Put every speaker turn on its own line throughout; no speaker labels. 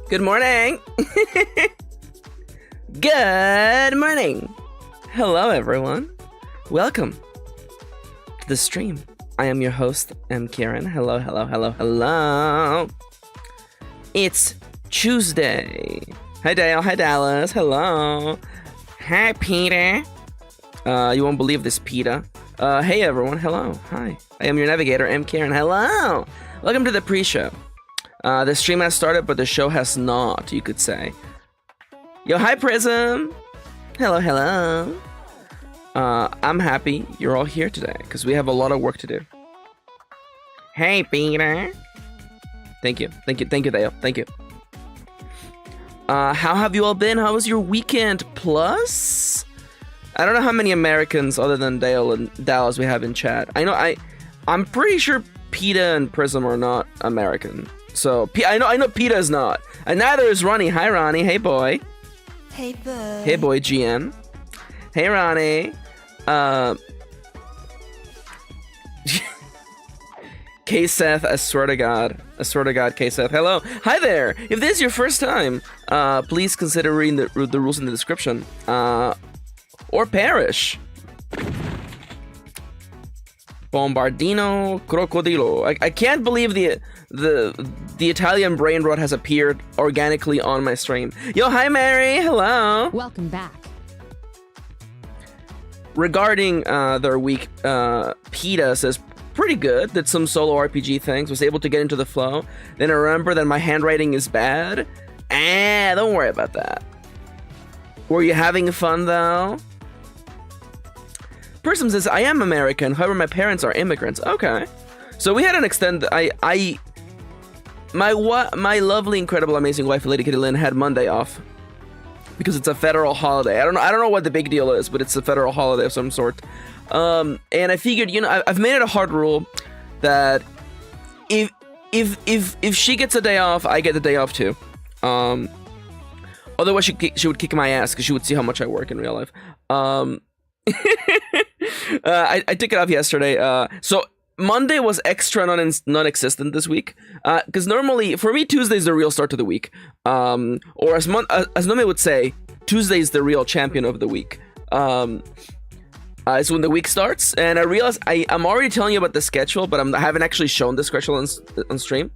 Good morning. Good morning. Hello, everyone. Welcome to the stream. I am your host, Kirin. Hello, hello, hello, hello. It's Tuesday. Hi, Dale. Hi, Dallas. Hello. Hi, Peter. You won't believe this, Peter. Hey, everyone. Hello. Hi. I am your navigator, Kirin. Hello. Welcome to the pre-show. The stream has started, but the show has not, you could say. Yo, hi, Prism. Hello, hello. I'm happy you're all here today, because we have a lot of work to do. Hey, Peter. Thank you. Thank you. Thank you, Dale. Thank you. How have you all been? How was your weekend? Plus, I don't know how many Americans other than Dale and Dallas we have in chat. I'm pretty sure PETA and Prism are not American. So I know PETA is not, and neither is Ronnie. Hi, Ronnie. Hey, boy.
Hey, boy.
Hey, boy. GM. Hey, Ronnie. K-Seth, I swear to God, K-Seth. Hello. Hi there. If this is your first time, please consider reading the rules in the description, or perish. Bombardino Crocodilo. I can't believe the Italian brain rot has appeared organically on my stream. Yo, hi, Mary. Hello.
Welcome back.
Regarding their week, PETA says pretty good. Did some solo RPG things. Was able to get into the flow. Then I remember that my handwriting is bad. Don't worry about that. Were you having fun though? Person says I am American. However, my parents are immigrants. Okay. So we had an extended. My lovely, incredible, amazing wife, Lady Kitty Lynn, had Monday off because it's a federal holiday. I don't know what the big deal is, but it's a federal holiday of some sort. And I figured, I've made it a hard rule that if she gets a day off, I get the day off too. Otherwise, she would kick my ass because she would see how much I work in real life. I took it off yesterday. So Monday was extra non-existent this week. Because normally, for me, Tuesday's the real start to the week. Or as Nome would say, Tuesday's the real champion of the week. It's when the week starts, and I realize I'm already telling you about the schedule, but I haven't actually shown the schedule on stream.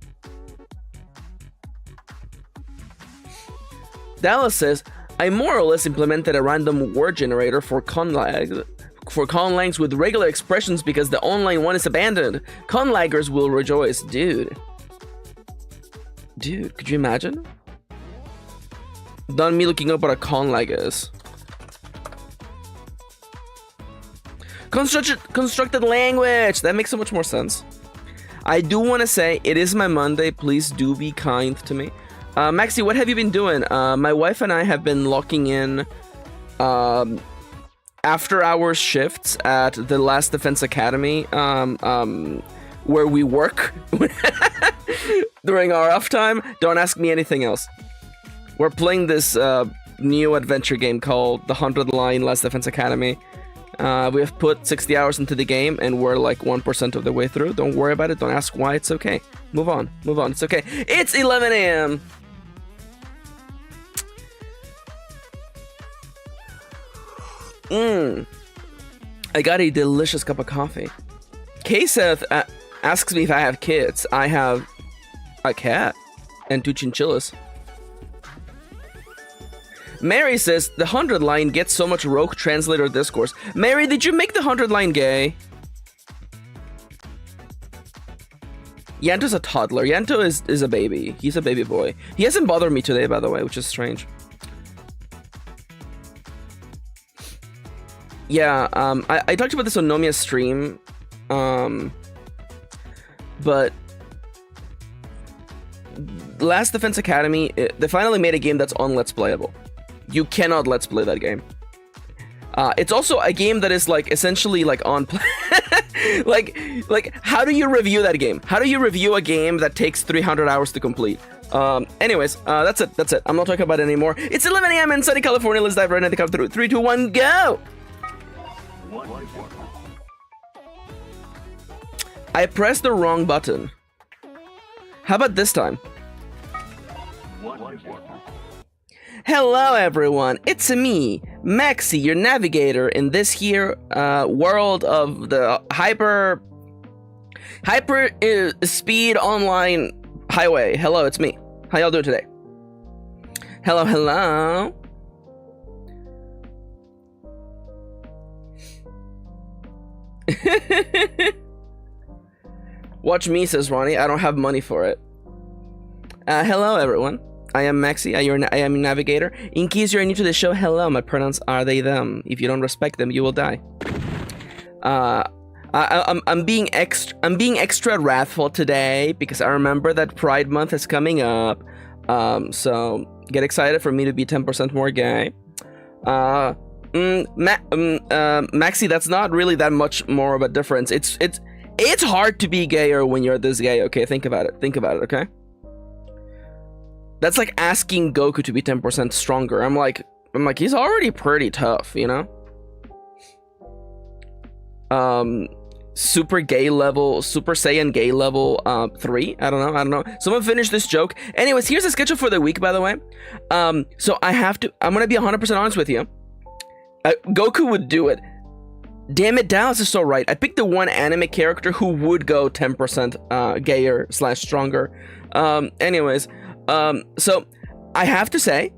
Dallas says, I more or less implemented a random word generator for conlags with regular expressions because the online one is abandoned. Conlaggers will rejoice. Dude, could you imagine? Done me looking up what a conlag is. Constructed language! That makes so much more sense. I do want to say, it is my Monday. Please do be kind to me. Maxi, what have you been doing? My wife and I have been locking in after-hours shifts at the Last Defense Academy, where we work during our off time. Don't ask me anything else. We're playing this new adventure game called The 100 Line Last Defense Academy. We have put 60 hours into the game, and we're like 1% of the way through. Don't worry about it. Don't ask why. It's okay. Move on. It's okay. It's 11 a.m. I got a delicious cup of coffee. K-Seth asks me if I have kids. I have a cat and 2 chinchillas. Mary says, the 100 line gets so much rogue translator discourse. Mary, did you make the 100 line gay? Yanto's a toddler. Yanto is a baby. He's a baby boy. He hasn't bothered me today, by the way, which is strange. Yeah, I talked about this on Nomia's stream, but Last Defense Academy, they finally made a game that's on Let's Playable. You cannot Let's Play that game. It's also a game that is like essentially like on like how do you review that game? How do you review a game that takes 300 hours to complete? Anyways, that's it. I'm not talking about it anymore. It's 11 a.m. in sunny California. Let's dive right into the count through. 3, 2, 1, go! I pressed the wrong button. How about this time?
1,
Hello everyone, it's me, Maxi, your navigator in this here world of the hyper speed online highway. Hello, it's me. How y'all doing today? Hello, hello. Watch me, says Ronnie. I don't have money for it. Hello everyone. I am Maxi, I am your navigator. In case you're new to the show, hello, my pronouns are they, them. If you don't respect them, you will die. I'm being extra wrathful today because I remember that Pride Month is coming up. So get excited for me to be 10% more gay. Maxi, that's not really that much more of a difference. It's hard to be gayer when you're this gay, okay? Think about it, okay? That's like asking Goku to be 10% stronger. I'm like, he's already pretty tough, you know? Super gay level, Super Saiyan gay level 3. I don't know. Someone finish this joke. Anyways, here's the schedule for the week, by the way. So I'm gonna be 100% honest with you. Goku would do it. Damn it, Dallas is so right. I picked the one anime character who would go 10% gayer / stronger. Anyways, so I have to say,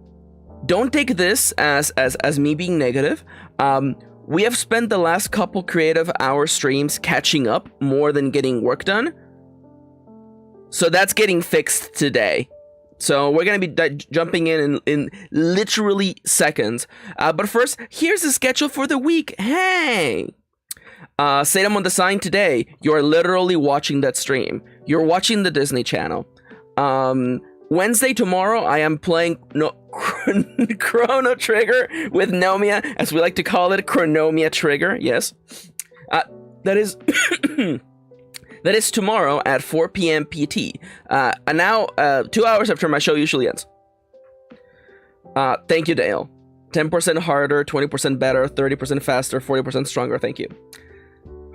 don't take this as me being negative. We have spent the last couple creative hour streams catching up more than getting work done. So that's getting fixed today. So we're going to be jumping in literally seconds. But first, here's the schedule for the week. Hey! Zetamon the sign today. You're literally watching that stream. You're watching the Disney Channel. Wednesday, tomorrow, I am playing Chrono Trigger with Nomia, as we like to call it, Chronomia Trigger, yes. That is that is tomorrow at 4 p.m. PT. And now, 2 hours after my show usually ends. Thank you, Dale. 10% harder, 20% better, 30% faster, 40% stronger, thank you.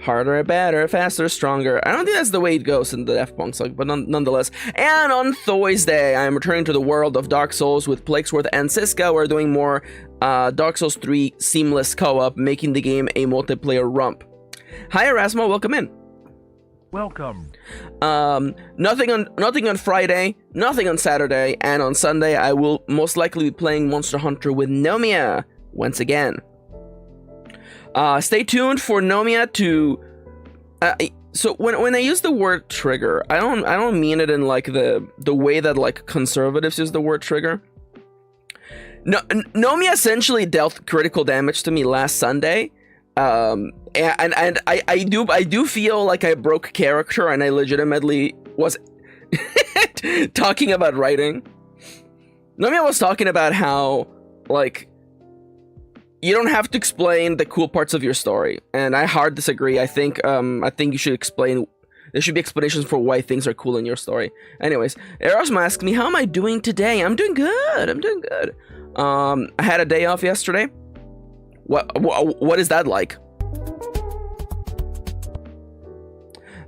Harder, better, faster, stronger. I don't think that's the way it goes in the Daft Punk song, but nonetheless. And on Thursday, I am returning to the world of Dark Souls with Plakesworth and Siska. We're doing more Dark Souls 3 seamless co-op, making the game a multiplayer rump. Hi, Erasmo, welcome in.
Welcome.
Nothing on Friday, nothing on Saturday, and on Sunday, I will most likely be playing Monster Hunter with Nomia once again. Stay tuned for Nomia to. So when I use the word trigger, I don't mean it in like the way that like conservatives use the word trigger. No, Nomia essentially dealt critical damage to me last Sunday, and I do feel like I broke character, and I legitimately was talking about writing. Nomia was talking about how like. You don't have to explain the cool parts of your story, and I hard disagree. I think you should explain. There should be explanations for why things are cool in your story. Anyways, Erasmus asked me, how am I doing today? I'm doing good. I had a day off yesterday. What is that like?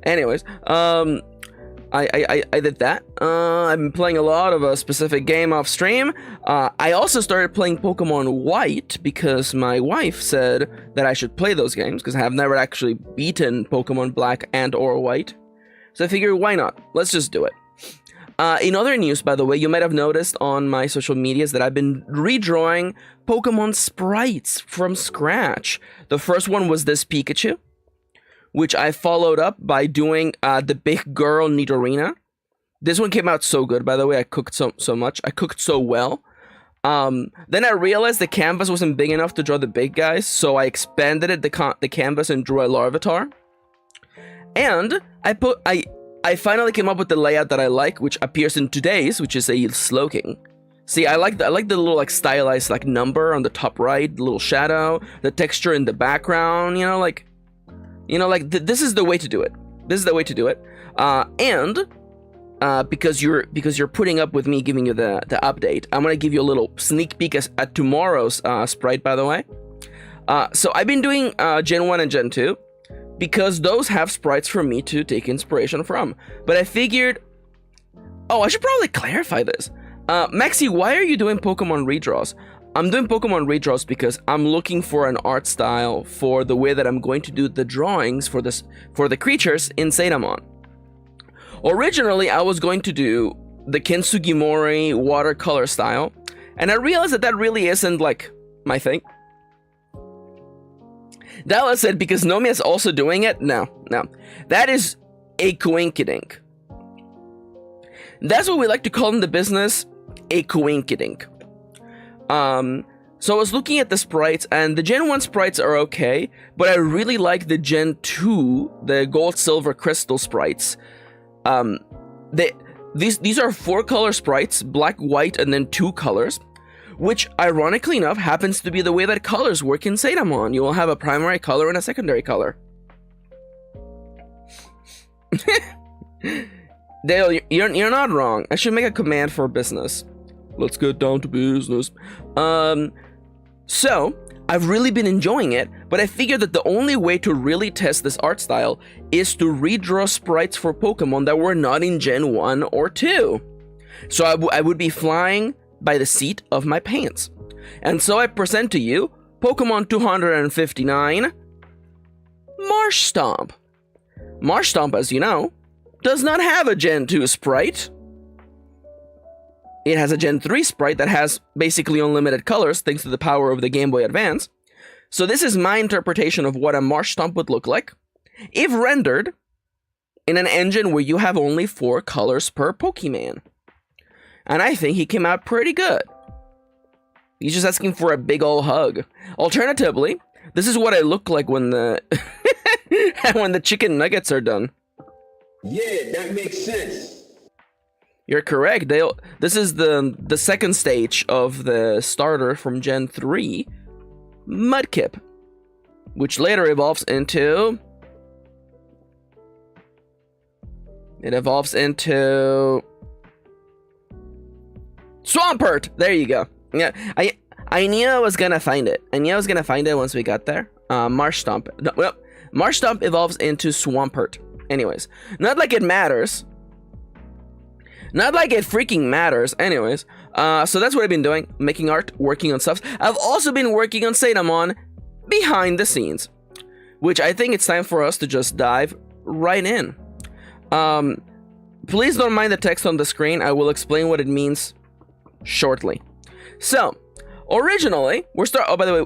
Anyways, I did that. I've been playing a lot of a specific game off stream. I also started playing Pokemon White because my wife said that I should play those games because I have never actually beaten Pokemon Black and or White. So I figured, why not? Let's just do it. In other news, by the way, you might have noticed on my social medias that I've been redrawing Pokemon sprites from scratch. The first one was this Pikachu, which I followed up by doing the big girl Nidorina. This one came out so good, by the way. I cooked so much. I cooked so well. Then I realized the canvas wasn't big enough to draw the big guys, so I expanded it, the canvas, and drew a Larvitar. And I finally came up with the layout that I like, which appears in today's, which is a Slowking. See, I like the little like stylized like number on the top right, the little shadow, the texture in the background. This is the way to do it. And because you're putting up with me giving you the update, I'm gonna give you a little sneak peek at tomorrow's sprite, by the way. So I've been doing Gen 1 and Gen 2 because those have sprites for me to take inspiration from. But I figured, I should probably clarify this. Maxi, why are you doing Pokemon redraws? I'm doing Pokemon redraws because I'm looking for an art style for the way that I'm going to do the drawings for the creatures in Zetamon. Originally, I was going to do the Kintsugi watercolor style, and I realized that really isn't like my thing. Dailies said because Nomi is also doing it. No, that is a coinkydink. That's what we like to call in the business a coinkydink. So I was looking at the sprites, and the Gen 1 sprites are okay, but I really like the Gen 2, the gold, silver, crystal sprites. These are 4-color sprites, black, white, and then 2 colors, which, ironically enough, happens to be the way that colors work in Zetamon. You will have a primary color and a secondary color. Dale, you're not wrong. I should make a command for business. Let's get down to business. So, I've really been enjoying it, but I figured that the only way to really test this art style is to redraw sprites for Pokemon that were not in Gen 1 or 2. So I would be flying by the seat of my pants. And so I present to you Pokemon 259, Marshtomp. Marshtomp, as you know, does not have a Gen 2 sprite. It has a Gen 3 sprite that has basically unlimited colors thanks to the power of the Game Boy Advance. So this is my interpretation of what a Marshtomp would look like if rendered in an engine where you have only 4 colors per Pokemon. And I think he came out pretty good. He's just asking for a big ol' hug. Alternatively, this is what I look like when the when the chicken nuggets are done.
Yeah, that makes sense.
You're correct. This is the second stage of the starter from Gen 3, Mudkip, which later evolves into... Swampert! There you go. Yeah, I knew I was gonna find it. I knew I was gonna find it once we got there. Marshtomp. No, well, Marshtomp evolves into Swampert. Anyways, not like it matters. Not like it freaking matters. Anyways, so that's what I've been doing. Making art, working on stuff. I've also been working on Zetamon behind the scenes, which I think it's time for us to just dive right in. Please don't mind the text on the screen. I will explain what it means shortly. So, originally, oh, by the way,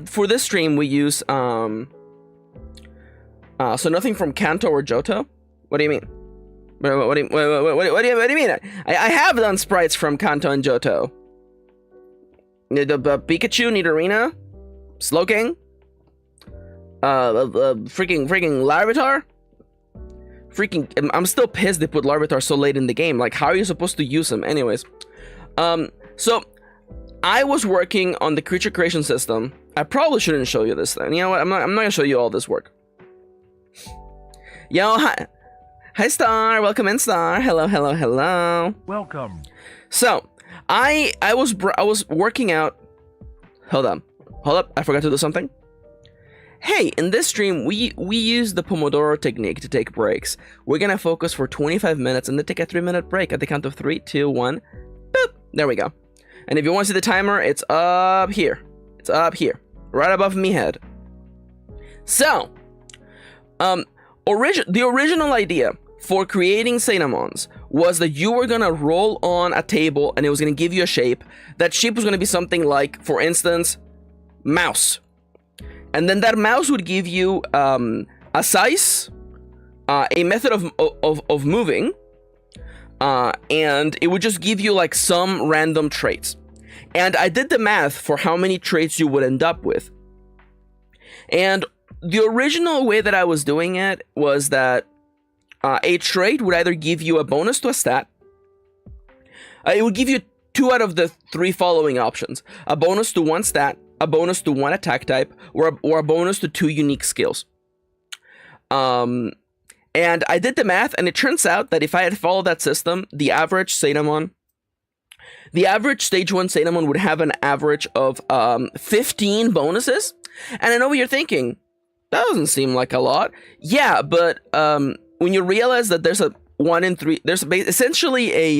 for this stream, we use, so nothing from Kanto or Johto? What do you mean? What do you mean? I have done sprites from Kanto and Johto. The Pikachu, Nidorina, Slowking, freaking Larvitar. I'm still pissed they put Larvitar so late in the game. Like, how are you supposed to use him? Anyways, so I was working on the creature creation system. I probably shouldn't show you this thing. You know what? I'm not gonna show you all this work. Yo, hi Star, welcome in Star. Hello.
Welcome.
So, I was working out. Hold up, I forgot to do something. Hey, in this stream, we use the Pomodoro technique to take breaks. We're gonna focus for 25 minutes and then take a 3-minute break at the count of 3, 2, 1. Boop. There we go. And if you want to see the timer, it's up here. It's up here, right above me head. So, the original idea for creating Zetamons was that you were gonna roll on a table and it was gonna give you a shape. That shape was gonna be something like, for instance, mouse. And then that mouse would give you a size, a method of moving, and it would just give you like some random traits. And I did the math for how many traits you would end up with. And the original way that I was doing it was that a trait would either give you a bonus to a stat. It would give you 2 out of the 3 following options: a bonus to 1 stat, a bonus to 1 attack type, or a bonus to 2 unique skills. And I did the math, and it turns out that if I had followed that system, the average stage 1 Zetamon would have an average of 15 bonuses. And I know what you're thinking. That doesn't seem like a lot. Yeah, but when you realize that there's a 1 in 3, there's essentially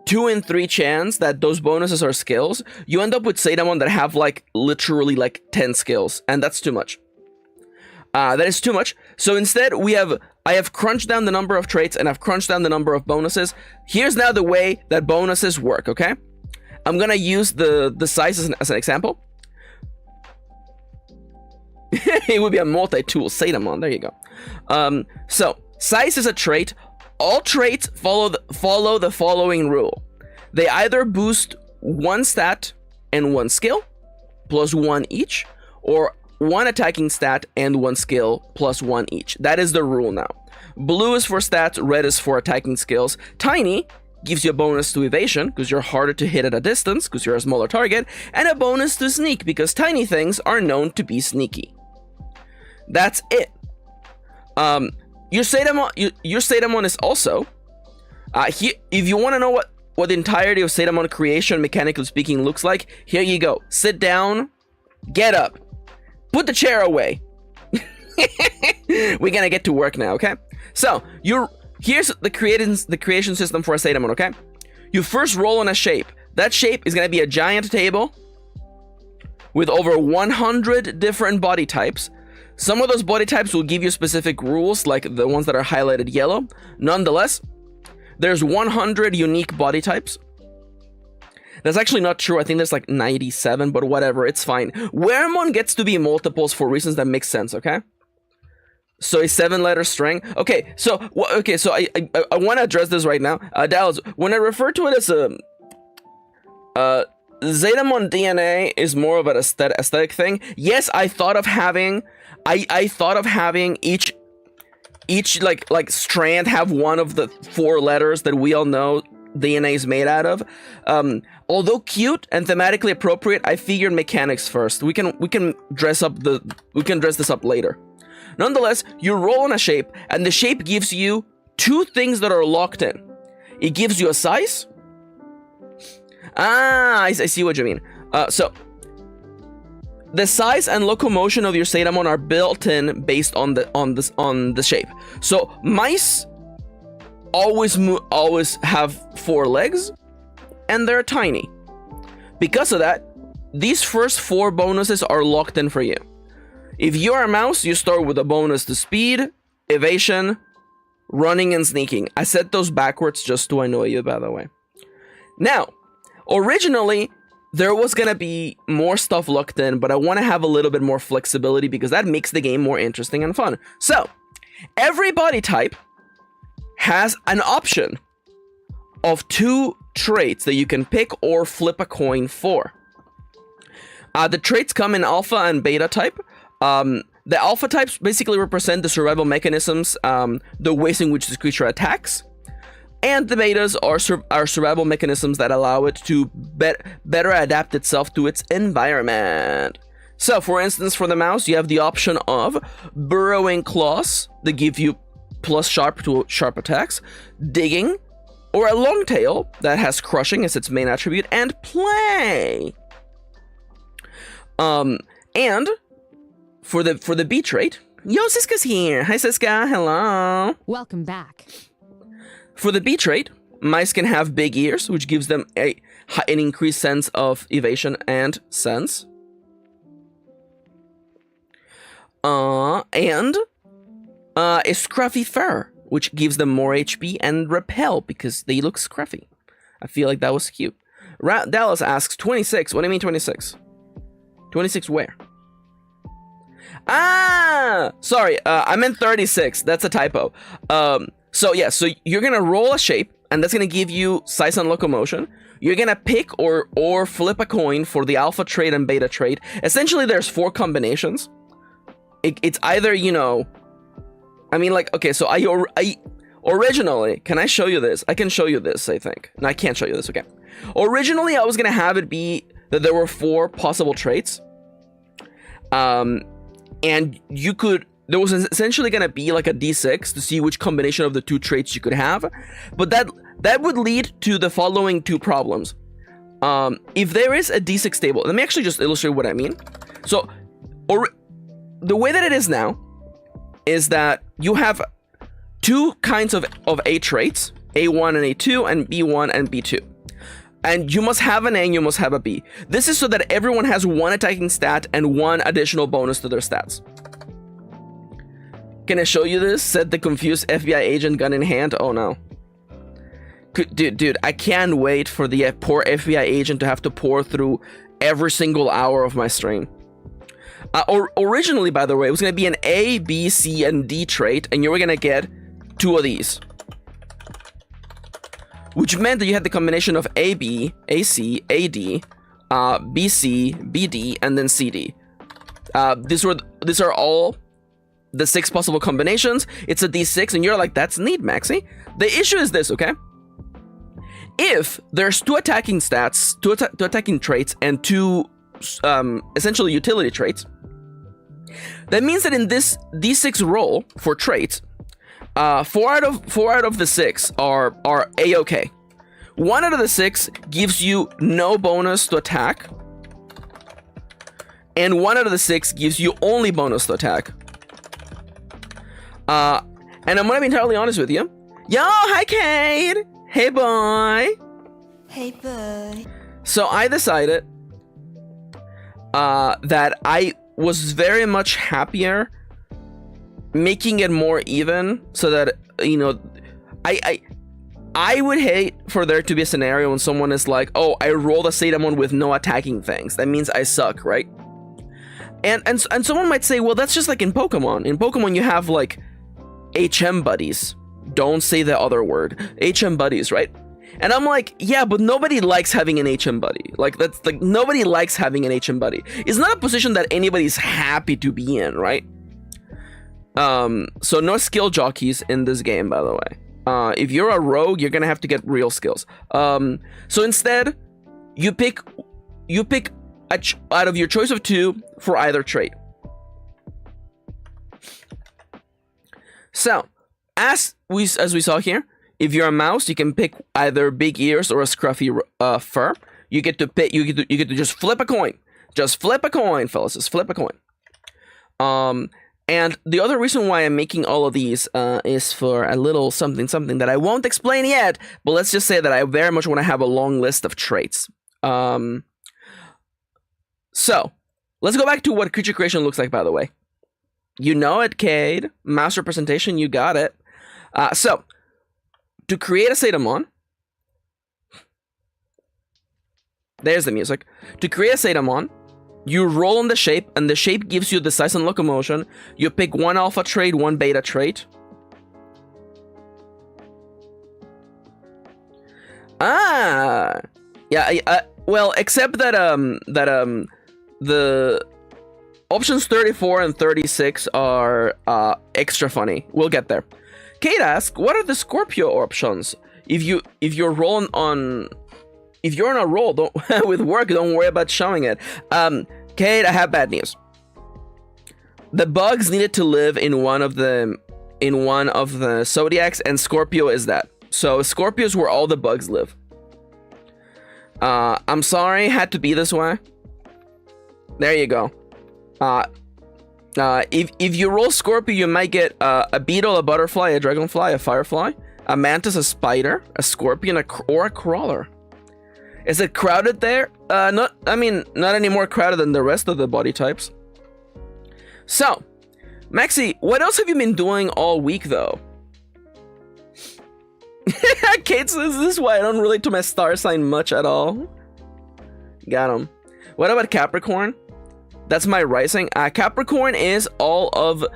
2 in 3 chance that those bonuses are skills, you end up with Zetamon that have like literally like 10 skills, and that's too much. That is too much. So instead, I have crunched down the number of traits and I've crunched down the number of bonuses. Here's now the way that bonuses work, okay? I'm gonna use the size as an example. It would be a multi-tool Zetamon. There you go. So size is a trait. All traits follow the following rule. They either boost 1 stat and 1 skill, plus 1 each, or 1 attacking stat and 1 skill, plus 1 each. That is the rule now. Blue is for stats, red is for attacking skills. Tiny gives you a bonus to evasion, because you're harder to hit at a distance, because you're a smaller target, and a bonus to sneak, because tiny things are known to be sneaky. That's it. Your Zetamon is also if you want to know what the entirety of Zetamon creation, mechanically speaking, looks like, here you go. Sit down, get up, put the chair away. We're gonna get to work now, okay? So here's the creation system for a Zetamon, okay? You first roll on a shape. That shape is gonna be a giant table with over 100 different body types. Some of those body types will give you specific rules, like the ones that are highlighted yellow. Nonetheless, there's 100 unique body types. That's actually not true. I think there's like 97, but whatever, it's fine. Weremon gets to be multiples for reasons that make sense, okay? So a 7-letter string. Okay, so I want to address this right now. Dallas, when I refer to it as a Zetamon DNA is more of an aesthetic thing. Yes, I thought of having each like strand have one of the 4 letters that we all know DNA is made out of. Although cute and thematically appropriate, I figured mechanics first. We can dress this up later. Nonetheless, you roll on a shape, and the shape gives you 2 things that are locked in. It gives you a size. I see what you mean. So the size and locomotion of your Zetamon are built in based on the shape. So mice always have 4 legs, and they're tiny. Because of that, these first 4 bonuses are locked in for you. If you're a mouse, you start with a bonus to speed, evasion, running, and sneaking. I said those backwards just to annoy you, by the way. Now, originally, there was gonna be more stuff locked in, but I want to have a little bit more flexibility because that makes the game more interesting and fun. So, every body type has an option of 2 traits that you can pick or flip a coin for. The traits come in alpha and beta type. The alpha types basically represent the survival mechanisms, the ways in which this creature attacks. And the betas are survival mechanisms that allow it to better adapt itself to its environment. So, for instance, for the mouse, you have the option of burrowing claws that give you plus sharp to sharp attacks, digging, or a long tail that has crushing as its main attribute, and play. And for the B trait, yo, Siska's here. Hi, Siska. Hello.
Welcome back.
For the B trait, mice can have big ears, which gives them an increased sense of evasion and sense. And a scruffy fur, which gives them more HP and repel because they look scruffy. I feel like that was cute. Dallas asks, 26. What do you mean 26? 26 where? Sorry, I meant 36. That's a typo. So you're gonna roll a shape, and that's gonna give you size and locomotion. You're gonna pick or flip a coin for the alpha trait and beta trait. Essentially, there's 4 combinations. It's either, so I originally, can I show you this? I can show you this, I think. No, I can't show you this, okay. Originally, I was gonna have it be that there were 4 possible traits. And there was essentially gonna be like a D6 to see which combination of the 2 traits you could have. But that would lead to the following 2 problems. If there is a D6 table, let me actually just illustrate what I mean. So, the way that it is now is that you have 2 kinds of A traits, A1 and A2, and B1 and B2. And you must have an A and you must have a B. This is so that everyone has one attacking stat and one additional bonus to their stats. Can I show you this? Said the confused FBI agent, gun in hand. Oh no. Dude, I can't wait for the poor FBI agent to have to pour through every single hour of my stream. Originally, by the way, it was going to be an A, B, C, and D trait, and you were going to get 2 of these. Which meant that you had the combination of AB, AC, AD, BC, BD, and then CD. These are all the 6 possible combinations. It's a D6, and you're like, that's neat, Maxi. The issue is this, okay? If there's 2 attacking stats, 2 attacking traits, and 2 essentially utility traits, that means that in this D6 roll for traits, 4 out of the 6 are A-okay. 1 out of the 6 gives you no bonus to attack, and 1 out of the 6 gives you only bonus to attack. And I'm gonna be entirely honest with you. Yo, hi Cade! Hey boy!
Hey boy.
So I decided that I was very much happier making it more even, so that, you know, I would hate for there to be a scenario when someone is like, oh, I rolled a Zetamon with no attacking things. That means I suck, right? And someone might say, well, that's just like in Pokemon. In Pokemon, you have like HM buddies. Don't say the other word. HM buddies, right? And I'm like, yeah, but nobody likes having an HM buddy. Like, that's like, nobody likes having an HM buddy. It's not a position that anybody's happy to be in, right? So no skill jockeys in this game, by the way. If you're a rogue, you're gonna have to get real skills. So instead, you pick out of your choice of 2 for either trait. So, as we saw here, if you're a mouse, you can pick either big ears or a scruffy fur. You get to pick. You get to just flip a coin. Just flip a coin, fellas. Just flip a coin. And the other reason why I'm making all of these is for a little something that I won't explain yet. But let's just say that I very much want to have a long list of traits. So let's go back to what creature creation looks like. By the way, you know it, Cade. Mouse representation. You got it. So to create a Zetamon, there's the music. To create a Zetamon, you roll on the shape, and the shape gives you the size and locomotion. You pick 1 alpha trait, 1 beta trait. Yeah. Well, except that the options 34 and 36 are extra funny. We'll get there. Kate asks, what are the Scorpio options? If you're rolling on, if you're on a roll with work, don't worry about showing it. Kate, I have bad news. The bugs needed to live in one of the zodiacs, and Scorpio is that. So Scorpio is where all the bugs live. I'm sorry, had to be this way. There you go. If you roll Scorpio, you might get a beetle, a butterfly, a dragonfly, a firefly, a mantis, a spider, a scorpion, or a crawler. Is it crowded there? Not any more crowded than the rest of the body types. So, Maxi, what else have you been doing all week, though? Kate says, this is why I don't relate to my star sign much at all. Got him. What about Capricorn? That's my rising. Capricorn is birds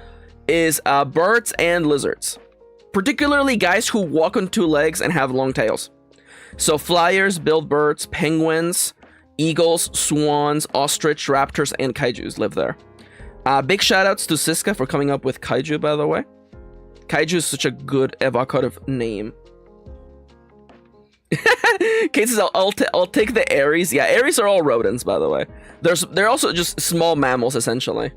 and lizards. Particularly guys who walk on 2 legs and have long tails. So flyers, build birds, penguins, eagles, swans, ostrich, raptors, and kaijus live there. Big shoutouts to Siska for coming up with kaiju, by the way. Kaiju is such a good evocative name. Kate says, I'll take the Aries. Yeah, Aries are all rodents, by the way. They're also just small mammals, essentially.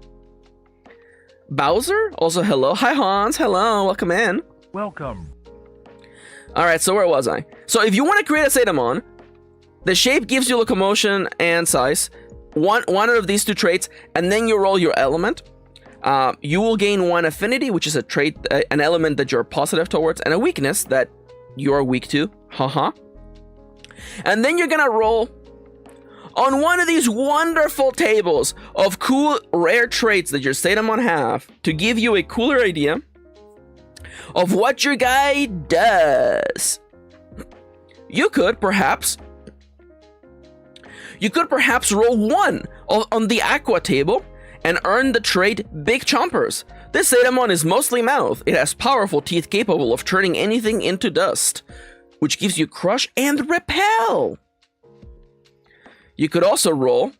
Bowser? Also, hello. Hi, Hans. Hello. Welcome in.
Welcome.
Alright, so where was I? So if you want to create a Zetamon, the shape gives you locomotion and size. One out of these 2 traits, and then you roll your element. You will gain 1 affinity, which is a trait, an element that you're positive towards, and a weakness that you're weak to. Haha. And then you're gonna roll on one of these wonderful tables of cool rare traits that your Zetamon have to give you a cooler idea of what your guy does. You could perhaps roll 1 on the Aqua table and earn the trait Big Chompers. This Zetamon is mostly mouth. It has powerful teeth capable of turning anything into dust, which gives you Crush and Repel. You could also roll,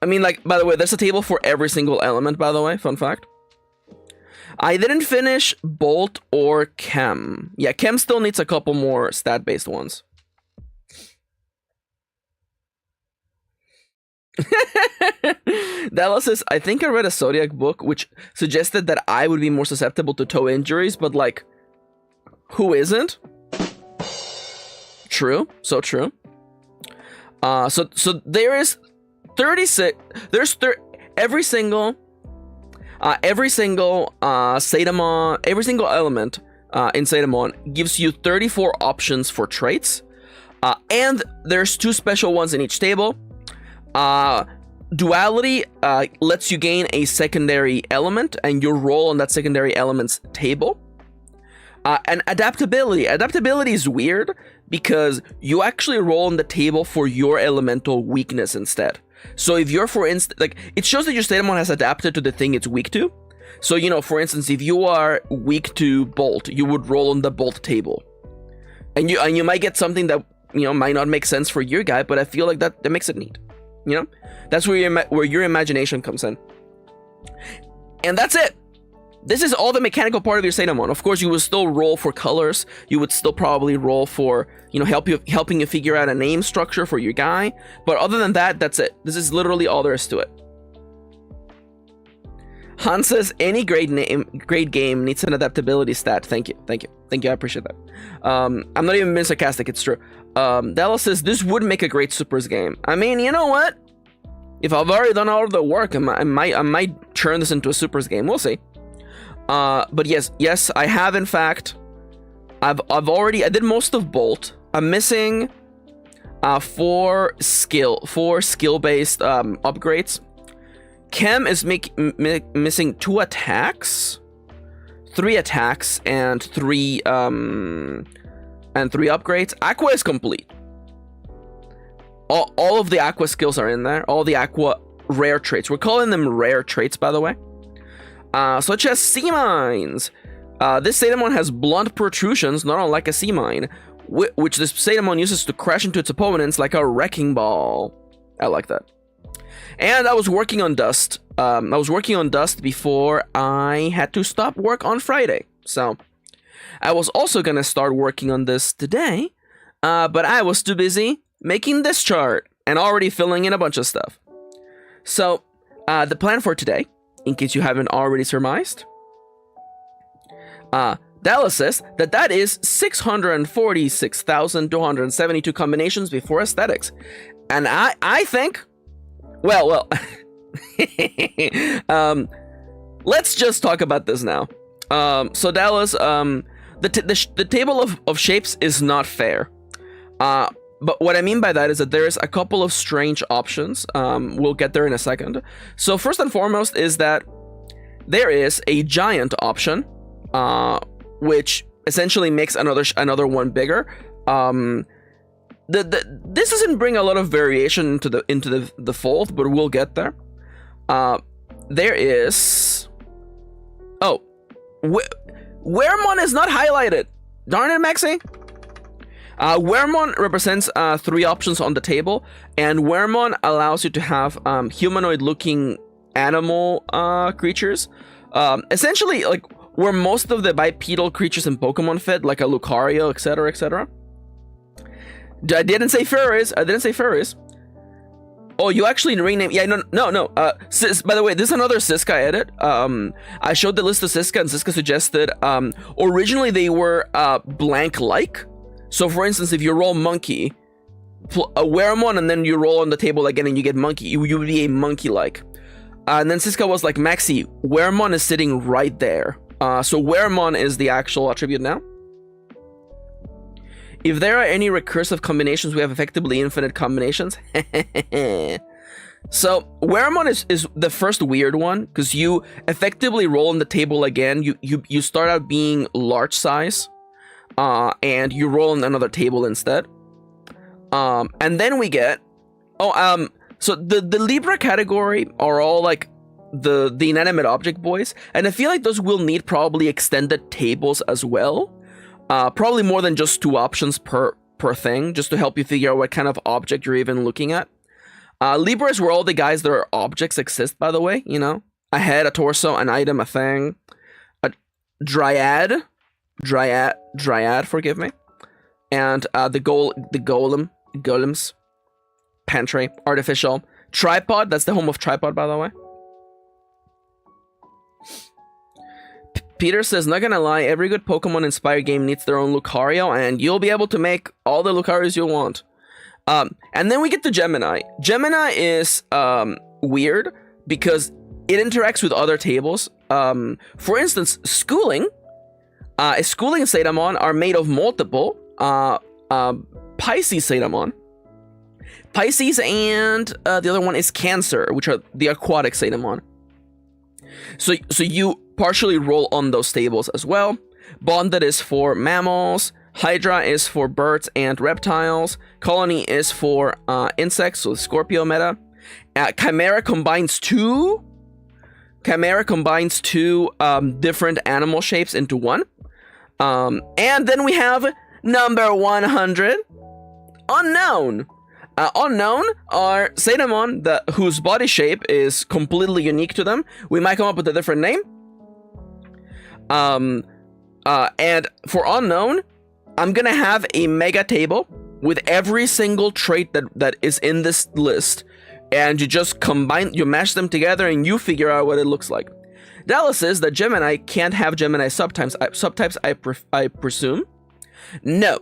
by the way, there's a table for every single element, by the way, fun fact. I didn't finish Bolt or Chem. Yeah, Chem still needs a couple more stat-based ones. Dallas says, I think I read a Zodiac book which suggested that I would be more susceptible to toe injuries, but like, who isn't? True, so true. So there is 36. Every single Zetamon, every single element in Zetamon gives you 34 options for traits, and there's 2 special ones in each table. Duality lets you gain a secondary element, and you roll on that secondary element's table. And adaptability. Adaptability is weird because you actually roll on the table for your elemental weakness instead. So if you're, for instance, like, it shows that your Zetamon has adapted to the thing it's weak to. So, you know, for instance, if you are weak to Bolt, you would roll on the Bolt table. And you might get something that, you know, might not make sense for your guy, but I feel like that makes it neat. You know? That's where your imagination comes in. And that's it. This is all the mechanical part of your Zetamon. Of course, you would still roll for colors. You would still probably roll for, you know, helping you figure out a name structure for your guy. But other than that, that's it. This is literally all there is to it. Han says, any great game needs an adaptability stat. Thank you. I appreciate that. I'm not even being sarcastic. It's true. Dallas says, this would make a great Supers game. I mean, you know what? If I've already done all of the work, I might turn this into a Supers game. We'll see. But yes, I have, in fact. I did most of Bolt. I'm missing 4 skill-based upgrades. Chem is missing 2 attacks, 3 attacks, and 3 upgrades. Aqua is complete. All of the Aqua skills are in there. All the Aqua rare traits. We're calling them rare traits, by the way. Such as sea mines. This Zetamon has blunt protrusions, not unlike a sea mine, which this Zetamon uses to crash into its opponents like a wrecking ball. I like that. And I was working on Dust. Before I had to stop work on Friday. So I was also gonna start working on this today, but I was too busy making this chart and already filling in a bunch of stuff. So the plan for today, in case you haven't already surmised, Dallas says that is 646,272 combinations before aesthetics. And I think, well, let's just talk about this now. So Dallas, the table of shapes is not fair. But what I mean by that is that there's a couple of strange options. We'll get there in a second. So first and foremost is that there is a giant option, which essentially makes another one bigger. This doesn't bring a lot of variation into the fold, but we'll get there. There is, Weremon is not highlighted. Darn it, Maxi. Weremon represents 3 options on the table, and Weremon allows you to have humanoid-looking animal creatures. Essentially, like where most of the bipedal creatures in Pokemon fit, like a Lucario, etc., etc. I didn't say furries. Oh, you actually renamed. Yeah, no. By the way, this is another Siska edit. I showed the list of Siska, and Siska suggested originally they were blank-like. So, for instance, if you roll monkey, a Weremon, and then you roll on the table again and you get monkey, you would be a monkey-like. And then Siska was like, Maxi, Weremon is sitting right there. So Weremon is the actual attribute now. If there are any recursive combinations, we have effectively infinite combinations. So Weremon is the first weird one, because you effectively roll on the table again. You start out being large size, and you roll on another table instead. And then we get so the Libra category are all like the inanimate object boys, and I feel like those will need probably extended tables as well. Probably more than just 2 options per thing, just to help you figure out what kind of object you're even looking at. Libras were all the guys that are objects exist, by the way, you know? A head, a torso, an item, a thing. A dryad, forgive me. And the golems. Pantry, artificial. Tripod, that's the home of tripod, by the way. Peter says, not gonna lie, every good Pokemon-inspired game needs their own Lucario, and you'll be able to make all the Lucarios you want. And then we get to Gemini. Gemini is weird because it interacts with other tables. For instance, Schooling and Zetamon are made of multiple Pisces Zetamon. Pisces and the other one is Cancer, which are the aquatic Zetamon. So you partially roll on those tables as well. Bonded is for mammals. Hydra is for birds and reptiles. Colony is for insects, so Scorpio meta. Chimera combines two different animal shapes into one. And then we have number 100, Unknown. Unknown are Zetamon whose body shape is completely unique to them. We might come up with a different name. And for Unknown, I'm gonna have a mega table with every single trait that is in this list, and you just mash them together and you figure out what it looks like. Dallas says that Gemini can't have Gemini subtypes. I presume. No,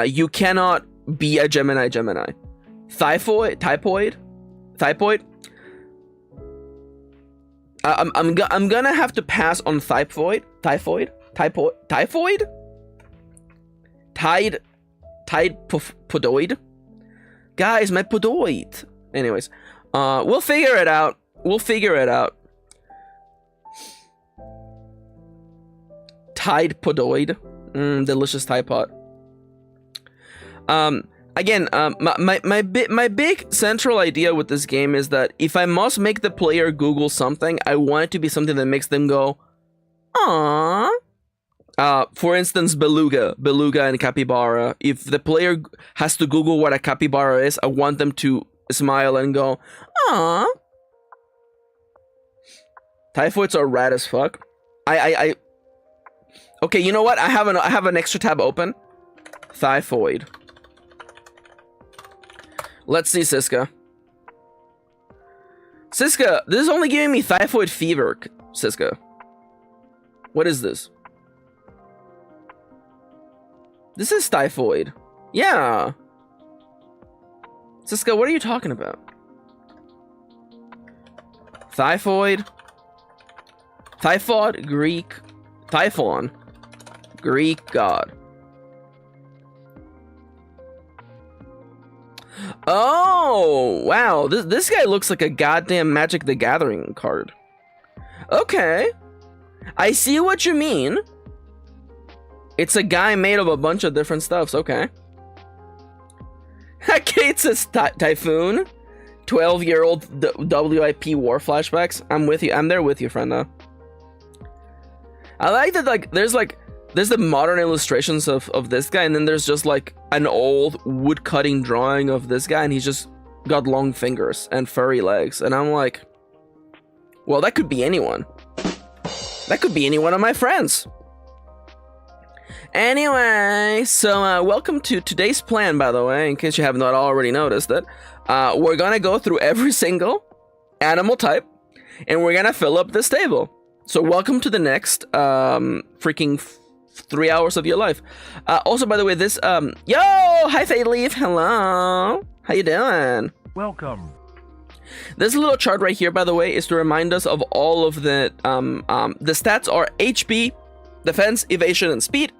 you cannot be a Gemini. Typhoid. I'm gonna have to pass on typhoid. Podoid. Guys, my podoid. Anyways, we'll figure it out. Tide podoid. Delicious Tide Pod. Again, my big central idea with this game is that if I must make the player Google something, I want it to be something that makes them go, "Aww." For instance, beluga and capybara. If the player has to Google what a capybara is, I want them to smile and go, "Aww." Typhoids are rad as fuck. Okay, you know what? I have an extra tab open. Typhoid. Let's see, Siska. Siska, this is only giving me typhoid fever, Siska. What is this? This is typhoid. Yeah. Siska, what are you talking about? Typhoid. Typhod, Greek. Typhon. Greek god. Oh, wow. This guy looks like a goddamn Magic the Gathering card. Okay. I see what you mean. It's a guy made of a bunch of different stuffs. Okay. Kate says Typhoon. 12-year-old WIP war flashbacks. I'm with you. I'm there with you, friendo. I like that, there's the modern illustrations of this guy, and then there's just like an old wood-cutting drawing of this guy, and he's just got long fingers and furry legs. And I'm like, well, that could be anyone. That could be any one of my friends. Anyway, so welcome to today's plan, by the way, in case you have not already noticed it. We're gonna go through every single animal type, and we're gonna fill up this table. So welcome to the next freaking 3 hours of your life. Also, by the way, this yo, hi Fade Leaf, hello, how you doing?
Welcome.
This little chart right here, by the way, is to remind us of all of the stats are HP, defense, evasion, and speed.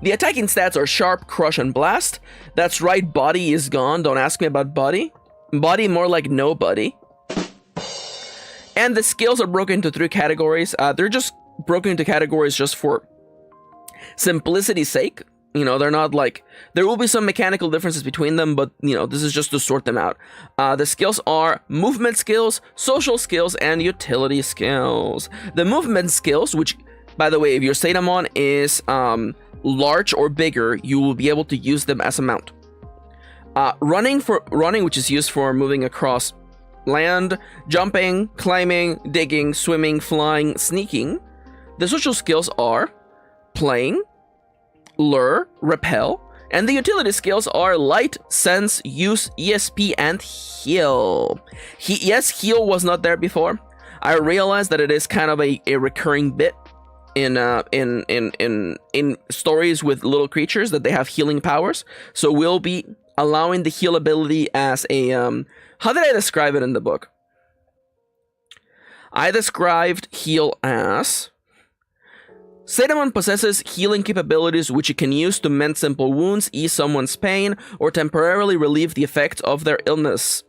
The attacking stats are Sharp, Crush, and Blast. That's right, Body is gone. Don't ask me about Body. Body more like nobody. And the skills are broken into 3 categories. They're just broken into categories just for simplicity's sake. You know, they're not like... There will be some mechanical differences between them, but, you know, this is just to sort them out. The skills are movement skills, social skills, and utility skills. The movement skills, which, by the way, if your Zetamon is large or bigger, you will be able to use them as a mount. Running, which is used for moving across land, jumping, climbing, digging, swimming, flying, sneaking. The social skills are playing, lure, repel, and the utility skills are light, sense, use, ESP, and heal. Yes, heal was not there before. I realized that it is kind of a recurring bit in stories with little creatures, that they have healing powers. So we'll be allowing the heal ability as a how did I describe it in the book? I described heal as Zetamon possesses healing capabilities which it can use to mend simple wounds, ease someone's pain, or temporarily relieve the effects of their illness.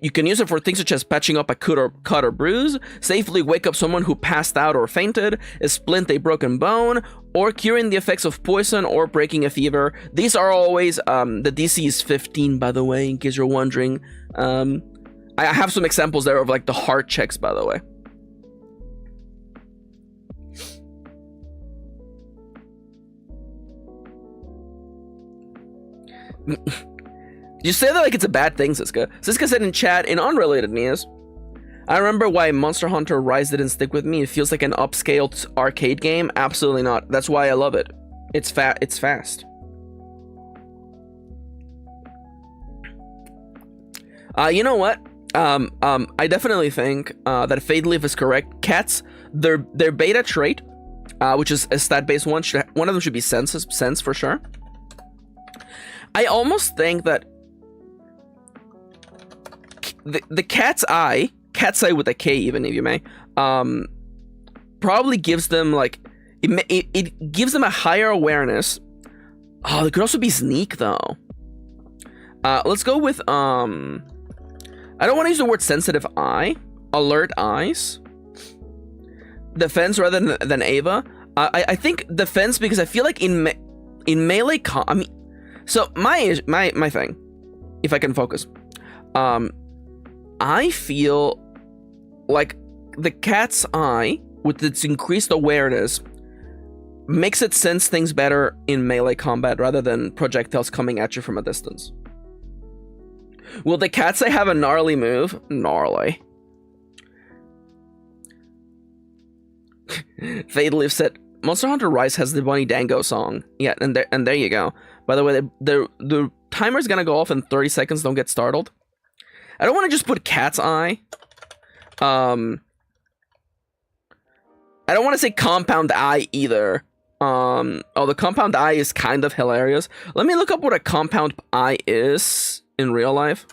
You can use it for things such as patching up a cut or bruise, safely wake up someone who passed out or fainted, splint a broken bone, or curing the effects of poison or breaking a fever. These are always, the DC is 15, by the way, in case you're wondering. I have some examples there of like the heart checks, by the way. You say that like it's a bad thing, Siska. Siska said in chat, in unrelated news, I remember why Monster Hunter Rise didn't stick with me. It feels like an upscaled arcade game. Absolutely not. That's why I love it. It's fast. You know what? I definitely think that Fade Leaf is correct. Cats, their beta trait, which is a stat-based one, one of them should be sense for sure. I almost think that the cat's eye with a K, even if you may, probably gives them like it gives them a higher awareness. Oh, it could also be sneak though. Let's go with I don't want to use the word sensitive eye. Alert eyes. Defense rather than Ava. I think defense because I feel like in melee I mean. So my thing, if I can focus, I feel like the cat's eye, with its increased awareness, makes it sense things better in melee combat rather than projectiles coming at you from a distance. Will the cat's eye have a gnarly move? Gnarly. Fade Leaf said, Monster Hunter Rise has the Bunny Dango song. Yeah, and there you go. By the way, the timer's gonna go off in 30 seconds. Don't get startled. I don't want to just put cat's eye. I don't want to say compound eye either. Oh, the compound eye is kind of hilarious. Let me look up what a compound eye is in real life.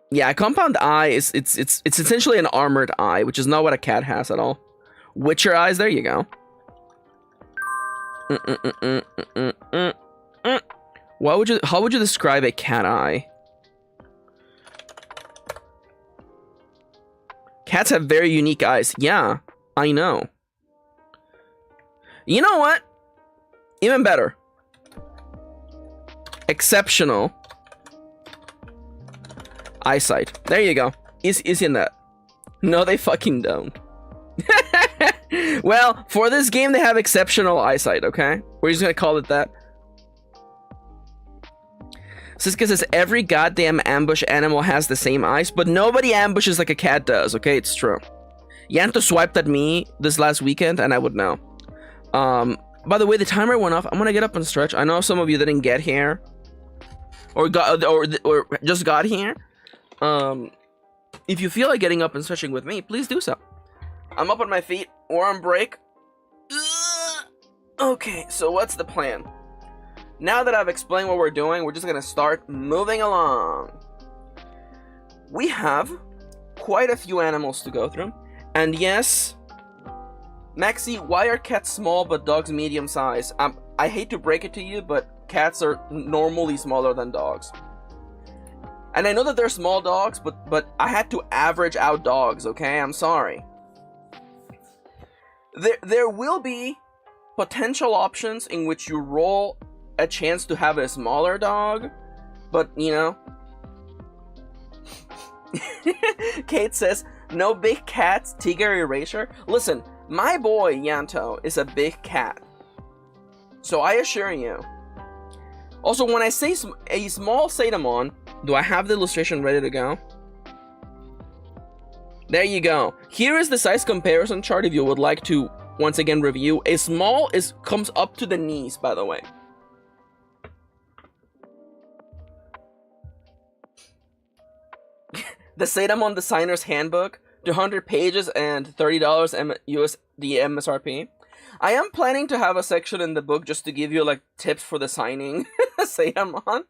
Yeah, a compound eye is it's essentially an armored eye, which is not what a cat has at all. Witcher eyes, there you go. How would you describe a cat eye? Cats have very unique eyes. Yeah, I know. You know what? Even better. Exceptional eyesight. There you go. Is in that. No, they fucking don't. Well, for this game, they have exceptional eyesight, okay? We're just gonna call it that. Siska says, every goddamn ambush animal has the same eyes, but nobody ambushes like a cat does, okay? It's true. Yanto swiped at me this last weekend, and I would know. By the way, the timer went off. I'm gonna get up and stretch. I know some of you didn't get here. Or just got here. If you feel like getting up and stretching with me, please do so. I'm up on my feet, or on break. Okay, so what's the plan? Now that I've explained what we're doing, we're just gonna start moving along. We have quite a few animals to go through, And yes, Maxi, why are cats small but dogs medium size? I hate to break it to you, but cats are normally smaller than dogs. And I know that they're small dogs, but I had to average out dogs, okay? I'm sorry. There will be potential options in which you roll a chance to have a smaller dog, but, you know. Kate says, no big cats, Tiger Erasure. Listen, my boy Yanto is a big cat. So I assure you. Also, when I say a small Zetamon, do I have the illustration ready to go? There you go. Here is the size comparison chart if you would like to once again review. A small comes up to the knees, by the way. The Zetamon Designer's Handbook, 200 pages and $30 USD MSRP. I am planning to have a section in the book just to give you like tips for designing Zetamon.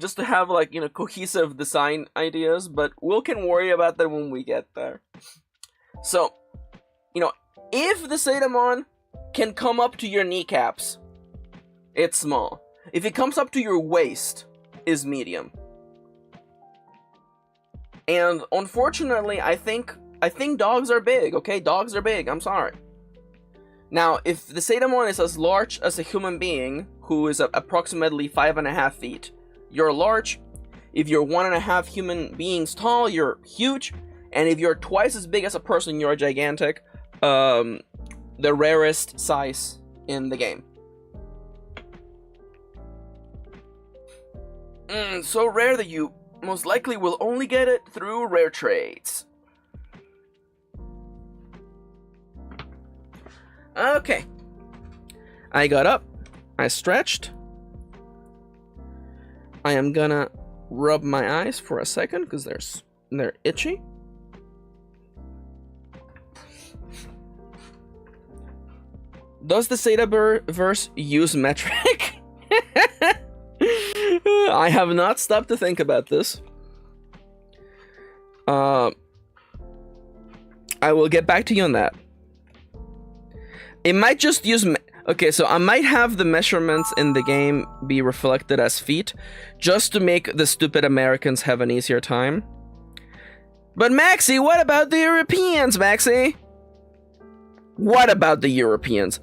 Just to have like, you know, cohesive design ideas, but we can worry about that when we get there. So, you know, if the Zetamon can come up to your kneecaps, it's small. If it comes up to your waist, is medium. And unfortunately, I think dogs are big, okay? Dogs are big, I'm sorry. Now, if the Zetamon is as large as a human being, who is approximately 5.5 feet, you're large. If you're 1.5 human beings tall, you're huge. And if you're twice as big as a person, you're gigantic. The rarest size in the game. So rare that you most likely will only get it through rare trades. Okay. I got up. I stretched. I am gonna rub my eyes for a second because they're itchy. Does the Zetaverse use metric? I have not stopped to think about this. I will get back to you on that. It might just use... Okay, so I might have the measurements in the game be reflected as feet, just to make the stupid Americans have an easier time. But Maxi, what about the Europeans, Maxi? What about the Europeans?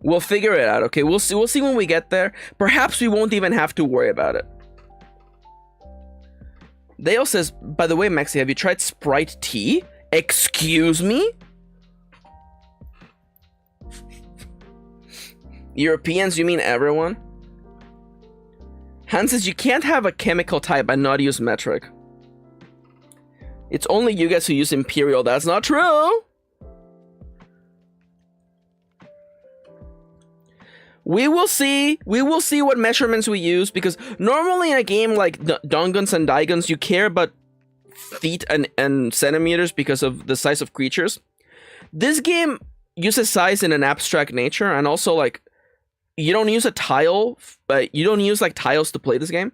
We'll figure it out, okay? We'll see when we get there. Perhaps we won't even have to worry about it. Dale says, by the way, Maxi, have you tried Sprite tea? Excuse me? Europeans, you mean everyone? Han says, you can't have a chemical type and not use metric. It's only you guys who use imperial. That's not true. We will see what measurements we use, because normally in a game like Dongons and Daigons, you care about feet and centimeters because of the size of creatures. This game uses size in an abstract nature, and also like you don't use a tile, but you don't use like tiles to play this game.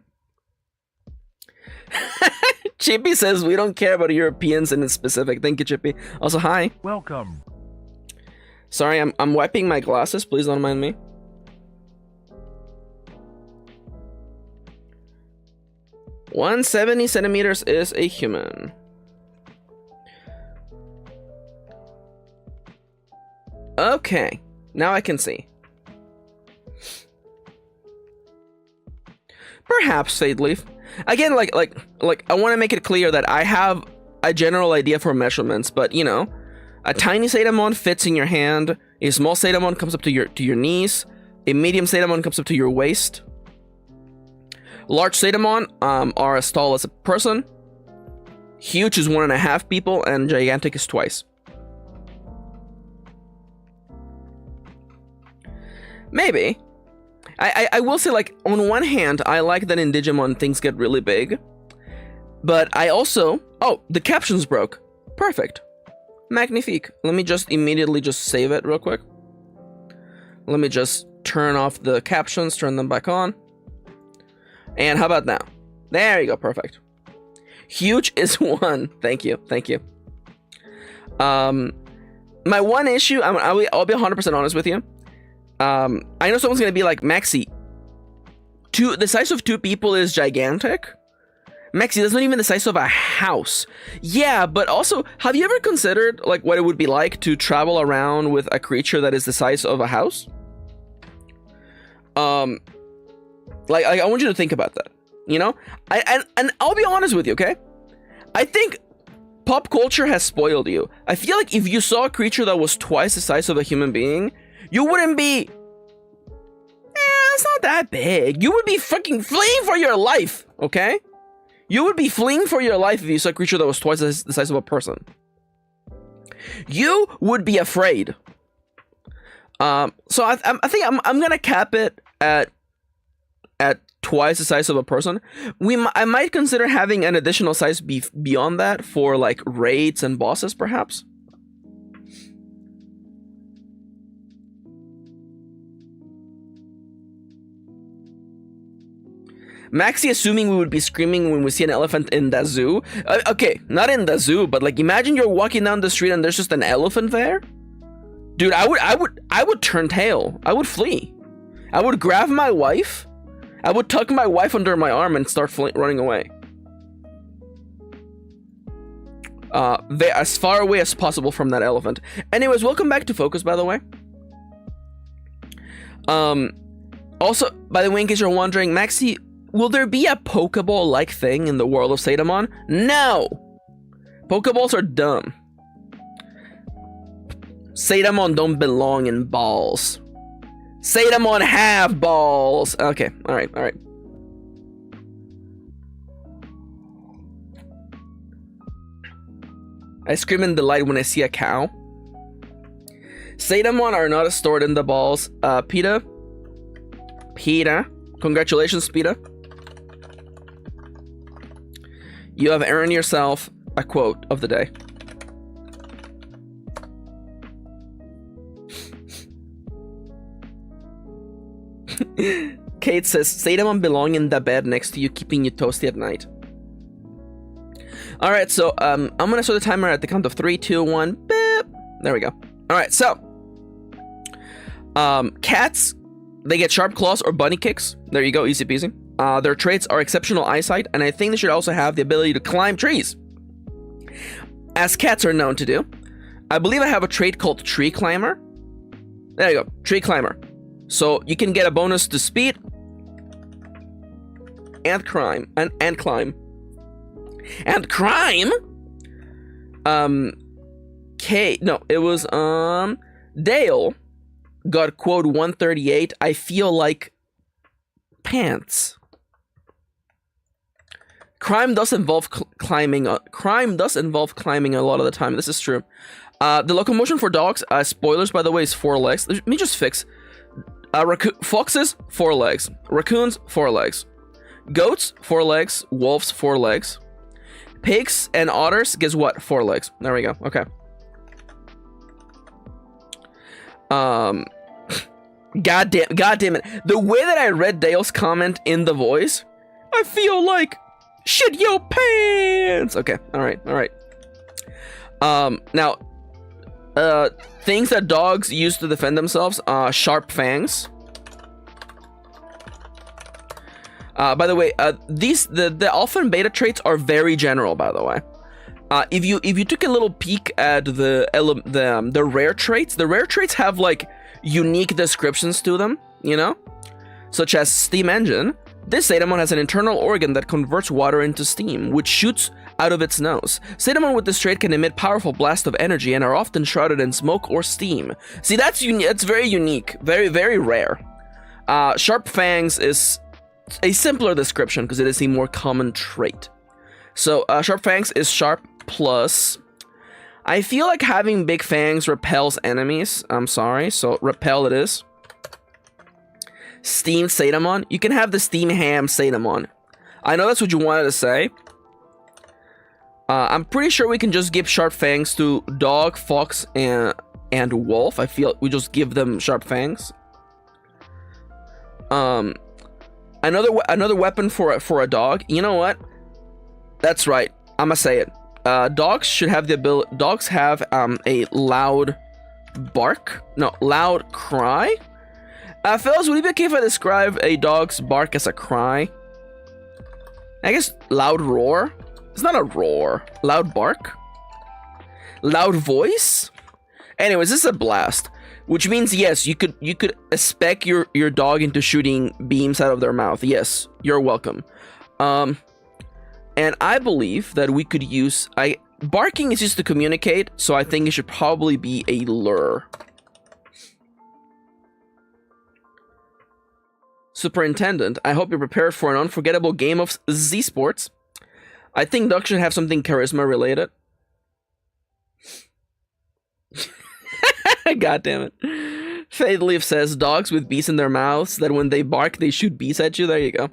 Chippy says we don't care about Europeans in specific. Thank you, Chippy. Also, hi.
Welcome.
Sorry, I'm wiping my glasses. Please don't mind me. $170 is a human. Okay, now I can see. Perhaps Sadeleaf. Again, like I want to make it clear that I have a general idea for measurements, but you know, a tiny Zetamon fits in your hand. A small Zetamon comes up to your knees. A medium Zetamon comes up to your waist. Large Zetamon are as tall as a person. Huge is 1.5 people, and gigantic is twice. Maybe. I will say, like, on one hand, I like that in Digimon things get really big. But I also... Oh, the captions broke. Perfect. Magnifique. Let me just immediately just save it real quick. Let me just turn off the captions, turn them back on. And how about now? There you go, perfect. Huge is 1. Thank you, thank you. My one issue, I'll be 100% honest with you. I know someone's gonna be like, Maxi, the size of 2 people is gigantic. Maxi, that's not even the size of a house. Yeah, but also, have you ever considered like what it would be like to travel around with a creature that is the size of a house? Like I want you to think about that. You know, and I'll be honest with you, okay? I think pop culture has spoiled you. I feel like if you saw a creature that was twice the size of a human being, you wouldn't be, it's not that big. You would be fucking fleeing for your life, okay? You would be fleeing for your life if you saw a creature that was twice the size of a person. You would be afraid. So I think I'm gonna cap it at twice the size of a person. I might consider having an additional size beyond that for like raids and bosses, perhaps. Maxi assuming we would be screaming when we see an elephant in the zoo. Okay, not in the zoo, but like imagine you're walking down the street and there's just an elephant there. Dude, I would turn tail. I would flee. I would grab my wife. I would tuck my wife under my arm and start running away. As far away as possible from that elephant. Anyways, welcome back to Focus, by the way. Also, by the way, in case you're wondering, Maxi, will there be a Pokeball-like thing in the world of Zetamon? No! Pokeballs are dumb. Zetamon don't belong in balls. Zetamon have balls. Okay, alright. I scream in delight when I see a cow. Zetamon are not stored in the balls. PETA. Congratulations, PETA. You have earned yourself a quote of the day. Kate says, Zetamon belong in the bed next to you, keeping you toasty at night. Alright, so I'm gonna start the timer at the count of 3, 2, 1. Beep. There we go. Alright, so cats, they get sharp claws or bunny kicks. There you go, easy peasy. Their traits are exceptional eyesight, and I think they should also have the ability to climb trees, as cats are known to do. I believe I have a trait called Tree Climber. There you go, Tree Climber. So you can get a bonus to speed and climb and climb. And crime. It was Dale got quote 138. I feel like pants. Crime does involve climbing. Crime does involve climbing a lot of the time. This is true. The locomotion for dogs, spoilers by the way, is 4 legs. Let me just fix. Foxes, 4 legs. Raccoons, 4 legs. Goats, 4 legs. Wolves, 4 legs. Pigs and otters, guess what? 4 legs. There we go. Okay. God damn it. The way that I read Dale's comment in the voice, I feel like shit your pants. Okay. All right. Now, things that dogs use to defend themselves, sharp fangs. By the way, the alpha and beta traits are very general, by the way. If you took a little peek at the rare traits, the rare traits have like unique descriptions to them, you know? Such as steam engine. This Zetamon has an internal organ that converts water into steam, which shoots out of its nose. Zetamon with this trait can emit powerful blasts of energy and are often shrouded in smoke or steam. See, that's very unique, very, very rare. Sharp fangs is a simpler description because it is a more common trait. So sharp fangs is sharp plus. I feel like having big fangs repels enemies. I'm sorry, so repel it is. Steam Zetamon. You can have the Steam Ham Zetamon. I know that's what you wanted to say. I'm pretty sure we can just give sharp fangs to dog, fox, and wolf. I feel we just give them sharp fangs. Another weapon for a dog. You know what? That's right. I'ma say it. dogs should have the ability. Dogs have a loud bark. No, loud cry. Fellas, would it be okay if I describe a dog's bark as a cry? I guess loud roar. It's not a roar. Loud bark. Loud voice. Anyways, this is a blast, which means yes, you could spec your dog into shooting beams out of their mouth. Yes, you're welcome. And I believe that we could use barking is used to communicate, so I think it should probably be a lure. Superintendent, I hope you're prepared for an unforgettable game of Z Sports. I think dogs should have something charisma related. God damn it. Fade Leaf says dogs with bees in their mouths that when they bark they shoot bees at you. There you go.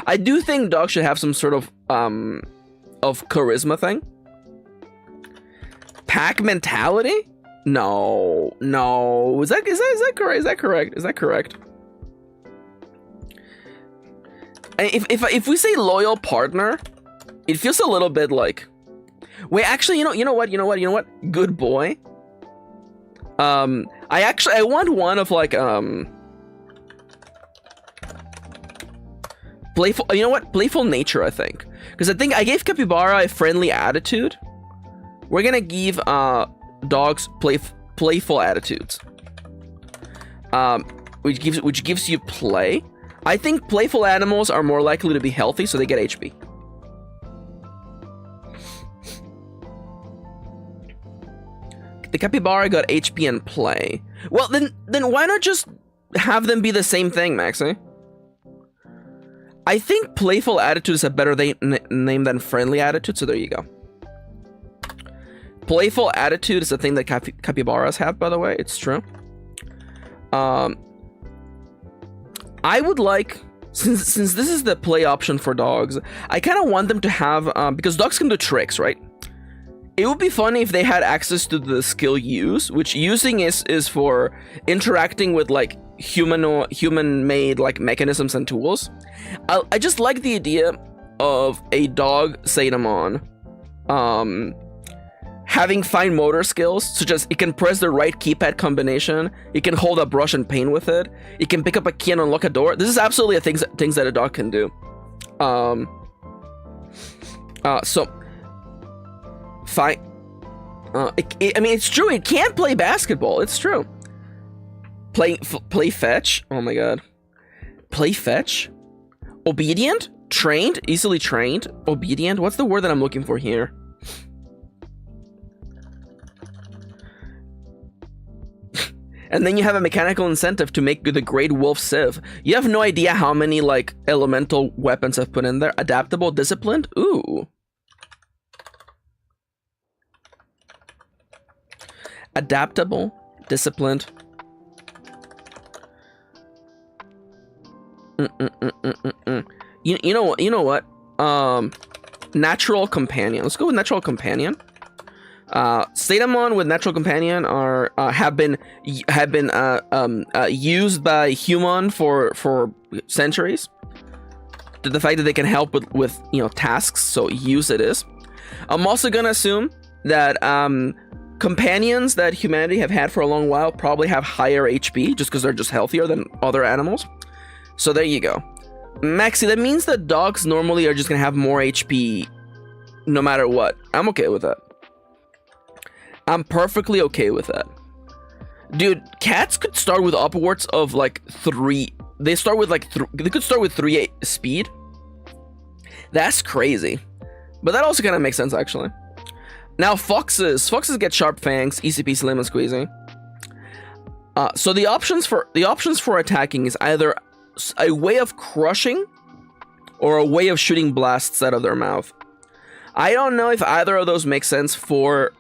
I do think dogs should have some sort of charisma thing. Pack mentality? No. Is that correct? Is that correct? If we say loyal partner, it feels a little bit like. Wait, actually, you know what? Good boy. I want one of like playful. You know what? Playful nature. I think because I gave Capybara a friendly attitude. We're gonna give dogs playful attitudes. Which gives you play. I think playful animals are more likely to be healthy, so they get HP. The capybara got HP and play. Well, then why not just have them be the same thing, Maxi? I think playful attitude is a better name than friendly attitude, so there you go. Playful attitude is a thing that capybaras have, by the way. It's true. I would like, since this is the play option for dogs, I kind of want them to have, because dogs can do tricks, right? It would be funny if they had access to the skill use, which using is for interacting with like human-made like mechanisms and tools. I just like the idea of a dog Zetamon, having fine motor skills, such as it can press the right keypad combination, it can hold a brush and paint with it, it can pick up a key and unlock a door. This is absolutely things that a dog can do. So fine. I mean, it's true. It can't play basketball. It's true. Play fetch. Oh my god. Play fetch. Obedient. Trained. Easily trained. Obedient. What's the word that I'm looking for here? And then you have a mechanical incentive to make the Great Wolf Civ. You have no idea how many like elemental weapons I've put in there. Adaptable, disciplined. Ooh. Adaptable, disciplined. You know what? Natural companion. Let's go with natural companion. Zetamon with natural companion have been used by human for centuries. To the fact that they can help with tasks, so use it is. I'm also gonna assume that companions that humanity have had for a long while probably have higher HP just because they're just healthier than other animals. So there you go. Maxi, that means that dogs normally are just gonna have more HP no matter what. I'm okay with that. I'm perfectly okay with that. Dude, cats could start with upwards of like 3. They start with like they could start with 3 speed. That's crazy. But that also kind of makes sense actually. Now foxes get sharp fangs, easy peasy lemon squeezy. So the options for attacking is either a way of crushing or a way of shooting blasts out of their mouth. I don't know if either of those make sense for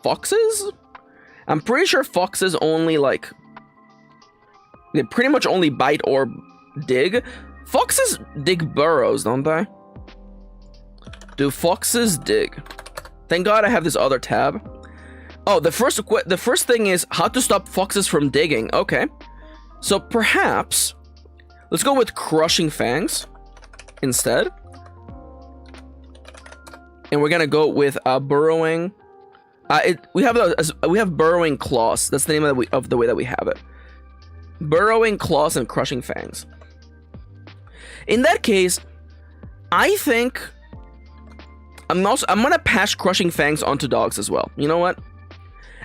foxes. I'm pretty sure foxes only they pretty much only bite or dig. Foxes dig burrows, don't they? Do foxes dig? Thank God I have this other tab. Oh, the first thing is how to stop foxes from digging. Okay, so perhaps let's go with crushing fangs instead. and we're gonna go with burrowing. We have burrowing claws. That's the name of the way that we have it. Burrowing claws and crushing fangs. In that case, I think I'm gonna patch crushing fangs onto dogs as well. You know what?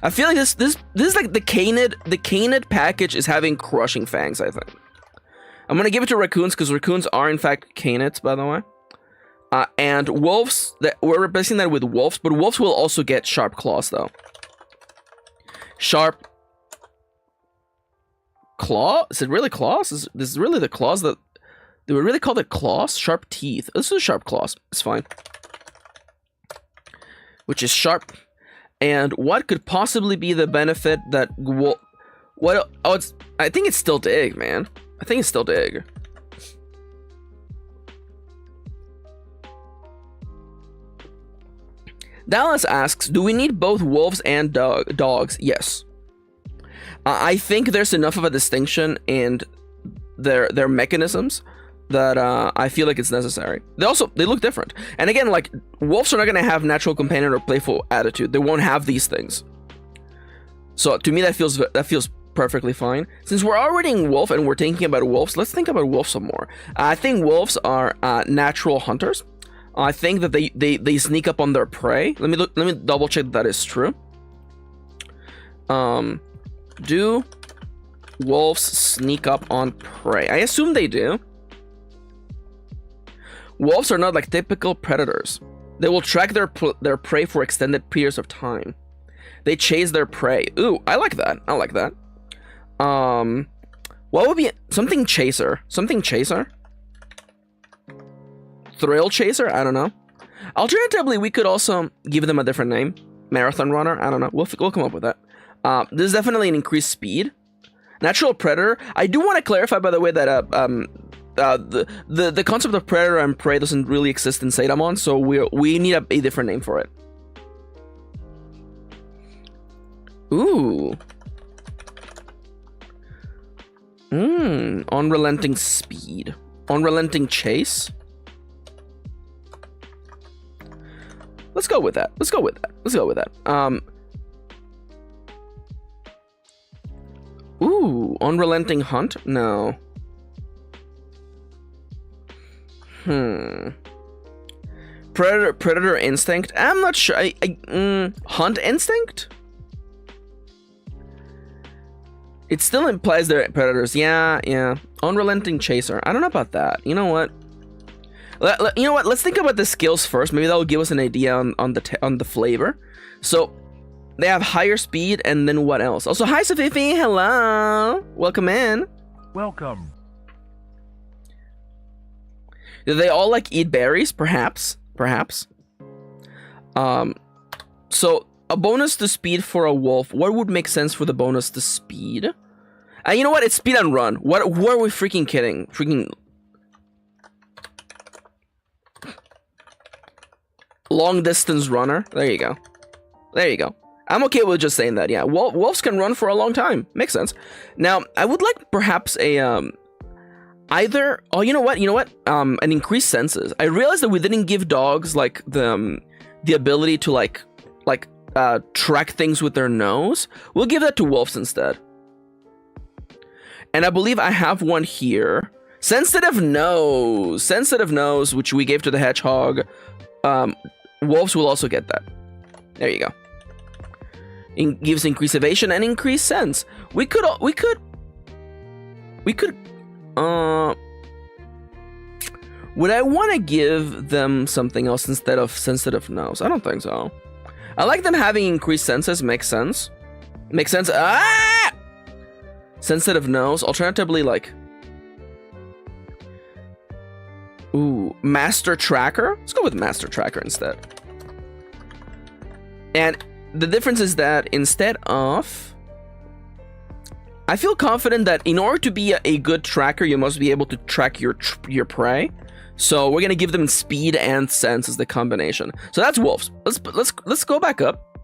I feel like this is like the canid package is having crushing fangs, I think. I'm gonna give it to raccoons because raccoons are in fact canids, by the way. And wolves, we're replacing that with wolves, but wolves will also get sharp claws though. Sharp claw? Is it really claws? This is really the claws that they would really call it claws? Sharp teeth. This is sharp claws. It's fine. Which is sharp. And what could possibly be the benefit that I think it's still dig, man. I think it's still dig. Dallas asks, do we need both wolves and dogs? Yes. I think there's enough of a distinction in their mechanisms that I feel like it's necessary. They look different. And again, like, wolves are not going to have natural companion or playful attitude. They won't have these things. So to me, that feels perfectly fine. Since we're already in wolf and we're thinking about wolves, let's think about wolves some more. I think wolves are natural hunters. I think that they sneak up on their prey. Let me double check that is true. Do wolves sneak up on prey? I assume they do. Wolves are not like typical predators. They will track their prey for extended periods of time. They chase their prey. Ooh, I like that. I like that. What would be something chaser? Something chaser? Thrill chaser? I don't know. Alternatively, we could also give them a different name. Marathon runner? I don't know. We'll come up with that. This is definitely an increased speed. Natural predator. I do want to clarify, by the way, that the concept of predator and prey doesn't really exist in Zetamon, so we need a different name for it. Ooh. Unrelenting speed. Unrelenting chase. Let's go with that. Let's go with that. Ooh, unrelenting hunt? No. Predator instinct? I'm not sure. Hunt instinct? It still implies they're predators. Yeah. Unrelenting chaser. I don't know about that. You know what? You know what? Let's think about the skills first. Maybe that will give us an idea on the flavor. So they have higher speed, and then what else? Also, hi Safifi. Hello. Welcome in.
Welcome.
Do they all like eat berries? Perhaps. So a bonus to speed for a wolf. What would make sense for the bonus to speed? You know what? It's speed and run. What are we freaking kidding? Freaking long distance runner. There you go. I'm okay with just saying that. Yeah, wolves can run for a long time. Makes sense. Now, I would like perhaps a either. Oh, you know what? An increased senses. I realized that we didn't give dogs like the ability to like track things with their nose. We'll give that to wolves instead. And I believe I have one here. Sensitive nose, which we gave to the hedgehog. Wolves will also get that. There you go. It gives increased evasion and increased sense. We could. Would I want to give them something else instead of sensitive nose? I don't think so. I like them having increased senses. Makes sense. Ah! Sensitive nose. Alternatively, like. Ooh, Master Tracker? Let's go with Master Tracker instead. And the difference is that instead of... I feel confident that in order to be a good tracker, you must be able to track your prey. So we're gonna give them speed and sense as the combination. So that's wolves. Let's go back up.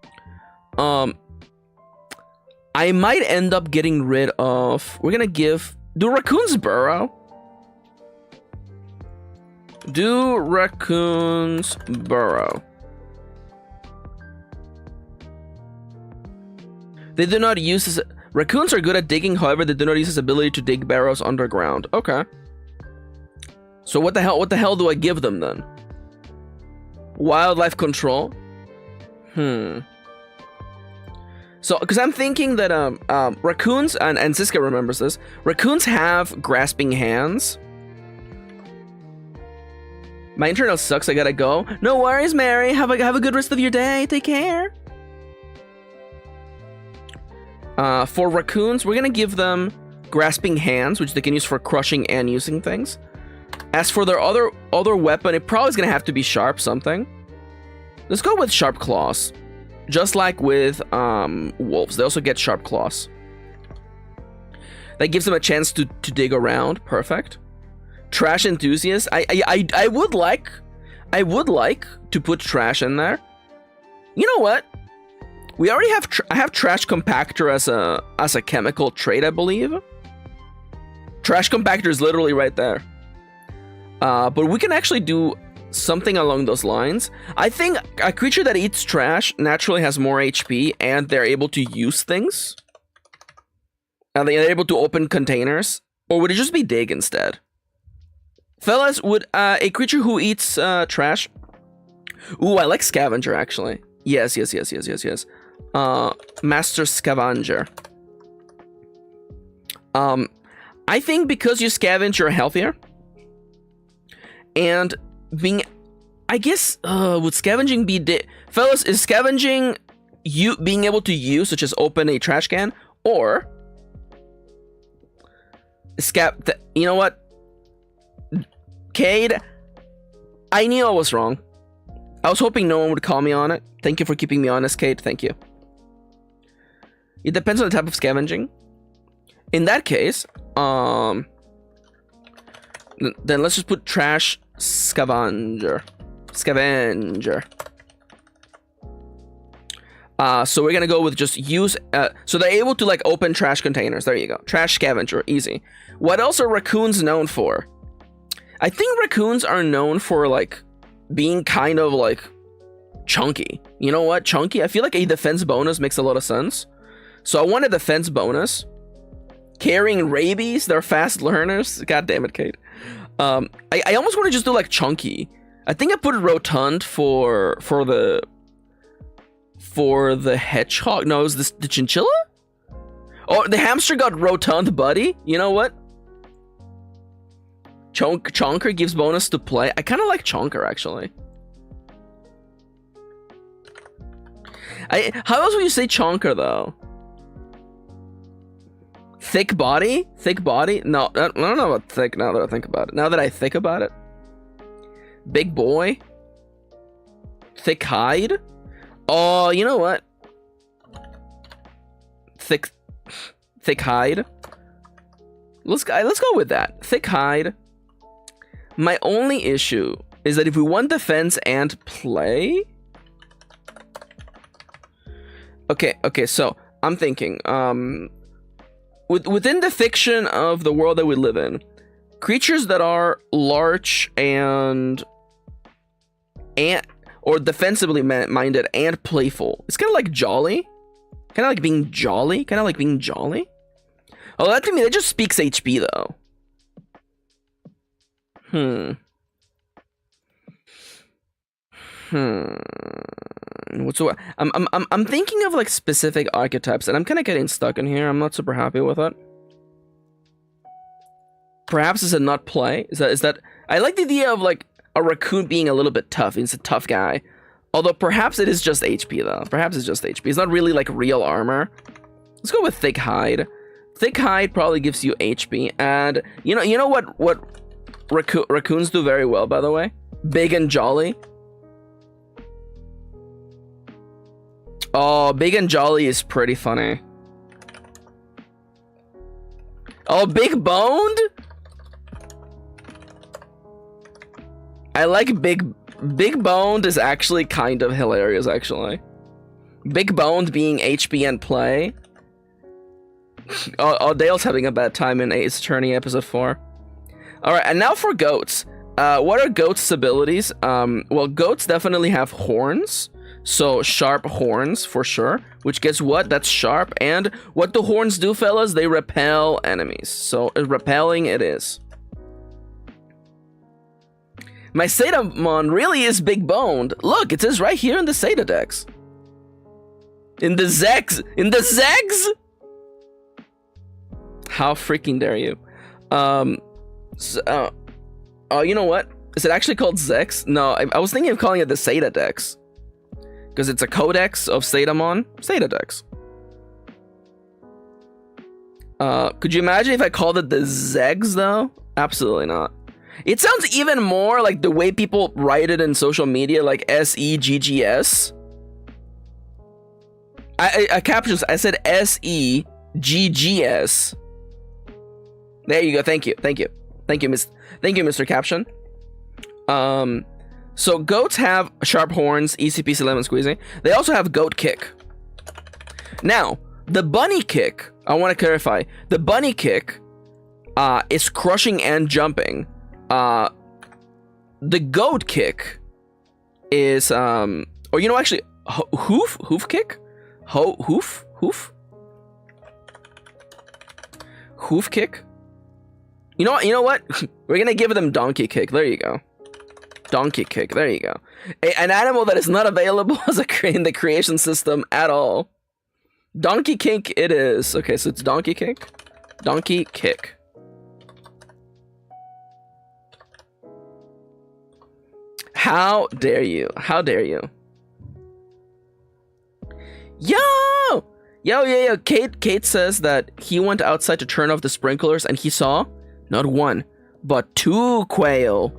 I might end up getting rid of... We're gonna give... Do raccoons burrow? Do raccoons burrow? They do not use this. Raccoons are good at digging, however, they do not use his ability to dig barrows underground. Okay. So what the hell do I give them then? Wildlife control? So, because I'm thinking that raccoons, and Siska remembers this, raccoons have grasping hands. My internet sucks, I gotta go. No worries, Mary. Have a good rest of your day. Take care. For raccoons, we're gonna give them grasping hands, which they can use for crushing and using things. As for their other weapon, it probably is gonna have to be sharp something. Let's go with sharp claws. Just like with wolves, they also get sharp claws. That gives them a chance to dig around. Perfect. Trash enthusiast. I would like to put trash in there. You know what? We already have I have trash compactor as a chemical trait, I believe. Trash compactor is literally right there. But we can actually do something along those lines. I think a creature that eats trash naturally has more HP, and they're able to use things. And they're able to open containers. Or would it just be dig instead? Fellas, would a creature who eats trash... Ooh, I like scavenger, actually. Yes. Master scavenger. I think because you scavenge, you're healthier. And being... I guess, would scavenging be... Fellas, is scavenging you being able to use, such as open a trash can? Or... You know what? Cade, I knew I was wrong. I was hoping no one would call me on it. Thank you for keeping me honest, Cade. Thank you. It depends on the type of scavenging. In that case, then let's just put trash scavenger. Scavenger. So we're gonna go with just use. So they're able to like open trash containers. There you go. Trash scavenger, easy. What else are raccoons known for? I think raccoons are known for like being kind of like chunky. You know what? Chunky. I feel like a defense bonus makes a lot of sense. So I want a defense bonus. Carrying rabies. They're fast learners. God damn it, Kate. I almost want to just do like chunky. I think I put rotund for the hedgehog. No, is this the chinchilla? Oh, the hamster got rotund, buddy. You know what? Chonker gives bonus to play. I kind of like Chonker, actually. How else would you say Chonker, though? Thick body? Thick body? No, I don't know about thick now that I think about it. Now that I think about it. Big boy? Thick hide? Oh, you know what? Thick hide? Let's go with that. Thick hide. My only issue is that if we want defense and play... Okay, so I'm thinking, within the fiction of the world that we live in, creatures that are large or defensively minded and playful, it's kind of like jolly. Kind of like being jolly. Oh, that to me, that just speaks HP, though. I'm thinking of like specific archetypes, and I'm kind of getting stuck in here. I'm not super happy with it. Perhaps is it not play? Is that? I like the idea of like a raccoon being a little bit tough. He's a tough guy. Although perhaps it is just HP though. Perhaps it's just HP. It's not really like real armor. Let's go with thick hide. Thick hide probably gives you HP, and you know what raccoons do very well, by the way? Big and jolly. Oh, big and jolly is pretty funny. Oh, big boned? I like big boned is actually kind of hilarious, actually. Big boned being HP and play. Oh, Dale's having a bad time in Ace Attorney episode 4. Alright, and now for goats. What are goats' abilities? Well, goats definitely have horns. So sharp horns for sure. Which guess what? That's sharp. And what do horns do, fellas? They repel enemies. So repelling it is. My Zetamon really is big boned. Look, it says right here in the Zeta Dex. In the Zex. In the Zex? How freaking dare you? Oh, you know what? Is it actually called Zex? No, I was thinking of calling it the Zeta Dex. Because it's a codex of Zetamon. Zeta Dex. Could you imagine if I called it the Zegs, though? Absolutely not. It sounds even more like the way people write it in social media, like S-E-G-G-S. I captioned, I said S-E-G-G-S. There you go. Thank you. Thank you. Thank you, Mr. Caption. So goats have sharp horns, easy peasy lemon squeezy. They also have goat kick. Now, the bunny kick, I want to clarify. The bunny kick is crushing and jumping. The goat kick is or you know, actually hoof kick? Hoof kick? You know what? We're gonna give them donkey kick. There you go. Donkey kick. There you go. An animal that is not available as in the creation system at all. Donkey kick it is. Okay, so it's donkey kick. Donkey kick. How dare you? How dare you? Yo! Kate says that he went outside to turn off the sprinklers and he saw not one, but two quail.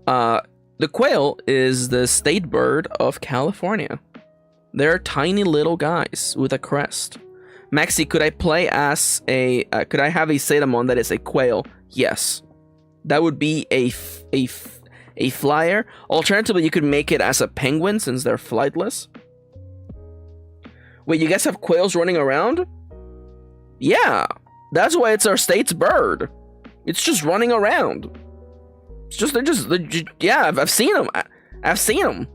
The quail is the state bird of California. They're tiny little guys with a crest. Maxi, could I play as a, could I have a Zetamon that is a quail? Yes. That would be a flyer. Alternatively, you could make it as a penguin since they're flightless. Wait, you guys have quails running around? Yeah, that's why it's our state's bird. It's just running around. It's just, yeah, I've seen them. I've seen them.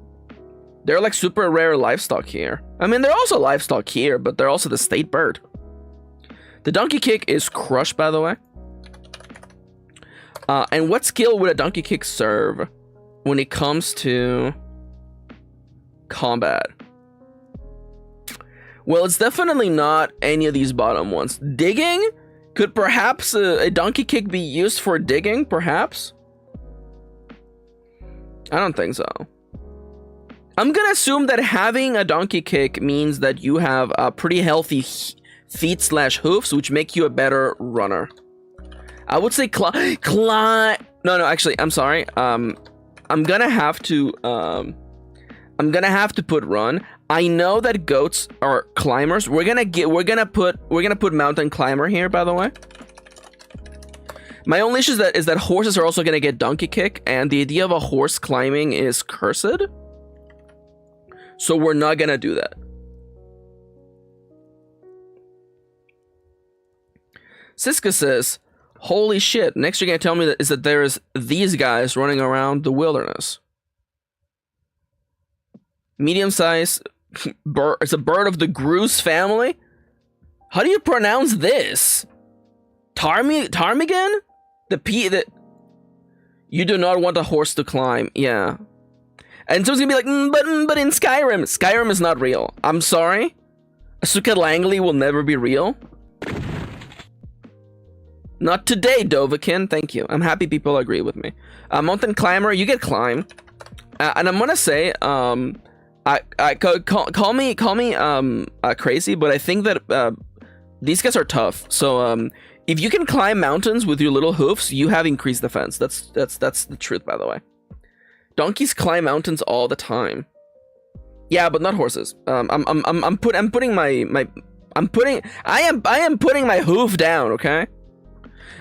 They're like super rare livestock here. I mean, they're also livestock here, but they're also the state bird. The donkey kick is crushed, by the way. And what skill would a donkey kick serve when it comes to combat? Well, it's definitely not any of these bottom ones. Digging? Could perhaps a donkey kick be used for digging, perhaps? I don't think so. I'm gonna assume that having a donkey kick means that you have a pretty healthy feet/hoofs, which make you a better runner. I would say No, actually, I'm sorry. I'm gonna have to put run. I know that goats are climbers. We're gonna put mountain climber here, by the way. My only issue is that horses are also gonna get donkey kick, and the idea of a horse climbing is cursed. So we're not gonna do that. Siska says, holy shit, next you're gonna tell me is that there's these guys running around the wilderness. Medium size bird. It's a bird of the grouse family. How do you pronounce this? Ptarmigan? The you do not want a horse to climb. Yeah. And someone's gonna be like, but in Skyrim is not real. I'm sorry. Asuka Langley will never be real. Not today, Dovakin. Thank you. I'm happy people agree with me. Mountain climber, you get climb. And I'm gonna say, call me crazy, but I think that these guys are tough. So if you can climb mountains with your little hoofs, you have increased defense. That's the truth, by the way. Donkeys climb mountains all the time. Yeah, but not horses. I am putting my hoof down. Okay.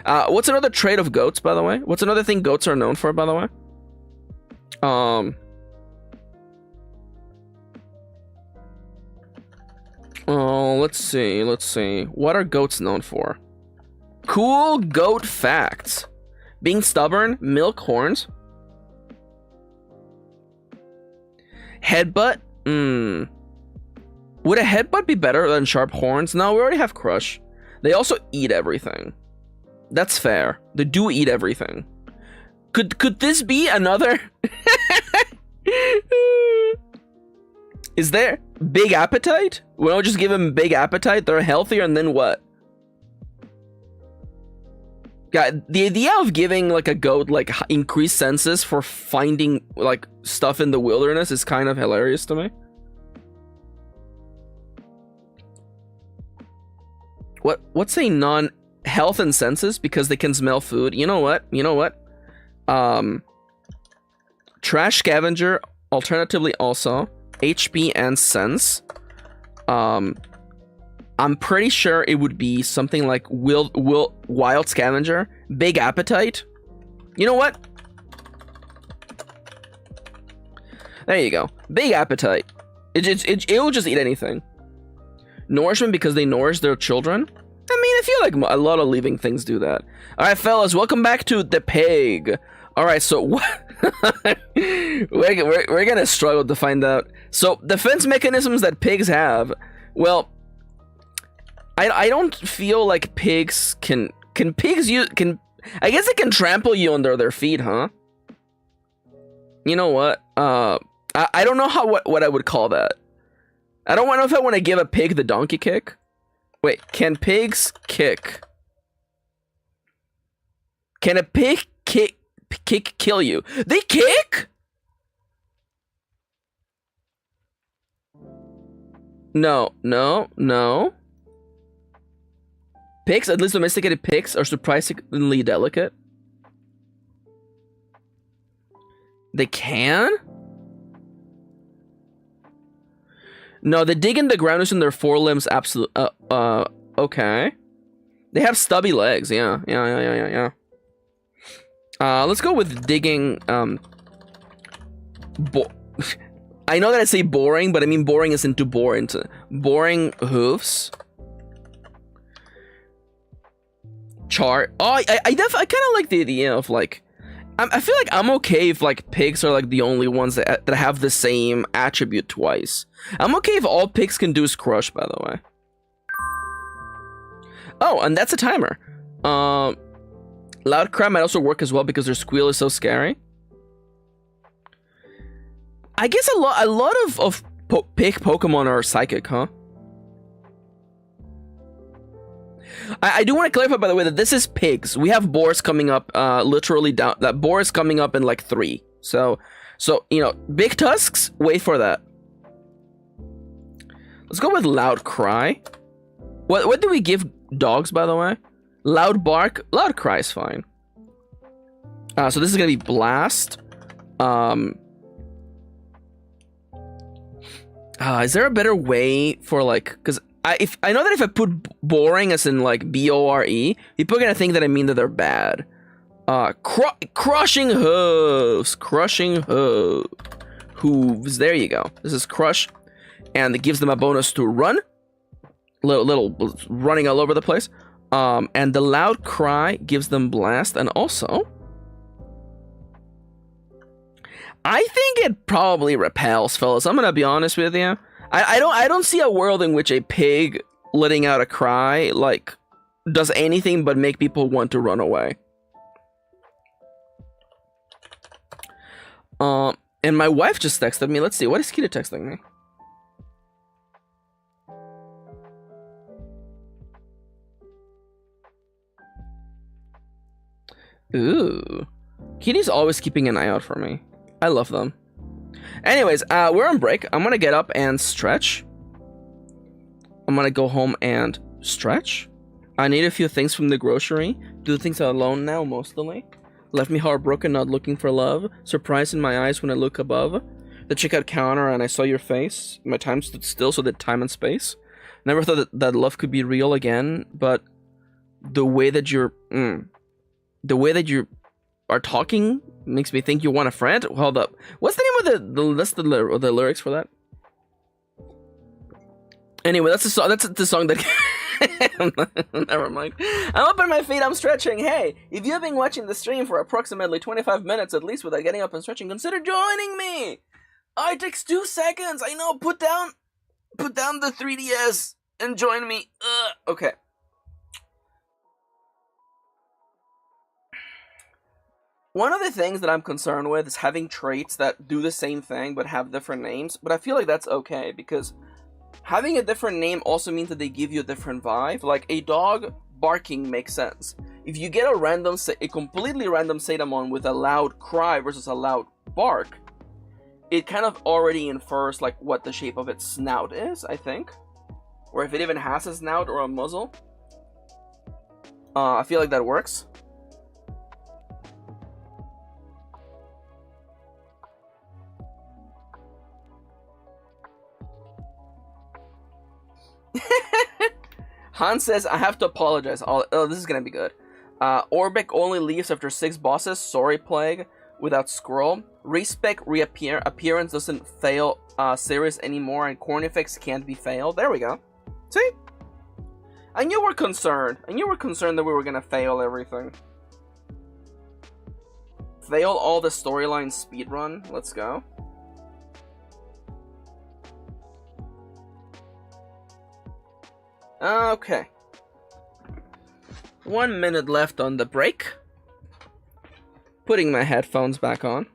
What's another trait of goats, by the way? What's another thing goats are known for, by the way? Oh, let's see. What are goats known for? Cool goat facts. Being stubborn, milk horns. Headbutt. Hmm. Would a headbutt be better than sharp horns? No, we already have Crush. They also eat everything. That's fair. They do eat everything. Could this be another? Is there big appetite? We don't just give them big appetite. They're healthier, and then what? Yeah, the idea of giving like a goat like increased senses for finding like stuff in the wilderness is kind of hilarious to me. What's a non-health and senses because they can smell food? You know what? Trash scavenger, alternatively also HP and sense. I'm pretty sure it would be something like wild scavenger, big appetite. You know what? There you go. Big appetite. It will just eat anything. Nourishment because they nourish their children. I mean, I feel like a lot of living things do that. All right, fellas, welcome back to the pig. All right, so we're gonna struggle to find out. So defense mechanisms that pigs have. Well, I don't feel like pigs can pigs use can. I guess they can trample you under their feet, huh? You know what? I don't know what I would call that. I don't know if I want to give a pig the donkey kick. Wait, can pigs kick? Can a pig kill you? They kick? No. Pigs, at least domesticated pigs, are surprisingly delicate. They can? No, they dig in the ground using their forelimbs. Absolutely. Okay. They have stubby legs. Yeah. Let's go with digging. I know that I say boring, but I mean boring isn't too boring. Boring hoofs. Chart. Oh, I kind of like the idea of like. I feel like I'm okay if like pigs are like the only ones that have the same attribute twice. I'm okay if all pigs can do is crush, by the way. Oh, and that's a timer. Loud cry might also work as well because their squeal is so scary. I guess a lot of pig Pokemon are psychic, huh? I do want to clarify, by the way, that this is pigs. We have boars coming up, literally down. That boar is coming up in like 3. So you know, big tusks. Wait for that. Let's go with loud cry. What do we give dogs, by the way? Loud bark, loud cry is fine. So this is gonna be blast. Is there a better way for like, because I know that if I put boring as in like BORE, people are gonna think that I mean that they're bad. Crushing hooves, hooves. There you go. This is crush, and it gives them a bonus to run. Little running all over the place. And the loud cry gives them blast, and also, I think it probably repels, fellas. I'm gonna be honest with you. I don't see a world in which a pig letting out a cry like does anything but make people want to run away. And my wife just texted me. Let's see, what is Kita texting me? Ooh, Kitty's always keeping an eye out for me. I love them. Anyways, we're on break. I'm gonna get up and stretch. I'm gonna go home and stretch. I need a few things from the grocery. Do things alone now, mostly. Left me heartbroken, not looking for love. Surprise in my eyes when I look above the checkout counter and I saw your face. My time stood still, so did time and space. Never thought that love could be real again, but the way that you are talking makes me think you want a friend. Hold up. What's the name of the lyrics for that? Anyway, that's the song that. Never mind. I'm up on my feet. I'm stretching. Hey, if you've been watching the stream for approximately 25 minutes at least without getting up and stretching, consider joining me. Oh, it takes 2 seconds. I know. Put down the 3DS and join me. Okay. One of the things that I'm concerned with is having traits that do the same thing but have different names. But I feel like that's okay because having a different name also means that they give you a different vibe. Like a dog barking makes sense. If you get a completely random Zetamon with a loud cry versus a loud bark, it kind of already infers like what the shape of its snout is, I think. Or if it even has a snout or a muzzle. I feel like that works. Hans says, I have to apologize. Oh, this is gonna be good. Orbic only leaves after 6 bosses. Sorry, Plague. Without Scroll. Respec appearance doesn't fail series anymore, and Cornifex can't be failed. There we go. See? I knew we're concerned. I knew we're concerned that we were gonna fail everything. Fail all the storyline speedrun. Let's go. Okay. 1 minute left on the break. Putting my headphones back on.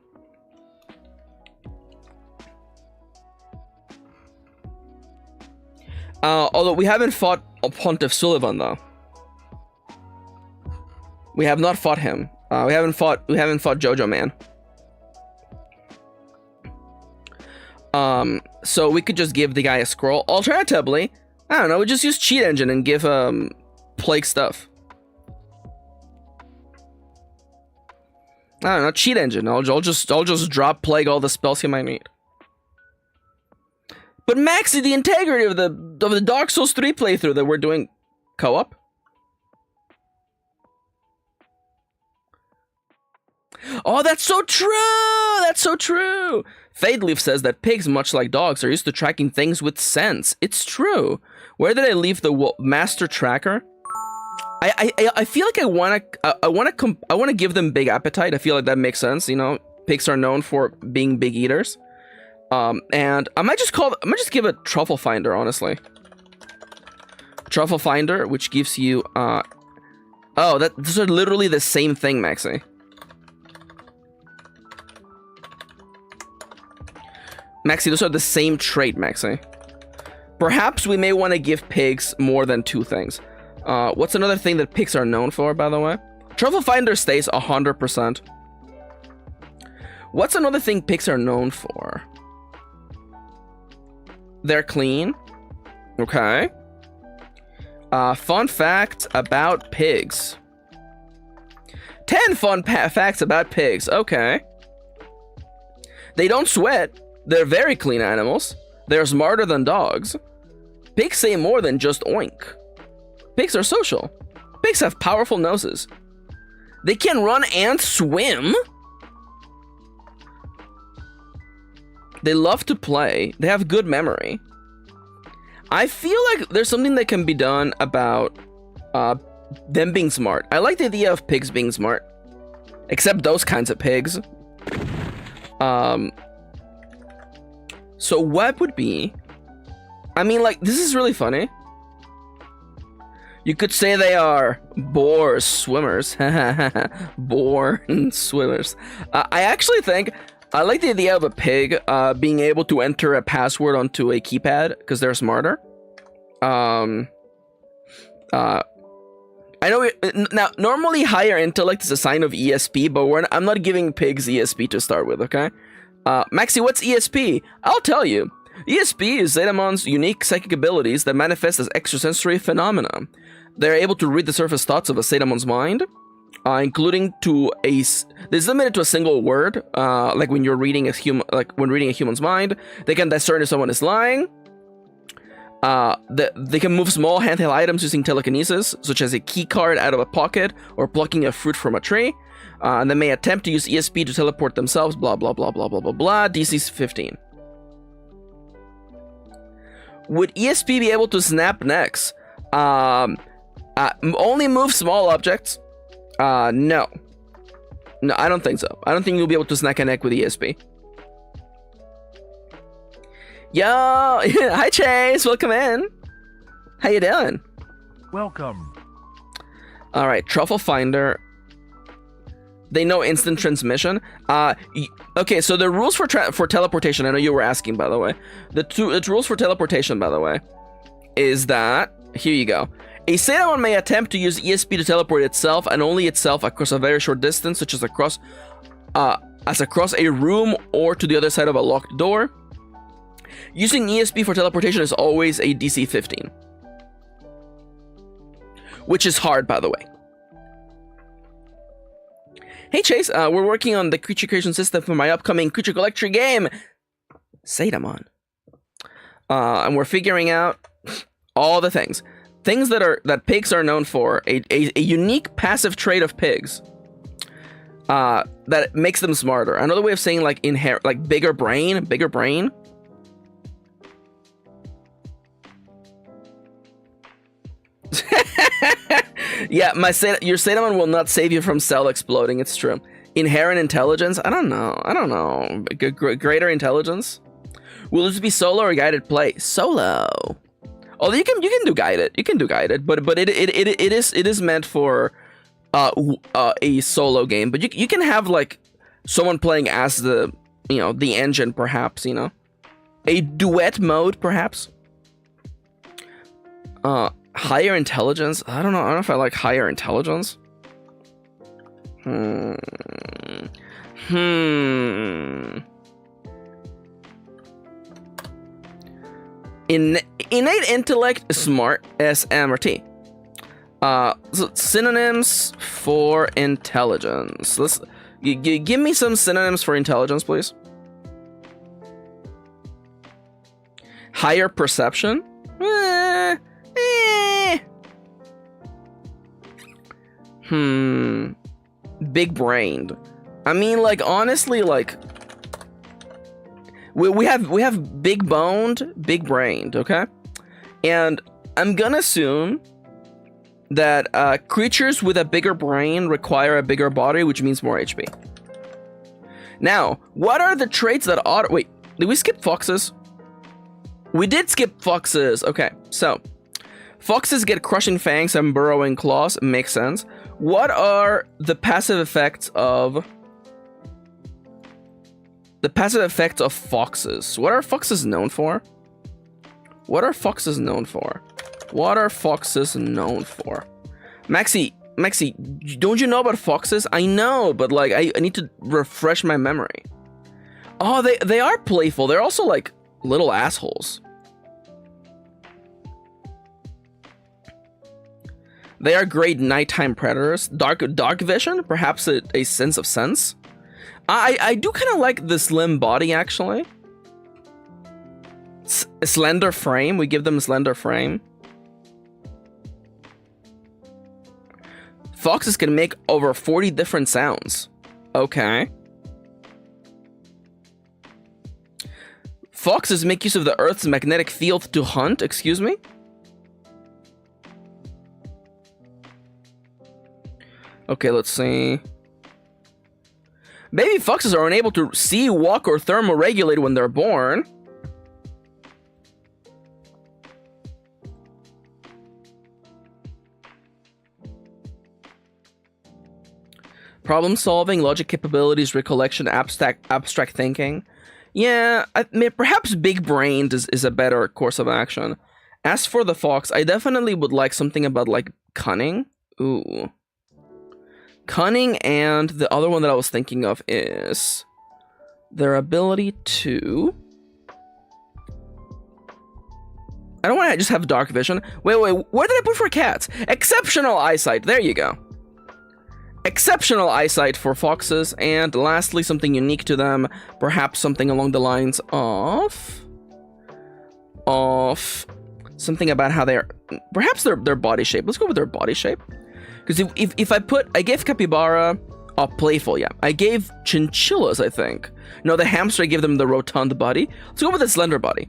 Although we haven't fought Pontiff Sullivan though. We have not fought him. We haven't fought Jojo Man. So we could just give the guy a scroll. Alternatively, I don't know, we just use Cheat Engine and give Plague stuff. I don't know, Cheat Engine. I'll just drop Plague all the spells he might need. But Maxi, the integrity of the Dark Souls 3 playthrough that we're doing co-op. Oh, that's so true! That's so true! Fadeleaf says that pigs, much like dogs, are used to tracking things with sense. It's true. Where did I leave the master tracker? I feel like I wanna give them big appetite. I feel like that makes sense. You know, pigs are known for being big eaters. And I might just give it Truffle Finder, honestly. Truffle Finder, which gives you those are literally the same thing, Maxi. Maxi, those are the same trait, Maxi. Perhaps we may want to give pigs more than 2 things. What's another thing that pigs are known for, by the way? Truffle Finder stays 100%. What's another thing pigs are known for? They're clean. Okay. Fun fact about pigs. 10 fun facts about pigs. Okay. They don't sweat. They're very clean animals. They're smarter than dogs. Pigs say more than just oink. Pigs are social. Pigs have powerful noses. They can run and swim. They love to play. They have good memory. I feel like there's something that can be done about them being smart. I like the idea of pigs being smart. Except those kinds of pigs. So what would be... I mean, like, this is really funny. You could say they are boar swimmers. Boar swimmers. I actually think... I like the idea of a pig being able to enter a password onto a keypad because they're smarter. I know now normally higher intellect is a sign of ESP, but I'm not giving pigs ESP to start with, okay? Maxi, what's ESP? I'll tell you. ESP is Zetamon's unique psychic abilities that manifest as extrasensory phenomena. They're able to read the surface thoughts of a Zetamon's mind, including to a... This is limited to a single word, like when you're reading when reading a human's mind. They can discern if someone is lying. They can move small handheld items using telekinesis, such as a key card out of a pocket or plucking a fruit from a tree. And they may attempt to use ESP to teleport themselves, blah, blah, blah, blah, blah, blah, blah. DC's 15. Would ESP be able to snap necks? Only move small objects? No. No, I don't think so. I don't think you'll be able to snack a neck with ESP. Yo, hi Chase, welcome in. How you doing?
Welcome.
All right, Truffle Finder. They know instant transmission. Okay, so the rules for teleportation. I know you were asking, by the way. The rules for teleportation, by the way, is that here you go. A Zetamon may attempt to use ESP to teleport itself and only itself across a very short distance, such as across a room or to the other side of a locked door. Using ESP for teleportation is always a DC 15, which is hard, by the way. Hey Chase, we're working on the creature creation system for my upcoming creature collector game, Zetamon. And we're figuring out all the things that pigs are known for. A unique passive trait of pigs that makes them smarter. Another way of saying like bigger brain. Yeah, your Zetamon will not save you from cell exploding. It's true. Inherent intelligence? I don't know. Greater intelligence? Will this be solo or guided play? Solo. Although you can do guided. You can do guided, but it is meant for a solo game. But you can have like someone playing as the engine, perhaps. A duet mode, perhaps. Higher intelligence? I don't know if I like higher intelligence. Innate intellect, smart, S, M, or T. So synonyms for intelligence. Give me some synonyms for intelligence, please. Higher perception? Big brained. I mean, like, honestly, like, we have big boned, big brained, okay? And I'm gonna assume that creatures with a bigger brain require a bigger body, which means more HP. Now, what are the traits that wait, did we skip foxes? We did skip foxes. Okay, so foxes get crushing fangs and burrowing claws. Makes sense. What are the passive effects of foxes? What are foxes known for? Maxi, don't you know about foxes? I know, but like I need to refresh my memory. Oh, they are playful. They're also like little assholes. They are great nighttime predators. Dark vision, perhaps a sense of sense. I do kind of like the slim body, actually. Slender frame. We give them a slender frame. Foxes can make over 40 different sounds. Okay. Foxes make use of the Earth's magnetic field to hunt. Excuse me? Okay, let's see. Baby foxes are unable to see, walk, or thermoregulate when they're born. Problem solving, logic capabilities, recollection, abstract thinking. Yeah, perhaps big brained is a better course of action. As for the fox, I definitely would like something about like cunning. Ooh. Cunning, and the other one that I was thinking of is their ability to... I don't want to just have dark vision. Wait, what did I put for cats? Exceptional eyesight. There you go. Exceptional eyesight for foxes, and lastly, something unique to them. Perhaps something along the lines of something about how they're... Perhaps their body shape. Let's go with their body shape. Because if I gave capybara playful, yeah. I gave chinchillas, I think. No, the hamster, I gave them the rotund body. Let's go with the slender body.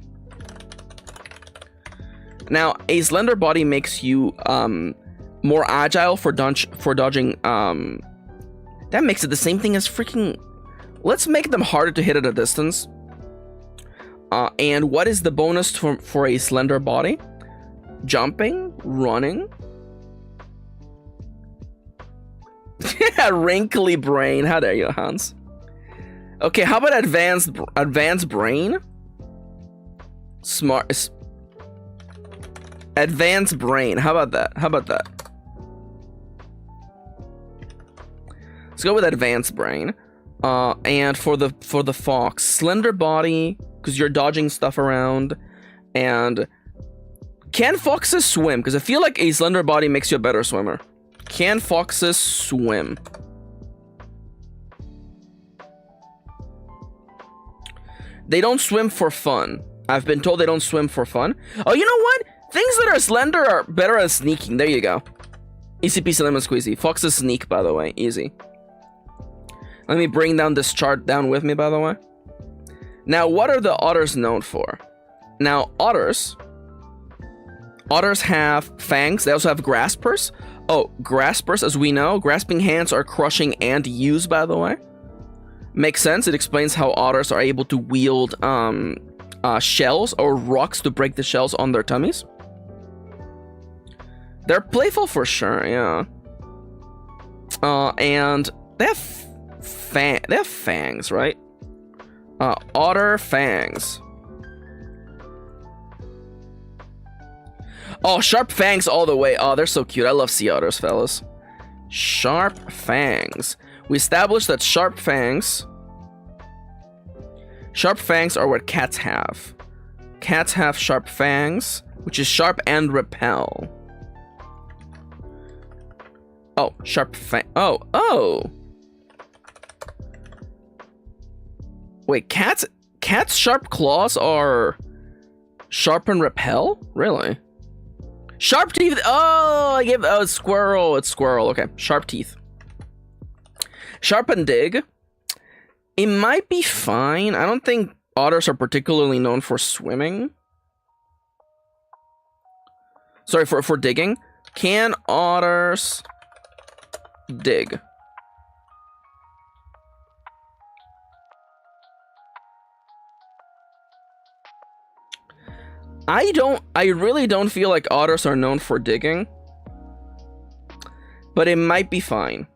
Now, a slender body makes you more agile for dodging. That makes it the same thing as freaking... Let's make them harder to hit at a distance. And what is the bonus for a slender body? Jumping, running. Wrinkly brain. How dare you, Hans? Okay, how about advanced brain? Advanced brain. How about that? Let's go with advanced brain. And for the fox, slender body, because you're dodging stuff around. And can foxes swim? Because I feel like a slender body makes you a better swimmer. Can foxes swim? They don't swim for fun. I've been told they don't swim for fun. Oh, you know what? Things that are slender are better at sneaking. There you go. Easy peasy lemon squeezy. Foxes sneak, by the way. Easy. Let me bring down this chart down with me, by the way. Now, what are the otters known for? Now, otters have fangs. They also have graspers. Oh, graspers, as we know. Grasping hands are crushing and use, by the way. Makes sense. It explains how otters are able to wield shells or rocks to break the shells on their tummies. They're playful for sure, yeah. And they have fangs, right? Otter fangs. Oh, sharp fangs all the way. Oh, they're so cute. I love sea otters, fellas. Sharp fangs. We established that sharp fangs are what cats have. Cats have sharp fangs, which is sharp and repel. Oh, sharp fang. Oh. Wait, cats' sharp claws are sharp and repel? Really? Sharp teeth. Oh, it's squirrel. It's squirrel. Okay, sharp teeth. Sharp and dig. It might be fine. I don't think otters are particularly known for swimming. Sorry, for digging. Can otters dig? I really don't feel like otters are known for digging. But it might be fine.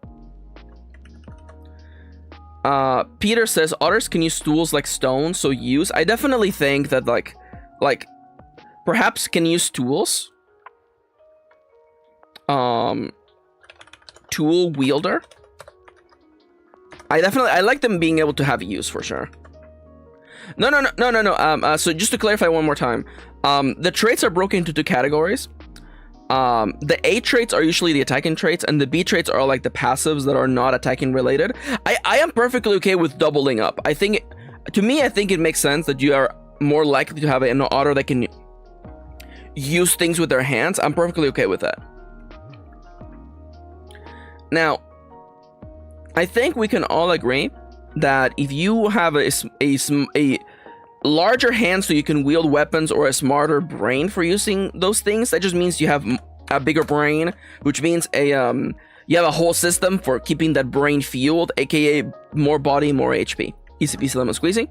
Peter says otters can use tools like stones, so use. I definitely think that like perhaps can use tools. Tool wielder. I like them being able to have use for sure. No. So just to clarify one more time, the traits are broken into two categories. The A traits are usually the attacking traits, and the B traits are like the passives that are not attacking related. I am perfectly okay with doubling up. I think it makes sense that you are more likely to have an otter that can use things with their hands. I'm perfectly okay with that. Now, I think we can all agree that if you have a larger hand so you can wield weapons, or a smarter brain for using those things, that just means you have a bigger brain, which means you have a whole system for keeping that brain fueled, aka more body, more HP. Easy peasy lemon squeezy.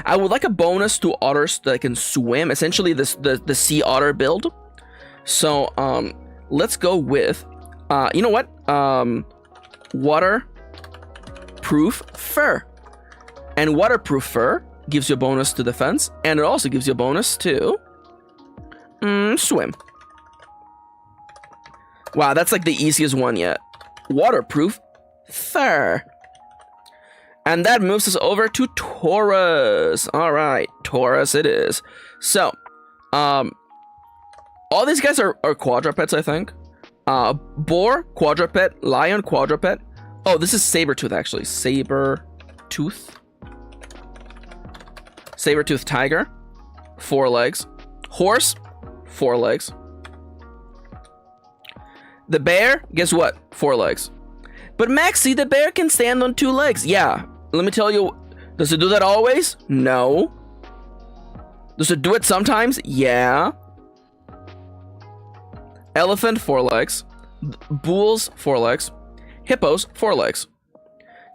I would like a bonus to otters that can swim, essentially the sea otter build. So let's go with you know what, waterproof fur. And waterproof fur gives you a bonus to defense, and it also gives you a bonus to swim. Wow, that's like the easiest one yet. Waterproof fur. And that moves us over to Taurus. All right, Taurus it is. So, all these guys are quadrupeds, I think. Boar, quadruped. Lion, quadruped. Oh, this is Sabertooth, actually. Sabertooth tiger, 4 legs. Horse, 4 legs. The bear, guess what? 4 legs. But Maxi, the bear can stand on 2 legs. Yeah, let me tell you, does it do that always? No. Does it do it sometimes? Yeah. Elephant, 4 legs. Bulls, 4 legs. Hippos, 4 legs.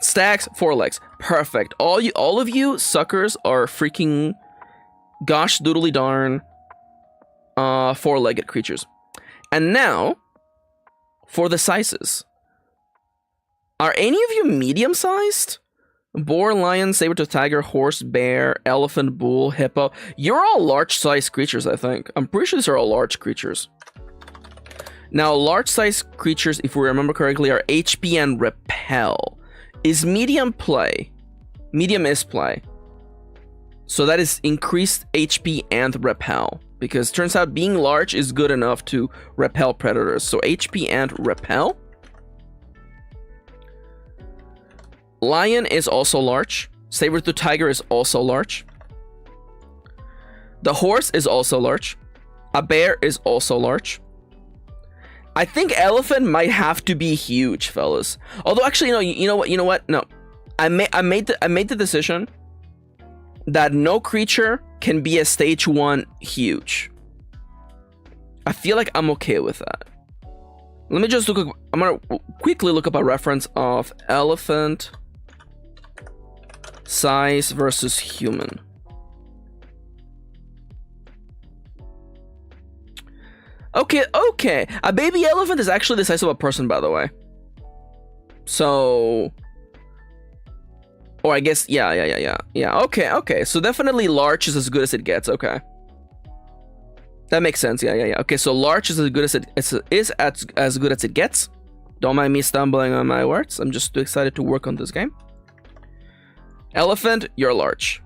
Stags, 4 legs. Perfect. All of you suckers are freaking Gosh doodly darn. 4-legged creatures. And now, for the sizes. Are any of you medium-sized? Boar, lion, saber-tooth tiger, horse, bear, elephant, bull, hippo. You're all large-sized creatures, I think. I'm pretty sure these are all large creatures. Now, large-sized creatures, if we remember correctly, are HP and repel. Is medium play? Medium is play. So that is increased HP and repel. Because turns out being large is good enough to repel predators. So HP and repel. Lion is also large. Saber-tooth tiger is also large. The horse is also large. A bear is also large. I think elephant might have to be huge, fellas. Although actually, no, you know what? No. I made the decision that no creature can be a stage 1 huge. I feel like I'm okay with that. Let me just look. I'm gonna quickly look up a reference of elephant size versus human. Okay. A baby elephant is actually the size of a person, by the way. So, or I guess, yeah. Okay. So definitely large is as good as it gets. Okay. That makes sense. Yeah. Okay, so large is as good as as good as it gets. Don't mind me stumbling on my words. I'm just too excited to work on this game. Elephant, you're large.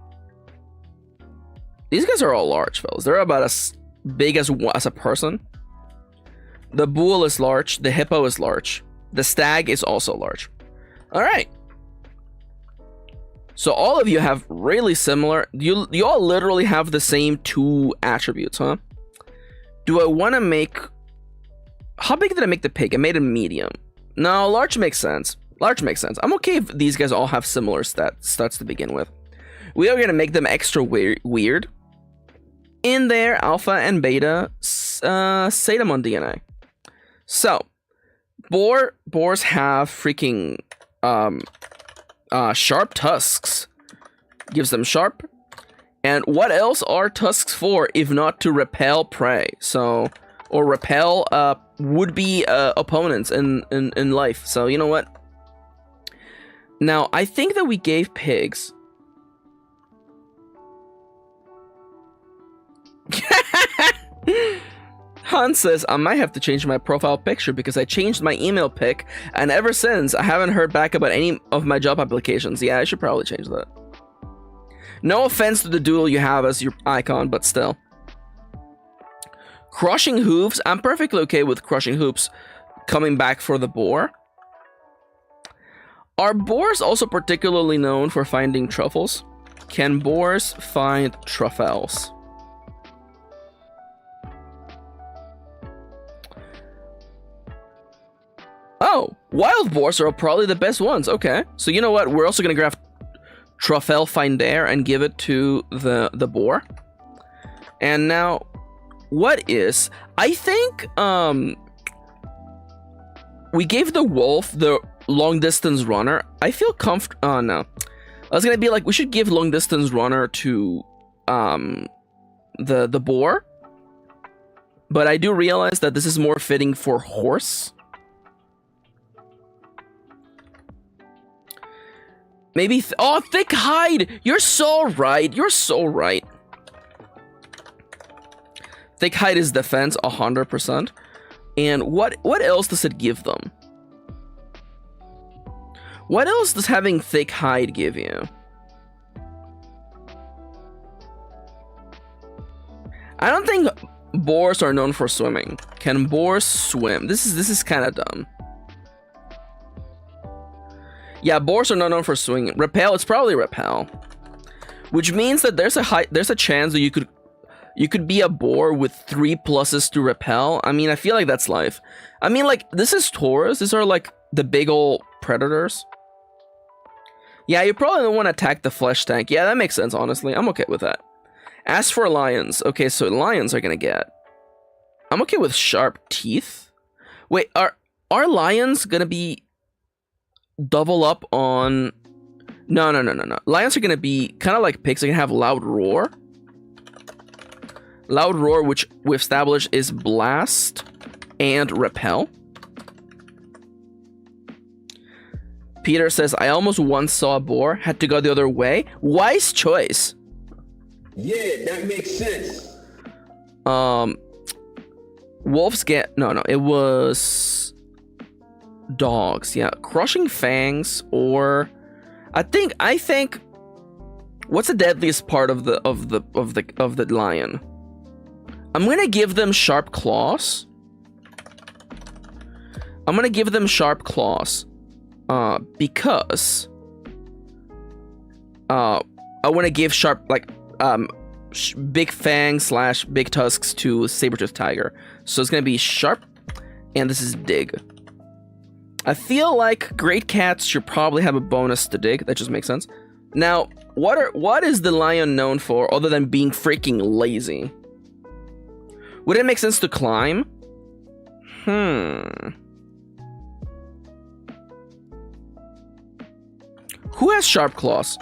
These guys are all large, fellas. They're about as big as a person. The bull is large. The hippo is large. The stag is also large. All right. So all of you have really similar. You all literally have the same 2 attributes, huh? Do I want to make... How big did I make the pig? I made it medium. No, large makes sense. Large makes sense. I'm okay if these guys all have similar stats to begin with. We are going to make them extra weird. In their alpha and beta Zetamon DNA. So, boars have freaking sharp tusks. Gives them sharp. And what else are tusks for if not to repel prey? So, or repel would-be opponents in life. So, you know what? Now, I think that we gave pigs... Han says, I might have to change my profile picture because I changed my email pic, and ever since, I haven't heard back about any of my job applications. Yeah, I should probably change that. No offense to the doodle you have as your icon, but still. Crushing hooves. I'm perfectly okay with crushing hooves coming back for the boar. Are boars also particularly known for finding truffles? Can boars find truffles? Oh, wild boars are probably the best ones. Okay, so you know what? We're also gonna grab truffle finder and give it to the boar. And now, what is? I think we gave the wolf the long distance runner. I feel comfortable. Oh no, I was gonna be like, we should give long distance runner to the boar, but I do realize that this is more fitting for horse. Maybe, oh, thick hide! You're so right, you're so right. Thick hide is defense, 100%. And what else does it give them? What else does having thick hide give you? I don't think boars are known for swimming. Can boars swim? This is kind of dumb. Yeah, boars are not known for swinging. Repel, it's probably repel. Which means that there's a chance that you could be a boar with 3 pluses to repel. I mean, I feel like that's life. I mean, like, this is Taurus. These are like the big old predators. Yeah, you probably don't want to attack the flesh tank. Yeah, that makes sense, honestly. I'm okay with that. As for lions, okay, so lions are gonna get... I'm okay with sharp teeth. Wait, are lions gonna be double up on... No. Lions are gonna be kind of like pigs. They're gonna have loud roar. Loud roar, which we've established is blast and repel. Peter says, I almost once saw a boar, had to go the other way. Wise choice.
Yeah, that makes sense.
Wolves get... No, it was... dogs, yeah. Crushing fangs, or... I think... What's the deadliest part of the lion? I'm gonna give them sharp claws. Because I want to give sharp, like, big fangs / big tusks to saber-toothed tiger. So it's gonna be sharp, and this is dig. I feel like great cats should probably have a bonus to dig. That just makes sense. Now, what is the lion known for other than being freaking lazy? Would it make sense to climb? Who has sharp claws?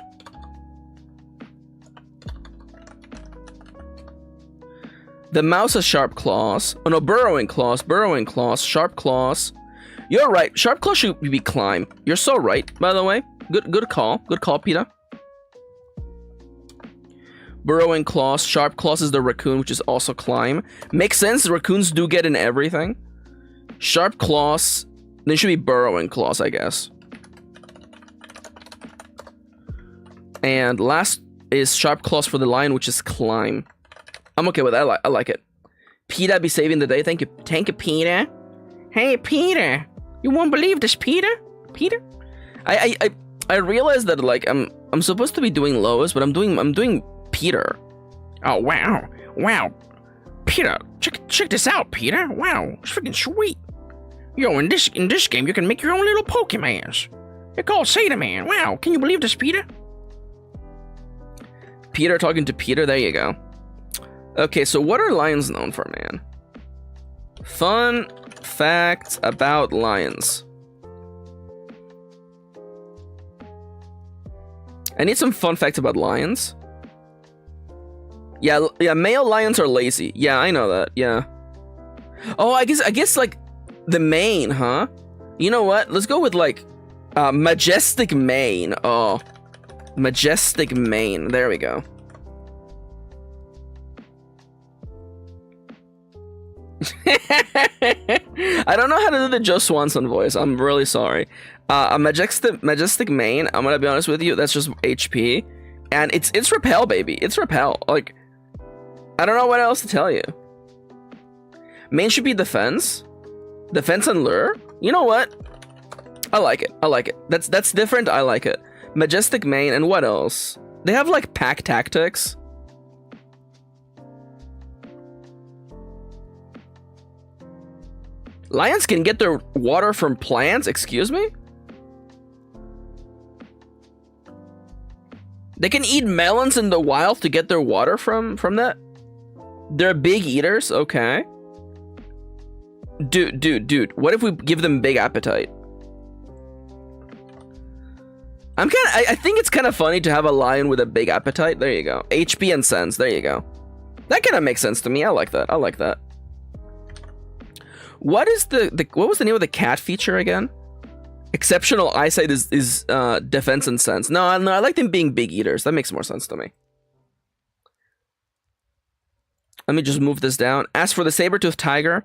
The mouse has sharp claws. Oh no, burrowing claws, sharp claws. You're right, sharp claws should be climb. You're so right, by the way. Good call, Peter. Burrowing claws, sharp claws is the raccoon, which is also climb. Makes sense, raccoons do get in everything. Sharp claws, they should be burrowing claws, I guess. And last is sharp claws for the lion, which is climb. I'm okay with that. I like it. Peter be saving the day. Thank you, Peter. Hey, Peter, you won't believe this, Peter. I realized that, like, I'm supposed to be doing Lois, but I'm doing Peter. Oh wow, Peter, check this out, Peter. Wow, it's freaking sweet. Yo, in this game, you can make your own little Pokemons. They're called Zetamon. Wow, can you believe this, Peter? Peter talking to Peter. There you go. Okay, so what are lions known for, man? Fun facts about lions. I need some fun facts about lions. Yeah, male lions are lazy. Yeah, I know that. Yeah. Oh, I guess like the mane, huh? You know what? Let's go with like majestic mane. Oh, majestic mane. There we go. I don't know how to do the Joe Swanson voice. I'm really sorry. A majestic mane. I'm gonna be honest with you. That's just HP, and it's repel, baby. It's repel. Like, I don't know what else to tell you. Mane should be defense and lure. You know what? I like it. That's different. I like it. Majestic mane, and what else? They have like pack tactics. Lions can get their water from plants? Excuse me? They can eat melons in the wild to get their water from that? They're big eaters? Okay. Dude. What if we give them big appetite? I think it's kind of funny to have a lion with a big appetite. There you go. HP and sense. There you go. That kind of makes sense to me. I like that. What is what was the name of the cat feature again? Exceptional eyesight is defense and sense. No, I like them being big eaters. That makes more sense to me. Let me just move this down. As for the saber-toothed tiger,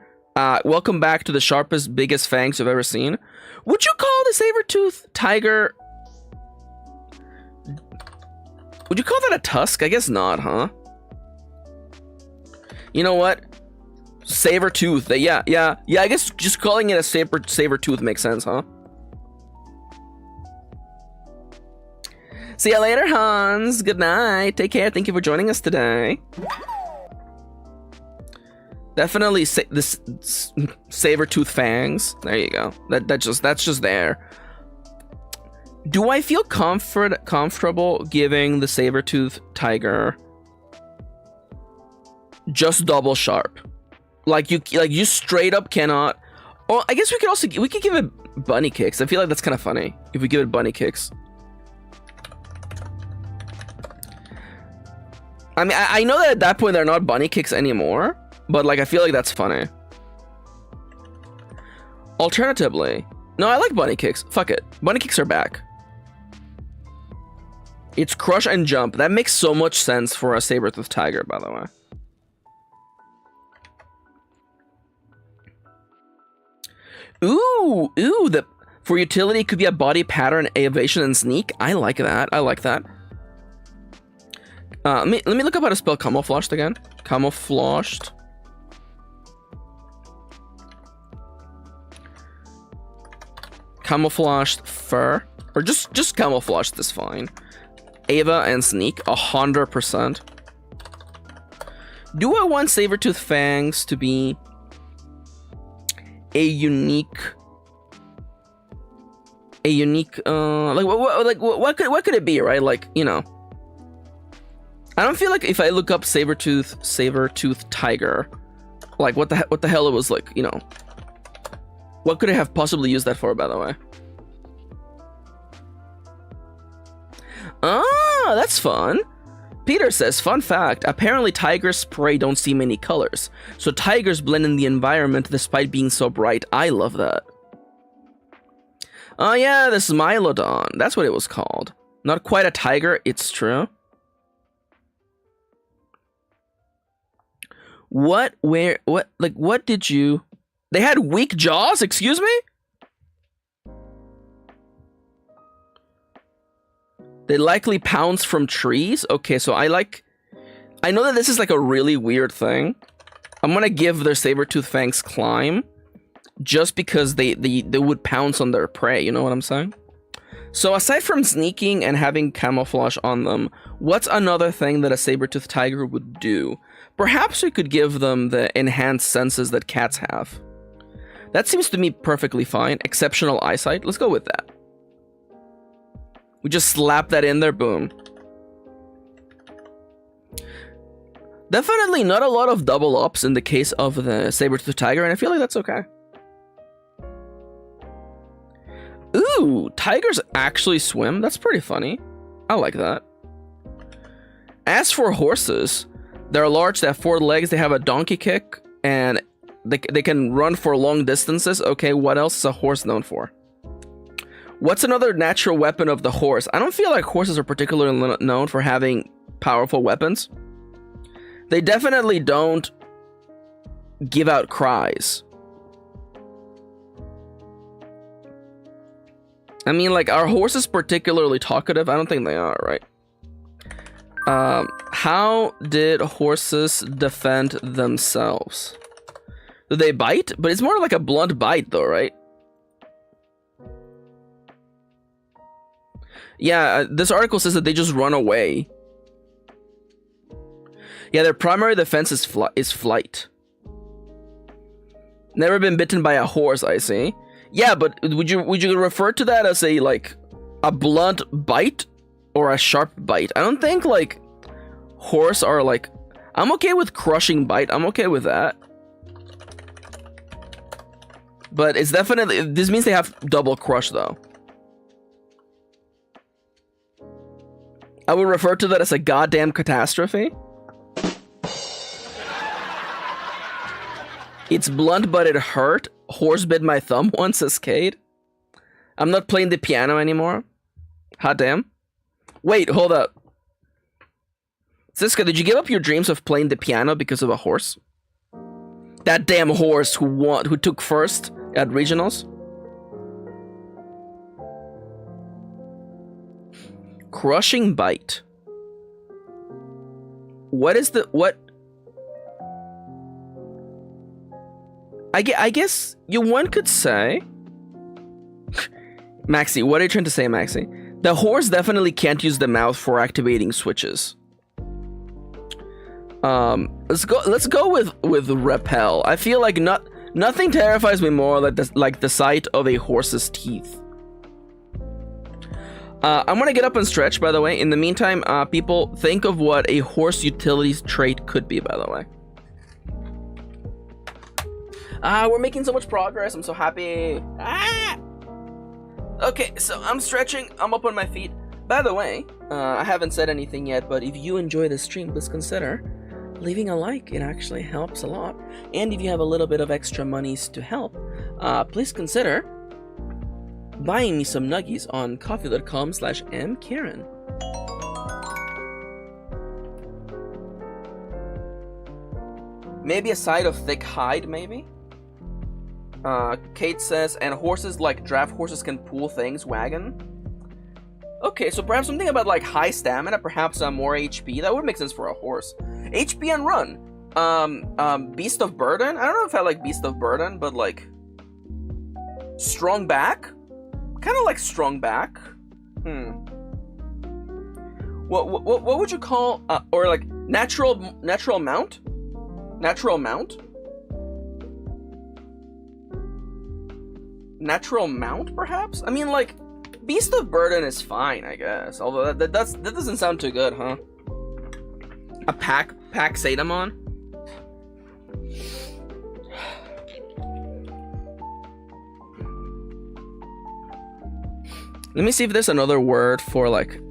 welcome back to the sharpest, biggest fangs you've ever seen. Would you call the saber-toothed tiger... Would you call that a tusk? I guess not, huh? You know what? Saber-tooth. Yeah. I guess just calling it a saber-tooth makes sense, huh? See ya later, Hans. Good night. Take care. Thank you for joining us today. Definitely this saber-tooth fangs. There you go. That's just there. Do I feel comfortable giving the saber-tooth tiger just double sharp? Like you straight up cannot. Oh, I guess we could give it bunny kicks. I feel like that's kind of funny if we give it bunny kicks. I mean, I know that at that point they're not bunny kicks anymore, but like I feel like that's funny. Alternatively, no, I like bunny kicks. Fuck it, bunny kicks are back. It's crush and jump. That makes so much sense for a saber-toothed tiger, by the way. Ooh, for utility, it could be a body pattern, evasion, and sneak. I like that. I like that. Let me look up how to spell camouflaged again. Camouflaged. Camouflaged fur, or just camouflaged is fine. Ava and sneak, 100%. Do I want saber-tooth fangs to be a unique what could it be, right? Like, you know, I don't feel like if I look up saber-tooth tiger, like what the hell it was like, you know, what could I have possibly used that for, by the way? Ah, that's fun. Peter says, fun fact, apparently tigers' spray don't see many colors, so tigers blend in the environment despite being so bright. I love that. Oh yeah, the Smilodon. That's what it was called. Not quite a tiger, it's true. What did you... They had weak jaws? Excuse me? They likely pounce from trees? Okay, so I know that this is like a really weird thing. I'm gonna give their saber-tooth fangs climb. Just because they would pounce on their prey, you know what I'm saying? So aside from sneaking and having camouflage on them, what's another thing that a saber-tooth tiger would do? Perhaps we could give them the enhanced senses that cats have. That seems to me perfectly fine. Exceptional eyesight. Let's go with that. We just slap that in there, boom. Definitely not a lot of double ups in the case of the saber-tooth tiger, and I feel like that's okay. Ooh, tigers actually swim? That's pretty funny. I like that. As for horses, they're large, they have 4 legs, they have a donkey kick, and they can run for long distances. Okay, what else is a horse known for? What's another natural weapon of the horse? I don't feel like horses are particularly known for having powerful weapons. They definitely don't give out cries. I mean, like, are horses particularly talkative? I don't think they are, right? How did horses defend themselves? Do they bite? But it's more like a blunt bite, though, right? Yeah, this article says that they just run away. Yeah, their primary defense is flight. Never been bitten by a horse, I see. Yeah, but would you refer to that as a blunt bite or a sharp bite? I don't think like horse are like... I'm okay with crushing bite. I'm okay with that. But it's definitely... This means they have double crush though. I would refer to that as a goddamn catastrophe. It's blunt, but it hurt. Horse bit my thumb once, says Cade. I'm not playing the piano anymore. Hot damn. Wait, hold up. Siska, did you give up your dreams of playing the piano because of a horse? That damn horse who took first at regionals? Crushing bite. What is the... What... I guess one could say... Maxi, what are you trying to say, Maxi? The horse definitely can't use the mouth for activating switches. Let's go with repel. I feel like nothing terrifies me more like the sight of a horse's teeth. I'm gonna get up and stretch, by the way. In the meantime, people, think of what a horse utilities trait could be, by the way. We're making so much progress. I'm so happy. Okay, so I'm stretching. I'm up on my feet. by the way, I haven't said anything yet, but if you enjoy the stream, please consider leaving a like. It actually helps a lot. And if you have a little bit of extra monies to help, please consider buying me some nuggies on coffee.com/mkirin. Maybe a side of thick hide, maybe? Kate says, and horses like draft horses can pull things, wagon. Okay, so perhaps something about like high stamina, perhaps more HP. That would make sense for a horse. HP and run. Beast of Burden? I don't know if I like Beast of Burden, but like strong back? Kind of like strong back. What would you call or like natural mount? Natural mount? Natural mount, perhaps? I mean, like, Beast of Burden is fine, I guess. Although that doesn't sound too good, huh? A pack Zetamon? Let me see if there's another word for, like,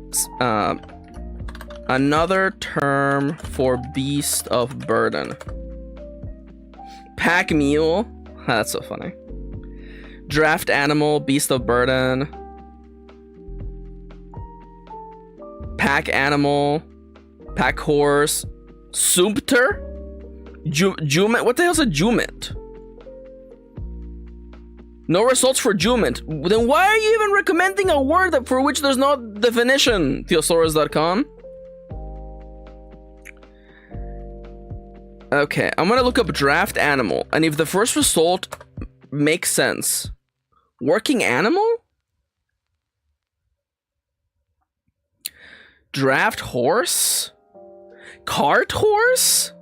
another term for Beast of Burden. Pack Mule? That's so funny. Draft Animal, Beast of Burden. Pack Animal. Pack Horse. Sumpter? Jument? What the hell's a Jument? No results for Jument. Then why are you even recommending a word for which there's no definition? Theosaurus.com. Okay, I'm gonna look up draft animal, and if the first result makes sense. Working animal? Draft horse? Cart horse?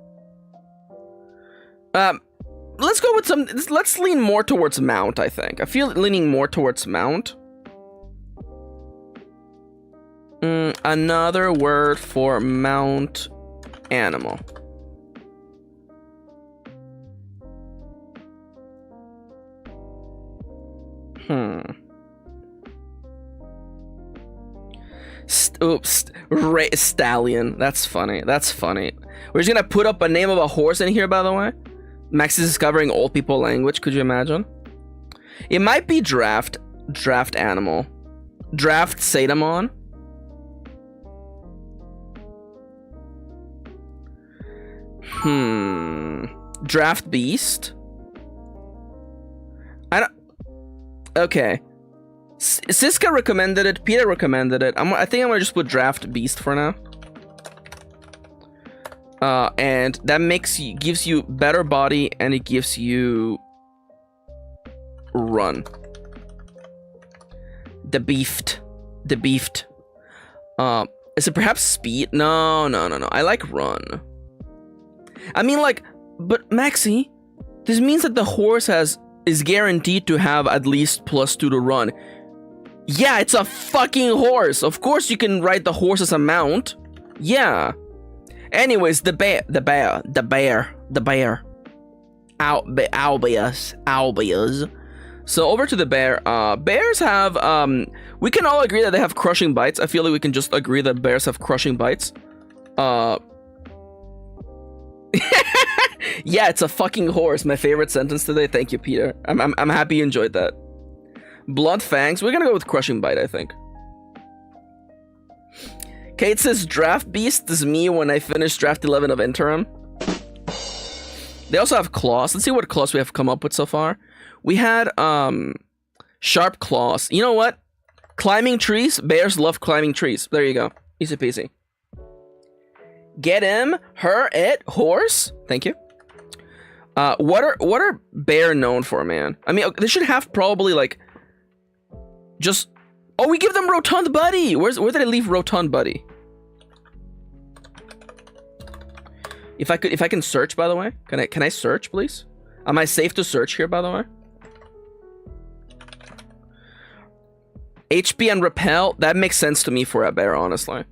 Let's go with some. Let's lean more towards mount, I think. I feel leaning more towards mount. Another word for mount animal. Stallion. That's funny. That's funny. We're just gonna put up a name of a horse in here, by the way. Max is discovering old people language. Could you imagine? It might be draft animal. Draft Zetamon. Draft beast. I don't. Okay. Siska recommended it. Peter recommended it. I think I'm gonna just put draft beast for now. And that gives you better body, and it gives you run. The beefed. Is it perhaps speed? No. I like run. I mean, like, but Maxi, this means that the horse is guaranteed to have at least +2 to run. Yeah, it's a fucking horse. Of course you can ride the horse as a mount. Yeah. Anyways, the bear. Albias. So over to the bear. Bears have, we can all agree that they have crushing bites. I feel like we can just agree that bears have crushing bites. Yeah, it's a fucking horse. My favorite sentence today. Thank you, Peter. I'm happy you enjoyed that. Blunt fangs. We're gonna go with crushing bite, I think. Kate says draft beast is me when I finish draft 11 of interim. They also have claws. Let's see what claws we have come up with so far. We had sharp claws. You know what? Climbing trees. Bears love climbing trees. There you go. Easy peasy. Get him, her, it, horse. Thank you. What are bear known for, man? I mean, they should have probably like just. Oh, we give them rotund buddy. Where did I leave rotund buddy? If I can search, by the way, can I search, please? Am I safe to search here, by the way? HP and repel. That makes sense to me for a bear, honestly.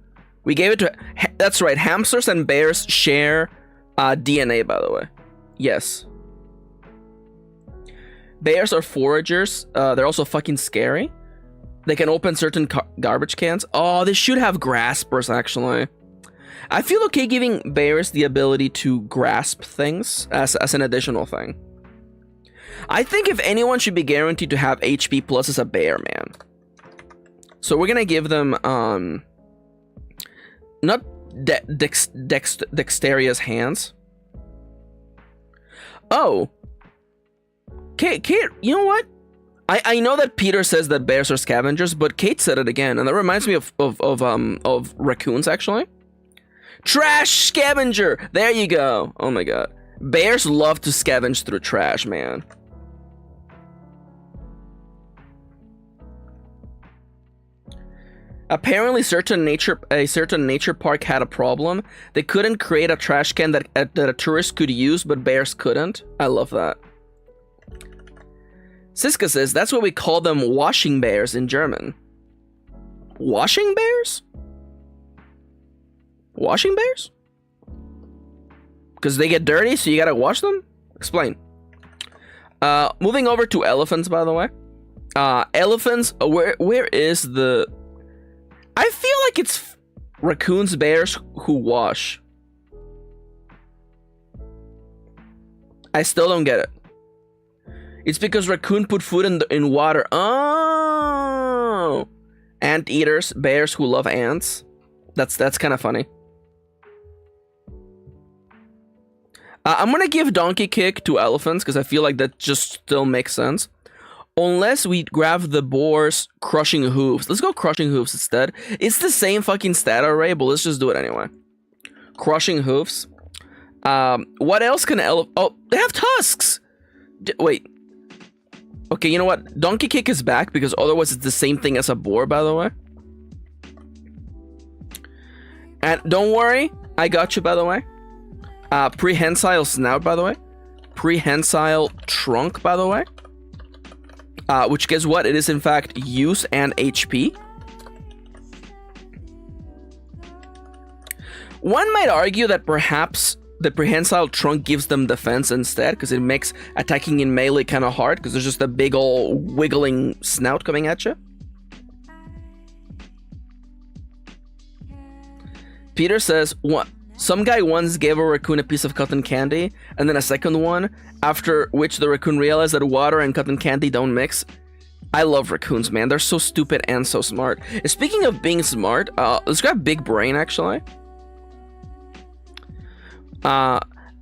We gave it to. That's right. Hamsters and bears share DNA, by the way. Yes. Bears are foragers. They're also fucking scary. They can open certain garbage cans. Oh, they should have graspers, actually. I feel okay giving bears the ability to grasp things as an additional thing. I think if anyone should be guaranteed to have HP plus is a bear, man. So we're gonna give them, not dexterous hands. Oh. Kate, you know what? I know that Peter says that bears are scavengers, but Kate said it again, and that reminds me of raccoons, actually. Trash scavenger! There you go. Oh my god. Bears love to scavenge through trash, man. Apparently, a certain nature park had a problem. They couldn't create a trash can that a tourist could use, but bears couldn't. I love that. Siska says, that's what we call them, washing bears in German. Washing bears? Washing bears? Because they get dirty, so you gotta wash them? Explain. Moving over to elephants, by the way. Elephants, where is the... I feel like it's raccoons, bears who wash. I still don't get it. It's because raccoon put food in water. Oh, anteaters, bears who love ants. That's kind of funny. I'm gonna give donkey kick to elephants because I feel like that just still makes sense. Unless we grab the boar's crushing hooves. Let's go crushing hooves instead. It's the same fucking stat array, but let's just do it anyway. Crushing hooves. What else can oh, they have tusks. Wait. Okay, you know what? Donkey kick is back because otherwise it's the same thing as a boar, by the way. And don't worry, I got you, by the way. Prehensile snout, by the way. Prehensile trunk, by the way. Which, guess what? It is in fact use and HP. One might argue that perhaps the prehensile trunk gives them defense instead, because it makes attacking in melee kind of hard, because there's just a big ol' wiggling snout coming at you. Peter says, some guy once gave a raccoon a piece of cotton candy, and then a second one, after which the raccoon realized that water and cotton candy don't mix. I love raccoons, man. They're so stupid and so smart. Speaking of being smart, let's grab Big Brain, actually.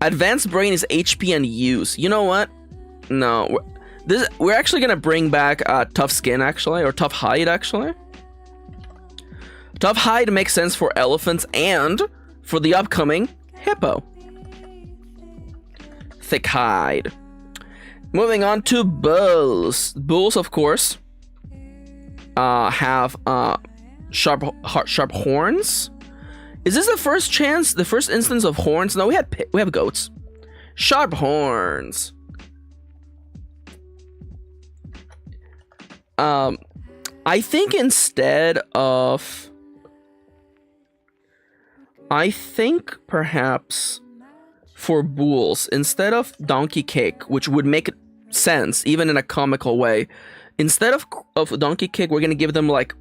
Advanced Brain is HP and use. You know what? No. We're actually gonna bring back Tough Skin, actually, or Tough Hide, actually. Tough Hide makes sense for elephants and for the upcoming hippo. Thick Hide. Moving on to bulls. Bulls, of course, have sharp horns. Is this the first instance of horns? No, we have goats. Sharp horns. I think instead of... I think perhaps for bulls, instead of donkey kick, which would make sense even in a comical way, instead of donkey kick, we're gonna give them like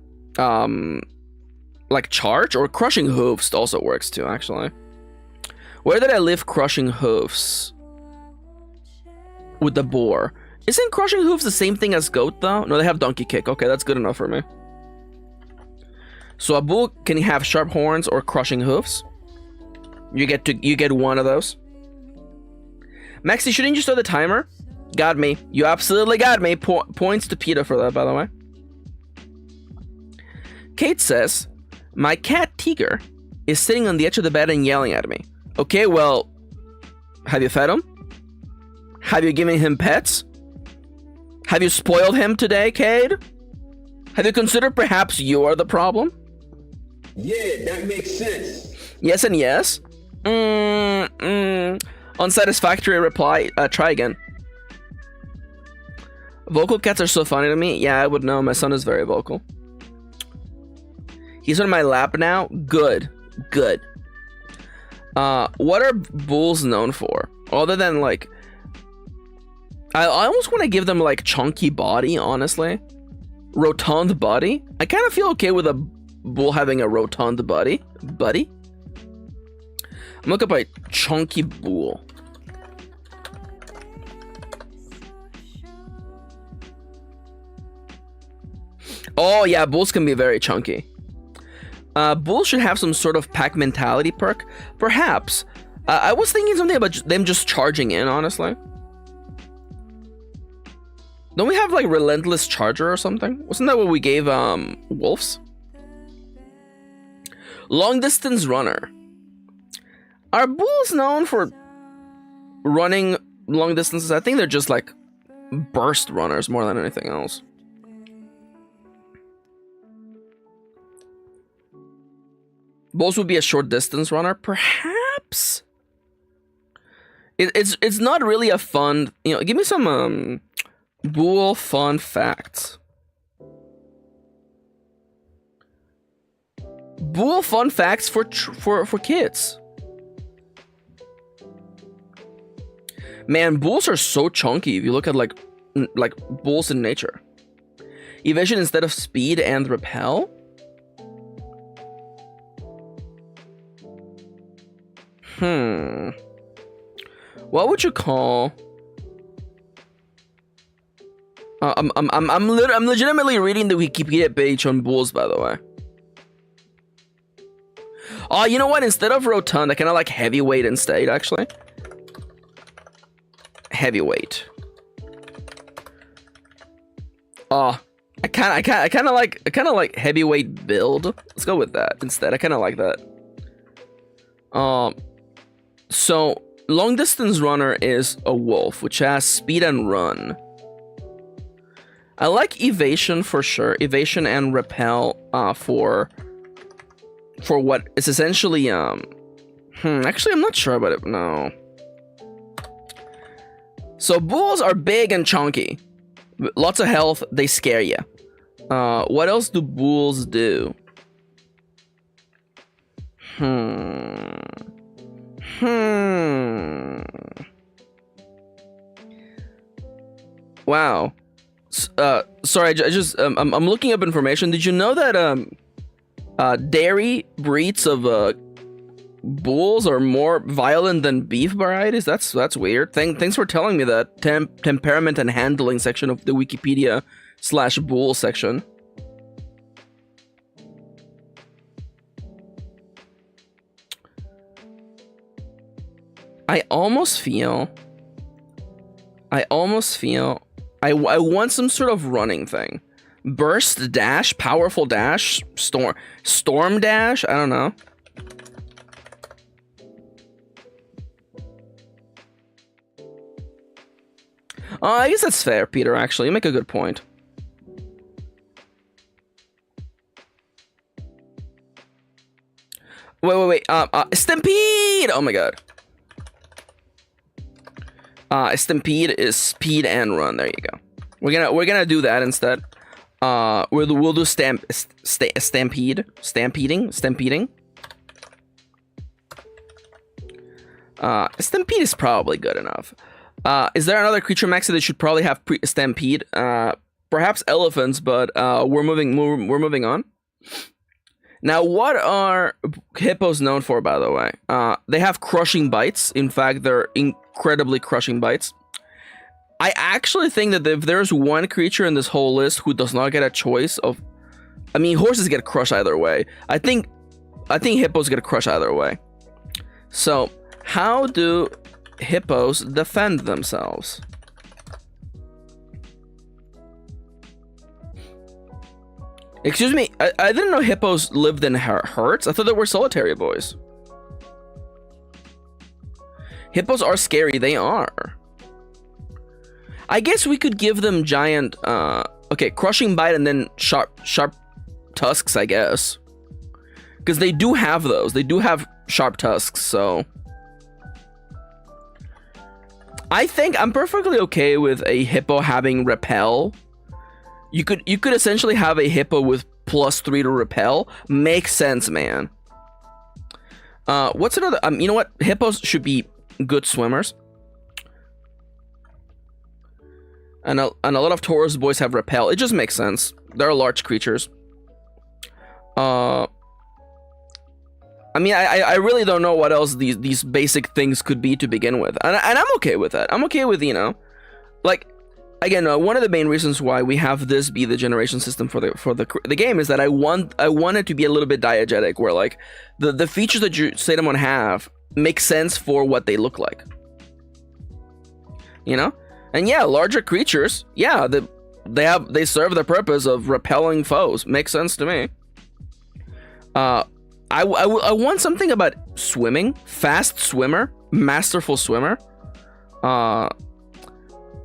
charge, or crushing hooves also works too, actually. Where did I leave crushing hooves? With the boar. Isn't crushing hooves the same thing as goat though? No, they have donkey kick. Okay, that's good enough for me. So a bull can have sharp horns or crushing hooves. You get one of those. Maxi, shouldn't you start the timer? Got me. You absolutely got me. Points to PETA for that, by the way. Kate says, my cat Tiger is sitting on the edge of the bed and yelling at me. Okay, well, have you fed him? Have you given him pets? Have you spoiled him today, Cade? Have you considered perhaps you are the problem?
Yeah, that makes sense.
Yes and yes. Unsatisfactory reply. Try again. Vocal cats are so funny to me. Yeah, I would know. My son is very vocal. He's on my lap now. Good. Good. What are bulls known for? Other than like... I almost want to give them like chunky body, honestly. Rotund body? I kind of feel okay with a bull having a rotund body. Buddy? I'm looking up a chunky bull. Oh yeah, bulls can be very chunky. Bulls should have some sort of pack mentality perk. Perhaps. I was thinking something about them just charging in, honestly. Don't we have like Relentless Charger or something? Wasn't that what we gave wolves? Long Distance Runner. Are bulls known for running long distances? I think they're just like burst runners more than anything else. Bulls would be a short distance runner, perhaps. It's not really a fun. You know, give me some bull fun facts. Bull fun facts for kids. Man, bulls are so chunky if you look at like bulls in nature. Evasion instead of speed and repel. What would you call? I'm legitimately reading the Wikipedia page on bulls, by the way. Oh, you know what? Instead of rotund, I kind of like heavyweight instead. Actually, heavyweight. Oh, I kind of like heavyweight build. Let's go with that instead. I kind of like that. So long distance runner is a wolf, which has speed and run. I like evasion for sure. Evasion and repel for what is essentially actually I'm not sure about it. No. So bulls are big and chunky. Lots of health, they scare you. What else do bulls do? Wow. Sorry, I just I'm looking up information. Did you know that dairy breeds of bulls are more violent than beef varieties? That's weird. Thanks for telling me that. Temperament and handling section of the Wikipedia/bull section. I almost feel I want some sort of running thing. Burst dash, powerful dash, storm dash, I don't know. I guess that's fair, Peter, actually. You make a good point. Wait. Stampede! Oh my god. Stampede is speed and run. There you go. We're gonna do that instead. We'll do stampeding. Stampede is probably good enough. Is there another creature, Maxi, that should probably have stampede? Perhaps elephants, but we're moving on. Now, what are hippos known for, by the way? They have crushing bites. In fact, they're incredibly crushing bites. I actually think that if there's one creature in this whole list who does not get a choice of... I mean, horses get crushed either way. I think hippos get crushed either way. So, how do hippos defend themselves? Excuse me, I didn't know hippos lived in herds. I thought they were solitary boys. Hippos are scary, they are. I guess we could give them giant, okay, crushing bite and then sharp tusks, I guess. Because they do have those. They do have sharp tusks, so... I think I'm perfectly okay with a hippo having repel. You could essentially have a hippo with +3 to repel. Makes sense, man. What's another? You know what? Hippos should be good swimmers. And a lot of Taurus boys have repel. It just makes sense. They're large creatures. I mean, I really don't know what else these basic things could be to begin with. And I'm okay with that. I'm okay with, you know, like, again, one of the main reasons why we have this be the generation system for the game is that I want it to be a little bit diegetic, where like the features that Zetamon have make sense for what they look like. You know? And yeah, larger creatures, yeah, they serve the purpose of repelling foes. Makes sense to me. I want something about swimming. Fast swimmer, masterful swimmer.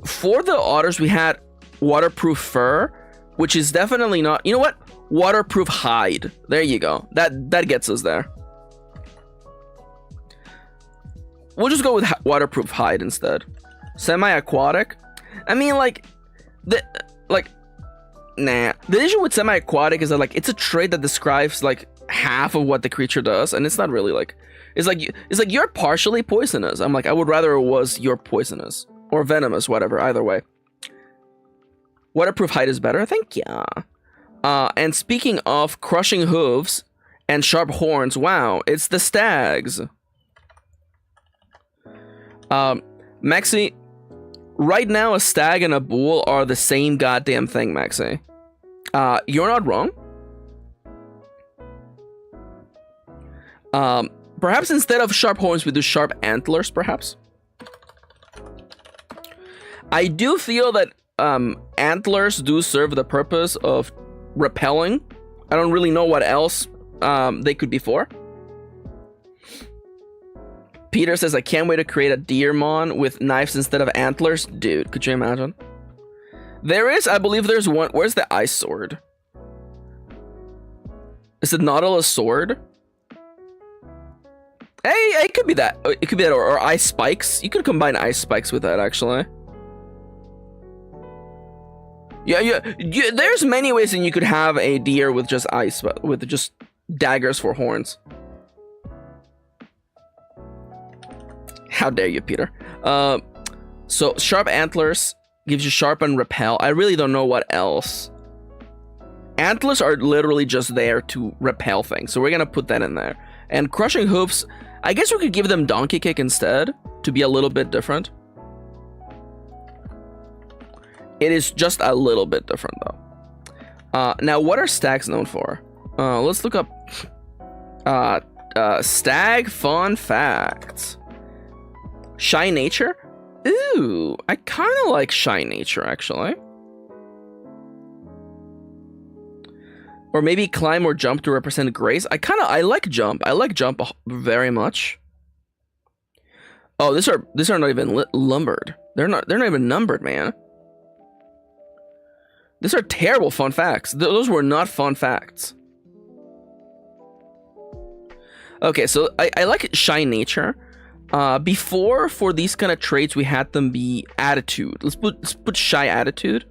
For the otters, we had waterproof fur, which is definitely not. You know what? Waterproof hide. There you go. That gets us there. We'll just go with waterproof hide instead. Semi-aquatic. I mean, like, nah. The issue with semi-aquatic is that like it's a trait that describes like half of what the creature does, and it's not really like it's like you're partially poisonous. I'm like, I would rather it was you're poisonous or venomous, whatever. Either way, waterproof hide is better. Thank you. And speaking of crushing hooves and sharp horns, wow, it's the stags. Maxi, right now a stag and a bull are the same goddamn thing, Maxi. You're not wrong. Perhaps instead of sharp horns, we do sharp antlers, perhaps. I do feel that antlers do serve the purpose of repelling. I don't really know what else they could be for. Peter says, I can't wait to create a Deermon with knives instead of antlers. Dude, could you imagine? There is, I believe there's one. Where's the ice sword? Is it Nautilus sword? Hey, it could be that. It could be that, or ice spikes. You could combine ice spikes with that, actually. Yeah. There's many ways that you could have a deer with just ice, with just daggers for horns. How dare you, Peter? So sharp antlers gives you sharp and repel. I really don't know what else. Antlers are literally just there to repel things, so we're gonna put that in there. And crushing hoofs, I guess we could give them donkey kick instead to be a little bit different. It is just a little bit different though. Now, what are stags known for? Let's look up stag fun facts. Shy nature? Ooh, I kind of like shy nature, actually. Or maybe climb or jump to represent grace. I like jump. I like jump very much. Oh, these are not even lumbered. They're not even numbered, man. These are terrible fun facts. Those were not fun facts. Okay, so I like shy nature. Before, for these kind of traits, we had them be attitude. Let's put shy attitude.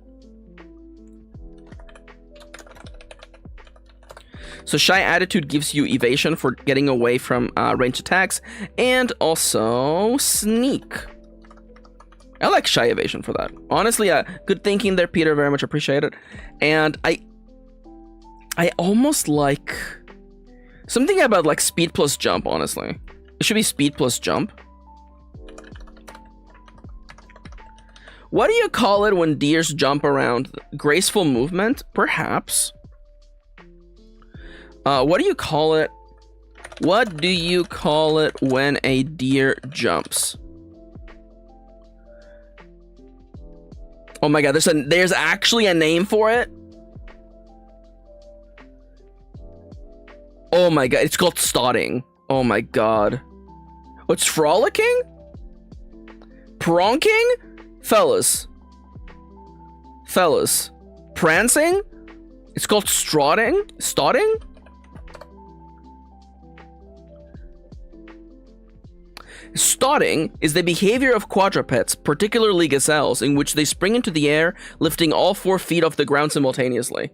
So shy attitude gives you evasion for getting away from ranged attacks, and also sneak. I like shy evasion for that. Honestly, good thinking there, Peter. Very much appreciate it. And I almost like something about like speed plus jump. Honestly, it should be speed plus jump. What do you call it when deers jump around? Graceful movement, perhaps. What do you call it? What do you call it when a deer jumps? Oh my god, there's actually a name for it? Oh my god, it's called stotting. Oh my god. What's frolicking? Pronking? Fellas. Prancing? It's called strotting? Stotting? Stotting is the behavior of quadrupeds, particularly gazelles, in which they spring into the air, lifting all 4 feet off the ground simultaneously.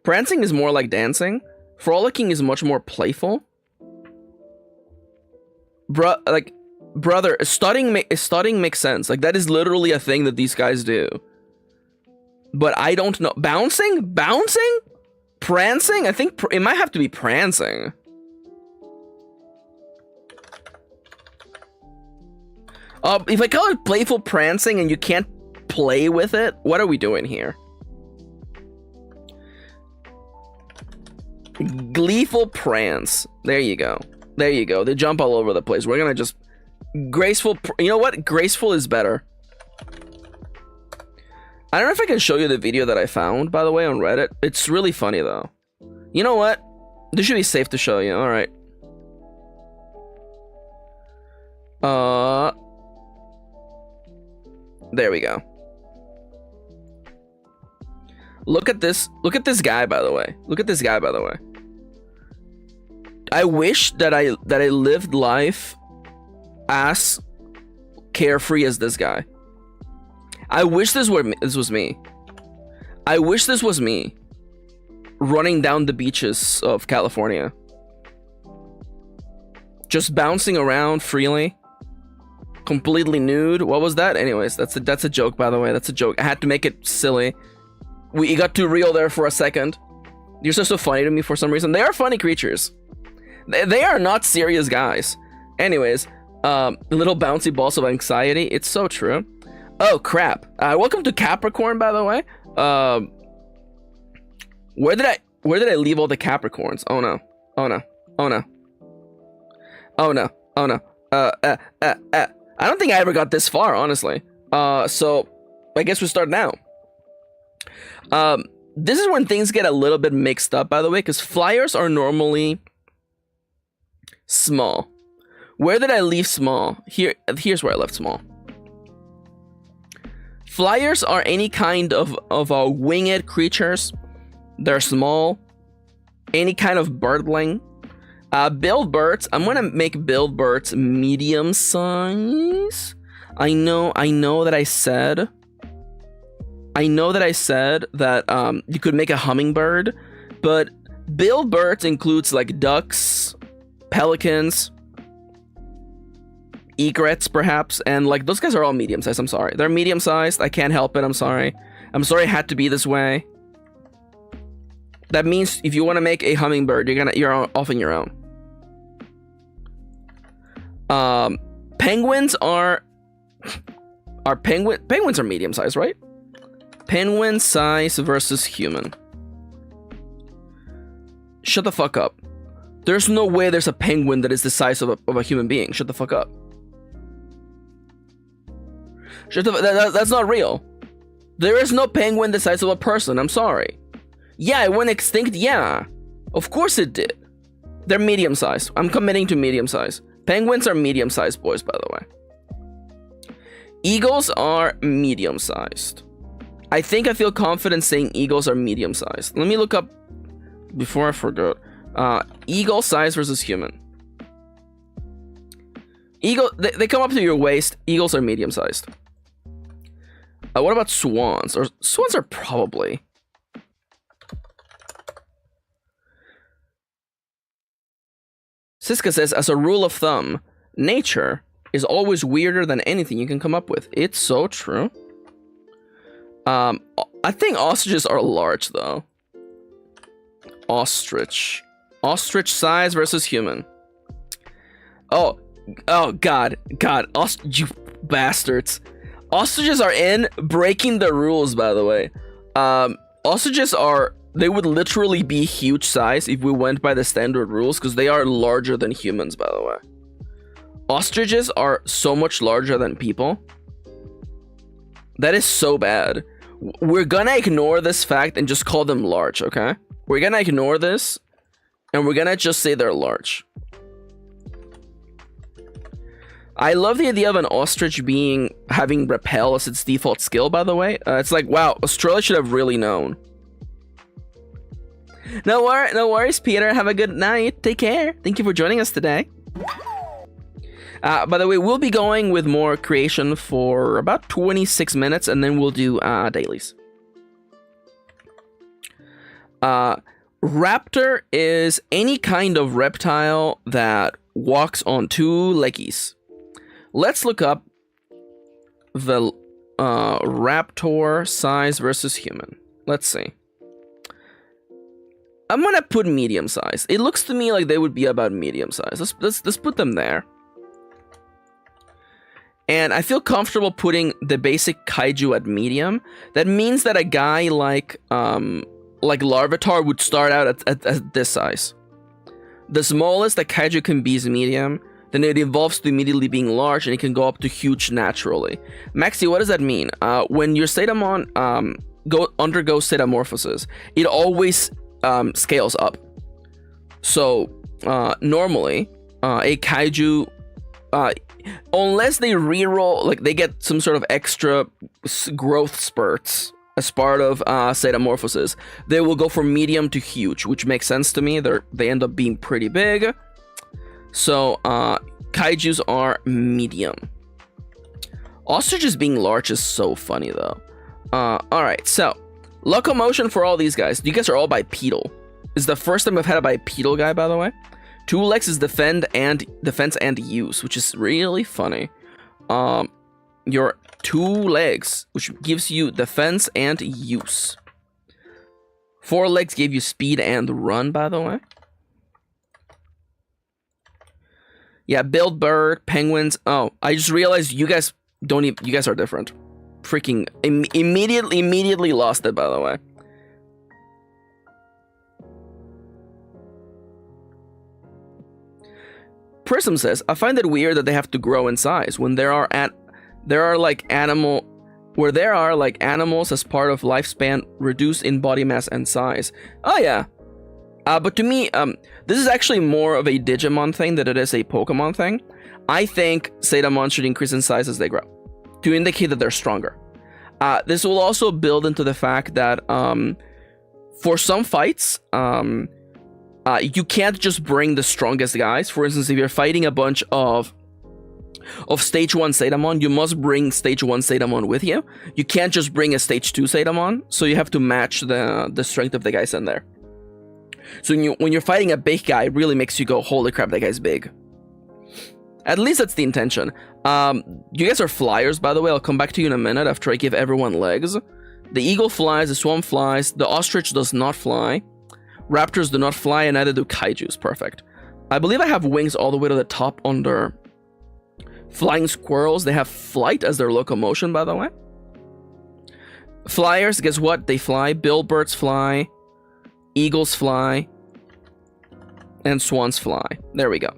Prancing is more like dancing. Frolicking is much more playful. Bruh, like, brother, studying makes sense. Like, that is literally a thing that these guys do. But I don't know. Bouncing? Prancing? I think it might have to be prancing. If I call it playful prancing and you can't play with it, what are we doing here? Gleeful prance. There you go. They jump all over the place. We're gonna just... Graceful... You know what? Graceful is better. I don't know if I can show you the video that I found, by the way, on Reddit. It's really funny, though. You know what? This should be safe to show you. Alright. There we go. Look at this. Look at this guy, by the way. I wish that I lived life as carefree as this guy. I wish this was me. I wish this was me running down the beaches of California. Just bouncing around freely. Completely nude. What was that? Anyways, that's a joke, by the way. That's a joke. I had to make it silly. It got too real there for a second. You're so funny to me for some reason. They are funny creatures. They are not serious guys. Anyways, little bouncy balls of anxiety. It's so true. Oh crap. Welcome to Capricorn, by the way. Where did I leave all the Capricorns? Oh no. I don't think I ever got this far, honestly. So I guess we start now. This is when things get a little bit mixed up, by the way, because flyers are normally small. Where did I leave small? Here's where I left small. Flyers are any kind of winged creatures. They're small. Any kind of birdling. Billbirds, I'm gonna make Billbirds medium size. I know that I said that you could make a hummingbird, but Billbirds includes like ducks, pelicans, egrets perhaps, and like those guys are all medium sized. I'm sorry, they're medium sized. I can't help it. I'm sorry it had to be this way. That means if you want to make a hummingbird, you're off on your own. Penguins are penguins are medium size, right? Penguin size versus human. Shut the fuck up. There's no way there's a penguin that is the size of a human being. Shut the fuck up. That's not real. There is no penguin the size of a person. I'm sorry. Yeah, it went extinct. Yeah, of course it did. They're medium sized. I'm committing to medium size. Penguins are medium sized boys, by the way. Eagles are medium sized. I think I feel confident saying eagles are medium sized. Let me look up before I forget. Eagle size versus human. Eagle, they come up to your waist. Eagles are medium sized. What about swans? Or swans are probably. Siska says, as a rule of thumb, nature is always weirder than anything you can come up with. It's so true. I think ostriches are large, though. Ostrich size versus human. Oh God, you bastards. Ostriches are in breaking the rules, by the way. Ostriches they would literally be huge size if we went by the standard rules, because they are larger than humans, by the way. Ostriches are so much larger than people. That is so bad. We're gonna ignore this fact and just call them large, okay? We're gonna ignore this, and we're gonna just say they're large. I love the idea of an ostrich having repel as its default skill, by the way. It's like, wow, Australia should have really known. No worries, Peter. Have a good night. Take care. Thank you for joining us today. By the way, we'll be going with more creation for about 26 minutes, and then we'll do dailies. Raptor is any kind of reptile that walks on two leggies. Let's look up the raptor size versus human. Let's see. I'm gonna put medium size. It looks to me like they would be about medium size. Let's put them there. And I feel comfortable putting the basic kaiju at medium. That means that a guy like Larvitar would start out at this size. The smallest that kaiju can be is medium. Then it evolves to immediately being large, and it can go up to huge naturally. Maxi, what does that mean? When your Zetamon undergoes Zetamorphosis, it always scales up. So normally, a kaiju, unless they reroll, like they get some sort of extra growth spurts as part of Zetamorphosis, they will go from medium to huge, which makes sense to me. They end up being pretty big. So, kaijus are medium. Ostriches being large is so funny, though. Alright, so, locomotion for all these guys. You guys are all bipedal. This is the first time I've had a bipedal guy, by the way. 2 legs is defense and use, which is really funny. Your 2 legs, which gives you defense and use. 4 legs gave you speed and run, by the way. Yeah, build bird, penguins. Oh, I just realized you guys don't even, you guys are different. Freaking immediately lost it, by the way. Prism says, I find it weird that they have to grow in size when there are like animals as part of lifespan reduce in body mass and size. Oh yeah. But to me, this is actually more of a Digimon thing than it is a Pokemon thing. I think Zetamon should increase in size as they grow, to indicate that they're stronger. This will also build into the fact that for some fights, you can't just bring the strongest guys. For instance, if you're fighting a bunch of Stage 1 Zetamon, you must bring Stage 1 Zetamon with you. You can't just bring a Stage 2 Zetamon, so you have to match the strength of the guys in there. So when you're fighting a big guy, it really makes you go, holy crap, that guy's big. At least that's the intention. You guys are flyers, by the way. I'll come back to you in a minute after I give everyone legs. The eagle flies, the swan flies, the ostrich does not fly. Raptors do not fly, and neither do kaijus. Perfect. I believe I have wings all the way to the top under flying squirrels. They have flight as their locomotion, by the way. Flyers, guess what? They fly. Billbirds fly. Eagles fly. And swans fly. There we go.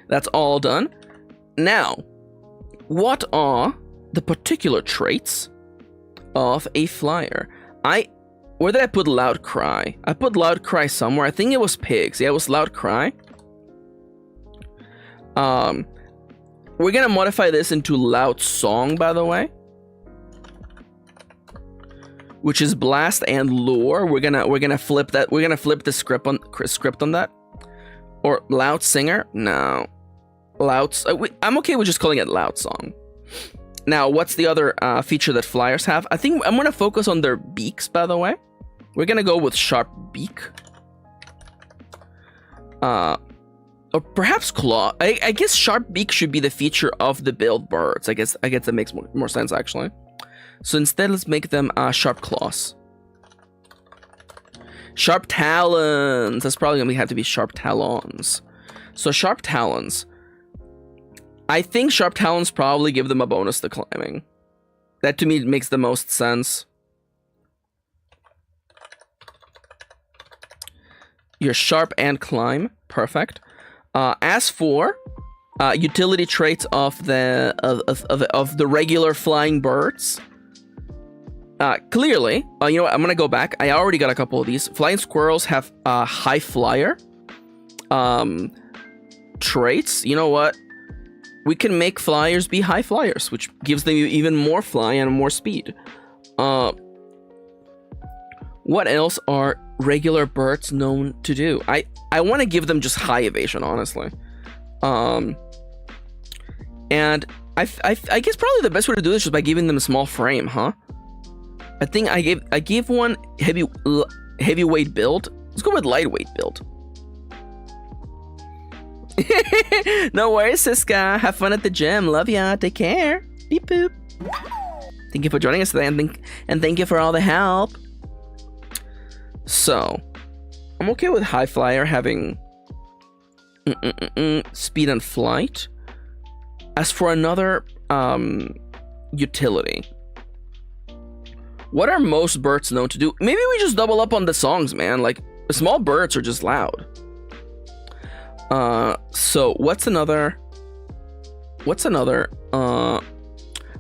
That's all done. Now, what are the particular traits of a flyer? Where did I put Loud Cry? I put Loud Cry somewhere. I think it was pigs. Yeah, it was Loud Cry. We're gonna modify this into Loud Song, by the way, which is Blast and Lure. We're gonna flip that. We're gonna flip the script on that. Or Loud Singer? No. I'm okay with just calling it Loud Song. Now, what's the other feature that flyers have? I think I'm gonna focus on their beaks, by the way. We're gonna go with Sharp Beak. Or perhaps Claw. I guess Sharp Beak should be the feature of the build birds. I guess that makes more sense, actually. So instead, let's make them Sharp Claws. Sharp Talons. That's probably gonna have to be Sharp Talons. So Sharp Talons. I think Sharp Talons probably give them a bonus to climbing. That to me makes the most sense. You're sharp and climb. Perfect. As for utility traits of the regular flying birds, clearly, you know what? I'm gonna go back. I already got a couple of these. Flying squirrels have high flyer traits. You know what? We can make flyers be high flyers, which gives them even more fly and more speed. What else are regular birds known to do? I want to give them just high evasion, honestly. And I guess probably the best way to do this is by giving them a small frame, huh? I think I gave one heavyweight build. Let's go with lightweight build. No worries, Siska. Have fun at the gym. Love ya. Take care. Beep boop. Thank you for joining us today, and thank you for all the help. So, I'm okay with High Flyer having speed and flight. As for another utility, what are most birds known to do? Maybe we just double up on the songs, man. Like, small birds are just loud. So what's another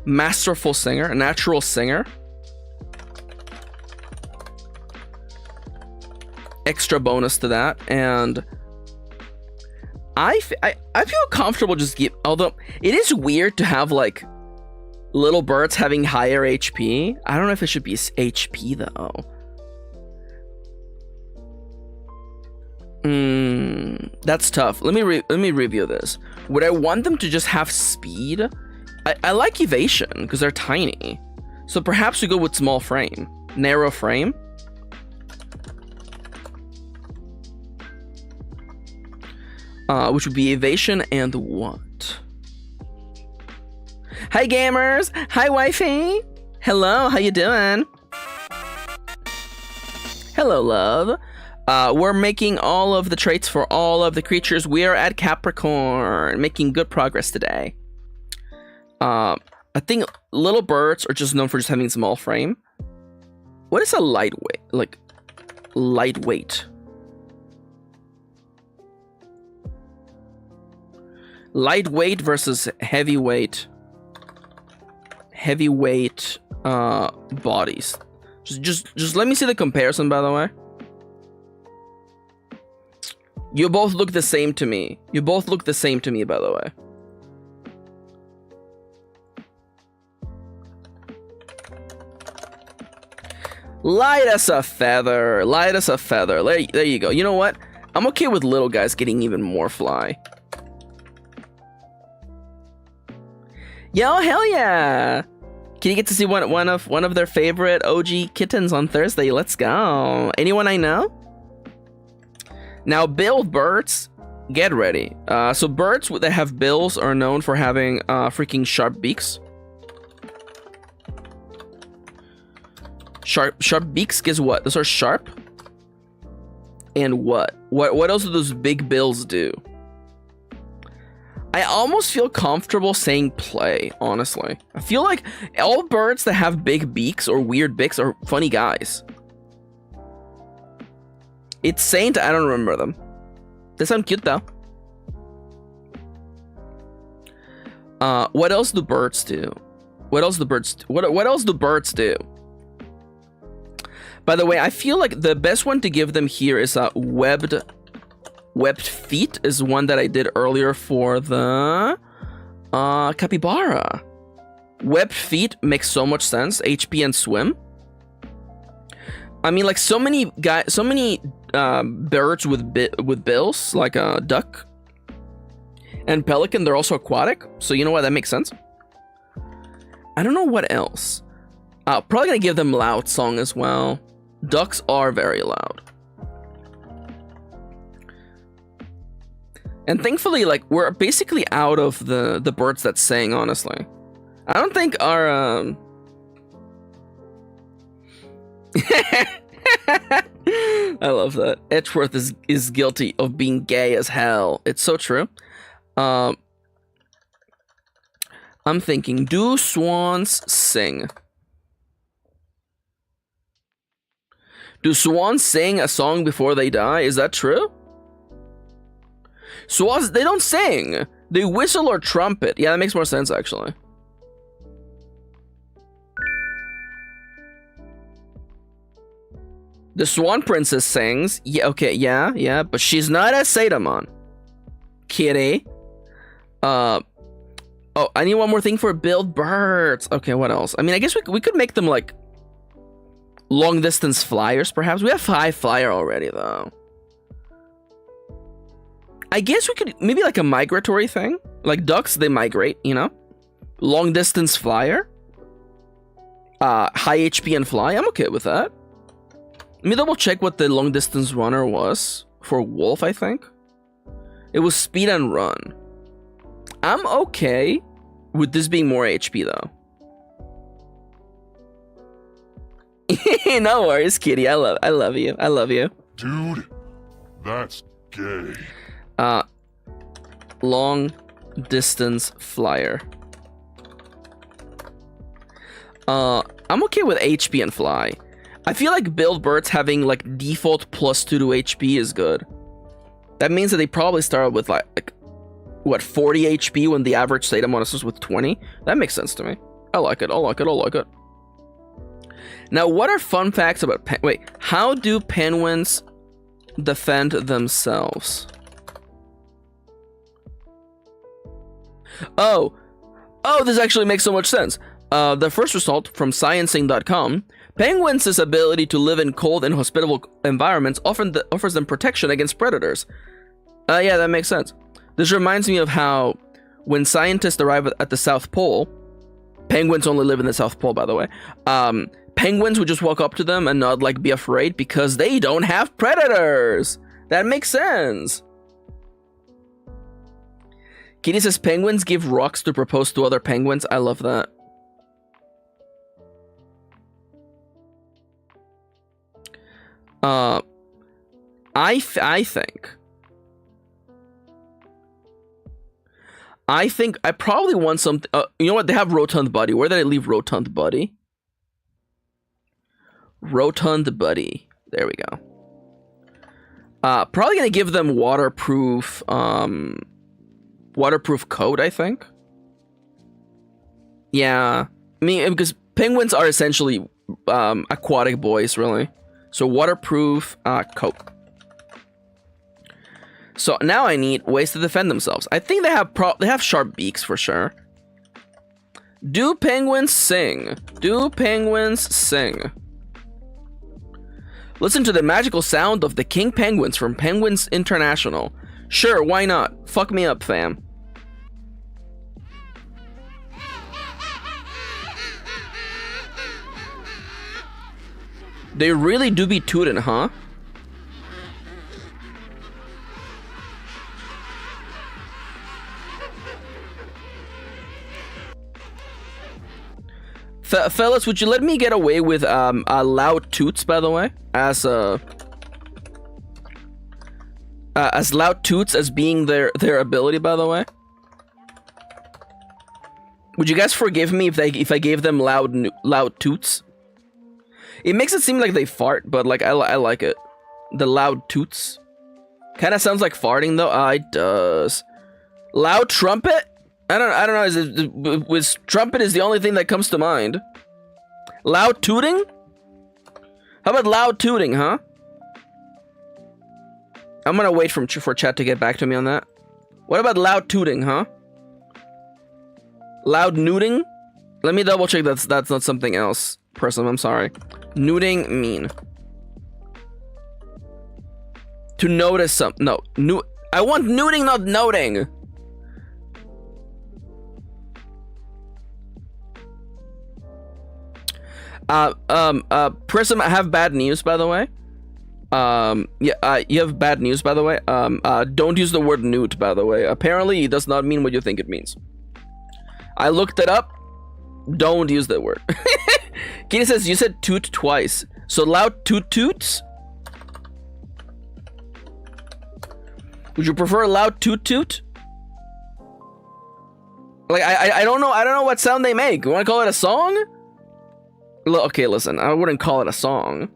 masterful singer, a natural singer? Extra bonus to that, and I feel comfortable just although it is weird to have like little birds having higher HP. I don't know if it should be HP though. That's tough. Let me review this. Would I want them to just have speed? I like evasion because they're tiny. So perhaps we go with small frame, narrow frame. Which would be evasion and what? Hi gamers! Hi wifey! Hello, how you doing? Hello, love. We're making all of the traits for all of the creatures. We are at Capricorn, making good progress today. I think little birds are just known for just having small frame. What is a lightweight? Like, lightweight. Lightweight versus heavyweight. Heavyweight bodies. Just let me see the comparison, by the way. You both look the same to me. You both look the same to me, by the way. Light as a feather. Light as a feather. There you go. You know what? I'm okay with little guys getting even more fly. Yo, hell yeah! Can you get to see one of their favorite OG kittens on Thursday? Let's go. Anyone I know? Now, billed birds, get ready. So birds that have bills are known for having freaking sharp beaks. Sharp beaks, guess what? Those are sharp. And what? What else do those big bills do? I almost feel comfortable saying play, honestly. I feel like all birds that have big beaks or weird beaks are funny guys. It's Saint, I don't remember them. They sound cute though. What else do birds do? What else do birds do? By the way, I feel like the best one to give them here is a webbed feet is one that I did earlier for the capybara. Webbed feet makes so much sense. HP and swim. I mean, like so many birds with bills, like a duck and pelican. They're also aquatic, so you know what? That makes sense. I don't know what else. Probably gonna give them loud song as well. Ducks are very loud. And thankfully, like, we're basically out of the birds that sing, honestly. I don't think our, I love that. Edgeworth is guilty of being gay as hell. It's so true. I'm thinking, do swans sing? Do swans sing a song before they die? Is that true? Swans, they don't sing. They whistle or trumpet. Yeah, that makes more sense, actually. The Swan Princess sings. Yeah, okay, yeah, but she's not a Zetamon. Kitty. Oh, I need one more thing for build birds. Okay, what else? I mean, I guess we could make them, like, long-distance flyers, perhaps. We have 5 flyer already, though. I guess we could maybe like a migratory thing. Like ducks, they migrate, you know? Long distance flyer. High HP and fly. I'm okay with that. Let me double check what the long distance runner was for wolf, I think. It was speed and run. I'm okay with this being more HP though. No worries, kitty. I love you. I love you.
Dude, that's gay.
Long distance flyer. I'm okay with HP and fly. I feel like build birds having like default +2 to HP is good. That means that they probably started with like what, 40 HP when the average Zetamon is with 20. That makes sense to me. I like it. I like it. I like it. Now, what are fun facts about wait, how do penguins defend themselves? Oh, this actually makes so much sense. The first result from sciencing.com, penguins' ability to live in cold and hospitable environments offers them protection against predators. Yeah, that makes sense. This reminds me of how when scientists arrive at the South Pole, penguins only live in the South Pole, by the way, penguins would just walk up to them and not like be afraid because they don't have predators. That makes sense. Kitty says penguins give rocks to propose to other penguins. I love that. I think I probably want something. You know what? They have rotund buddy. Where did I leave rotund buddy? Rotund buddy. There we go. Probably gonna give them waterproof. Waterproof coat, I think. Yeah, I mean, because penguins are essentially aquatic boys, really. So waterproof coat. So now I need ways to defend themselves. I think they have sharp beaks for sure. Do penguins sing? Do penguins sing? Listen to the magical sound of the king penguins from Penguins International. Sure, why not? Fuck me up, fam. They really do be tootin', huh? Fellas, would you let me get away with loud toots, by the way? As loud toots as being their ability, by the way? Would you guys forgive me if I gave them loud toots? It makes it seem like they fart, but like I like it. The loud toots. Kind of sounds like farting though. It does. Loud trumpet? I don't know. Was trumpet is the only thing that comes to mind. Loud tooting? How about loud tooting, huh? I'm gonna wait for chat to get back to me on that. What about loud tooting, huh? Loud nuding? Let me double check that's not something else. Person, I'm sorry. Nuding mean. To notice something. No. I want nuding, not noting. Prism, I have bad news, by the way. You have bad news, by the way. Don't use the word nude, by the way. Apparently, it does not mean what you think it means. I looked it up. Don't use that word. Kitty says, you said toot twice. So loud toot toots? Would you prefer loud toot toot? Like, I don't know what sound they make. You want to call it a song? Okay, listen, I wouldn't call it a song.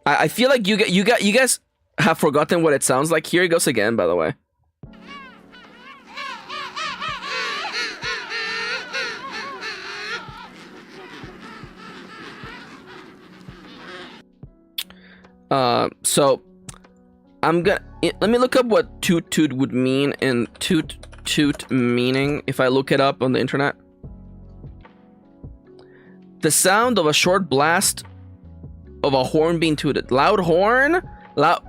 I feel like you guys have forgotten what it sounds like. Here it goes again, by the way. So I'm gonna let me look up what toot toot would mean in toot meaning if I look it up on the internet. The sound of a short blast of a horn being tooted. Loud horn? I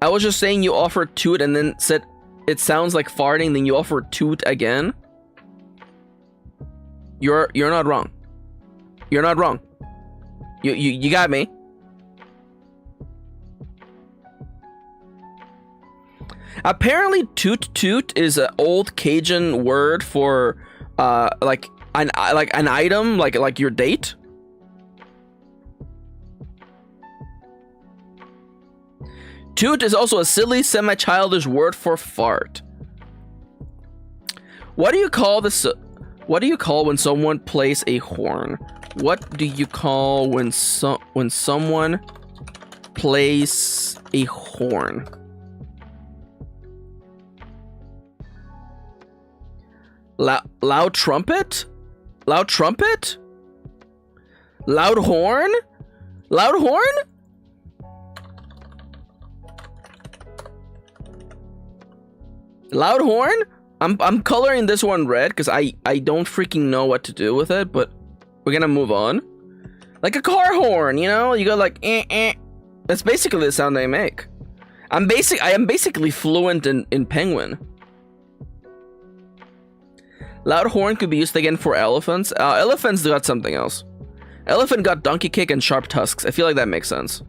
was just saying you offered toot and then said it sounds like farting, then you offered toot again. You're not wrong. You're not wrong. You got me. Apparently, toot toot is an old Cajun word for like an item, like your date. Toot is also a silly, semi-childish word for fart. What do you call this? What do you call when someone plays a horn? What do you call when someone plays a horn? Loud trumpet? Loud trumpet? Loud horn? Loud horn? Loud horn? I'm coloring this one red because I don't freaking know what to do with it, but we're gonna move on. Like a car horn, you know? You go like eh. That's basically the sound they make. I am basically fluent in penguin. Loud horn could be used again for elephants. Elephants got something else. Elephant got donkey kick and sharp tusks. I feel like that makes sense.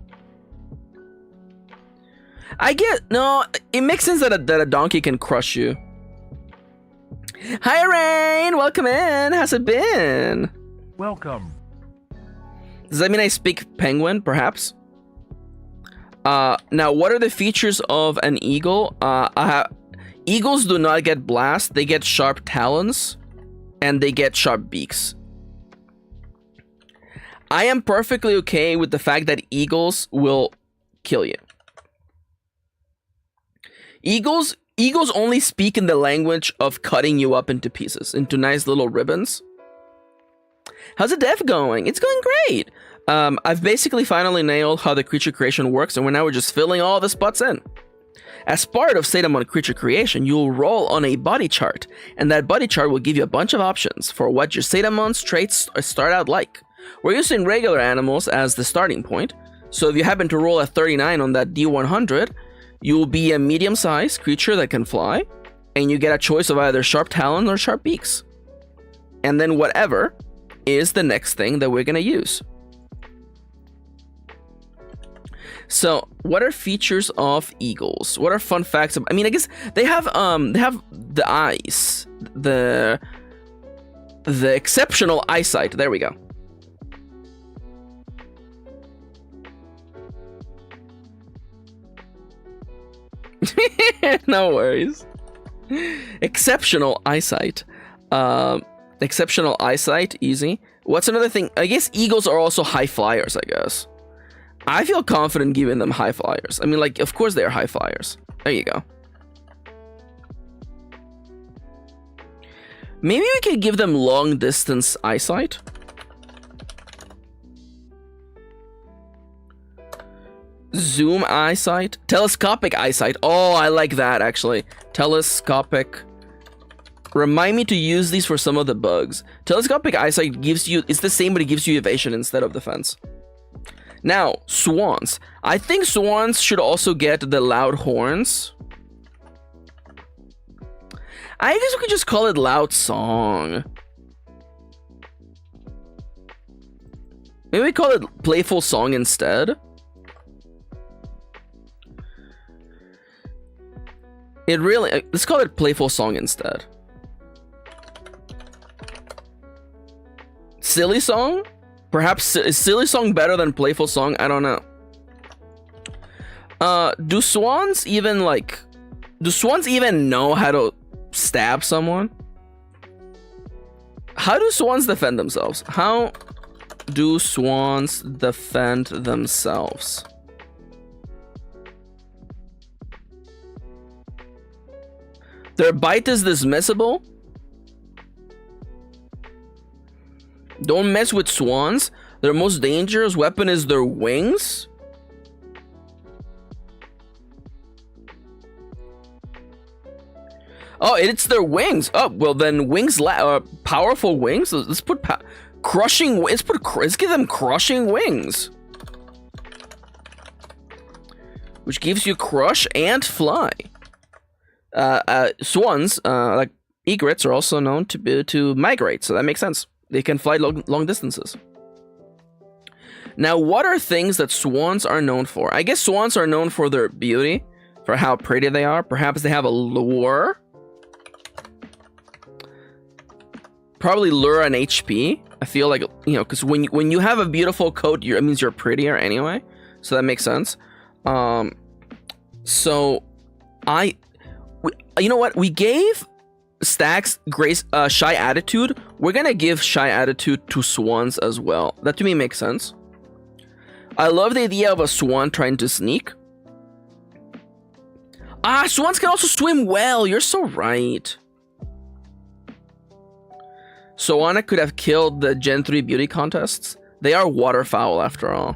It makes sense that a donkey can crush you. Hi, Rain! Welcome in! How's it been?
Welcome.
Does that mean I speak penguin, perhaps? Now, what are the features of an eagle? Eagles do not get blast. They get sharp talons, and they get sharp beaks. I am perfectly okay with the fact that eagles will kill you. Eagles only speak in the language of cutting you up into pieces, into nice little ribbons. How's the dev going? It's going great. I've basically finally nailed how the creature creation works, and we're just filling all the spots in. As part of Zetamon creature creation, you'll roll on a body chart, and that body chart will give you a bunch of options for what your Zetamon's traits start out like. We're using regular animals as the starting point, so if you happen to roll a 39 on that D100, you'll be a medium-sized creature that can fly, and you get a choice of either sharp talons or sharp beaks. And then whatever is the next thing that we're gonna use. So, what are features of eagles? What are fun facts? I mean, I guess they have the eyes, the exceptional eyesight. There we go. No worries. Exceptional eyesight. Exceptional eyesight, easy. What's another thing? I guess eagles are also high flyers, I guess. I feel confident giving them high flyers. I mean, like, of course they're high flyers. There you go. Maybe we could give them long distance eyesight. Zoom eyesight. Telescopic eyesight. Oh, I like that, actually. Telescopic. Remind me to use these for some of the bugs. Telescopic eyesight gives you... It's the same, but it gives you evasion instead of defense. Now, swans. I think swans should also get the loud horns. I guess we could just call it loud song. Maybe we call it playful song instead. Let's call it playful song instead. Silly song? Perhaps is silly song better than playful song? I don't know. Do swans even know how to stab someone? How do swans defend themselves? How do swans defend themselves? Their bite is dismissible. Don't mess with swans. Their most dangerous weapon is their wings. Oh, it's their wings. Oh, well then wings, powerful wings. Let's put crushing. Let's give them crushing wings, which gives you crush and fly. Swans, like egrets, are also known to migrate, so that makes sense. They can fly long distances. Now, what are things that swans are known for? I guess swans are known for their beauty, for how pretty they are. Perhaps they have a lure. Probably lure and HP. I feel like, you know, because when you have a beautiful coat, it means you're prettier anyway. So that makes sense. So you know what? We gave Stacks Grace Shy Attitude. We're gonna give Shy Attitude to Swans as well. That to me makes sense. I love the idea of a swan trying to sneak. Swans can also swim well. You're so right. Swana could have killed the Gen 3 beauty contests. They are waterfowl after all.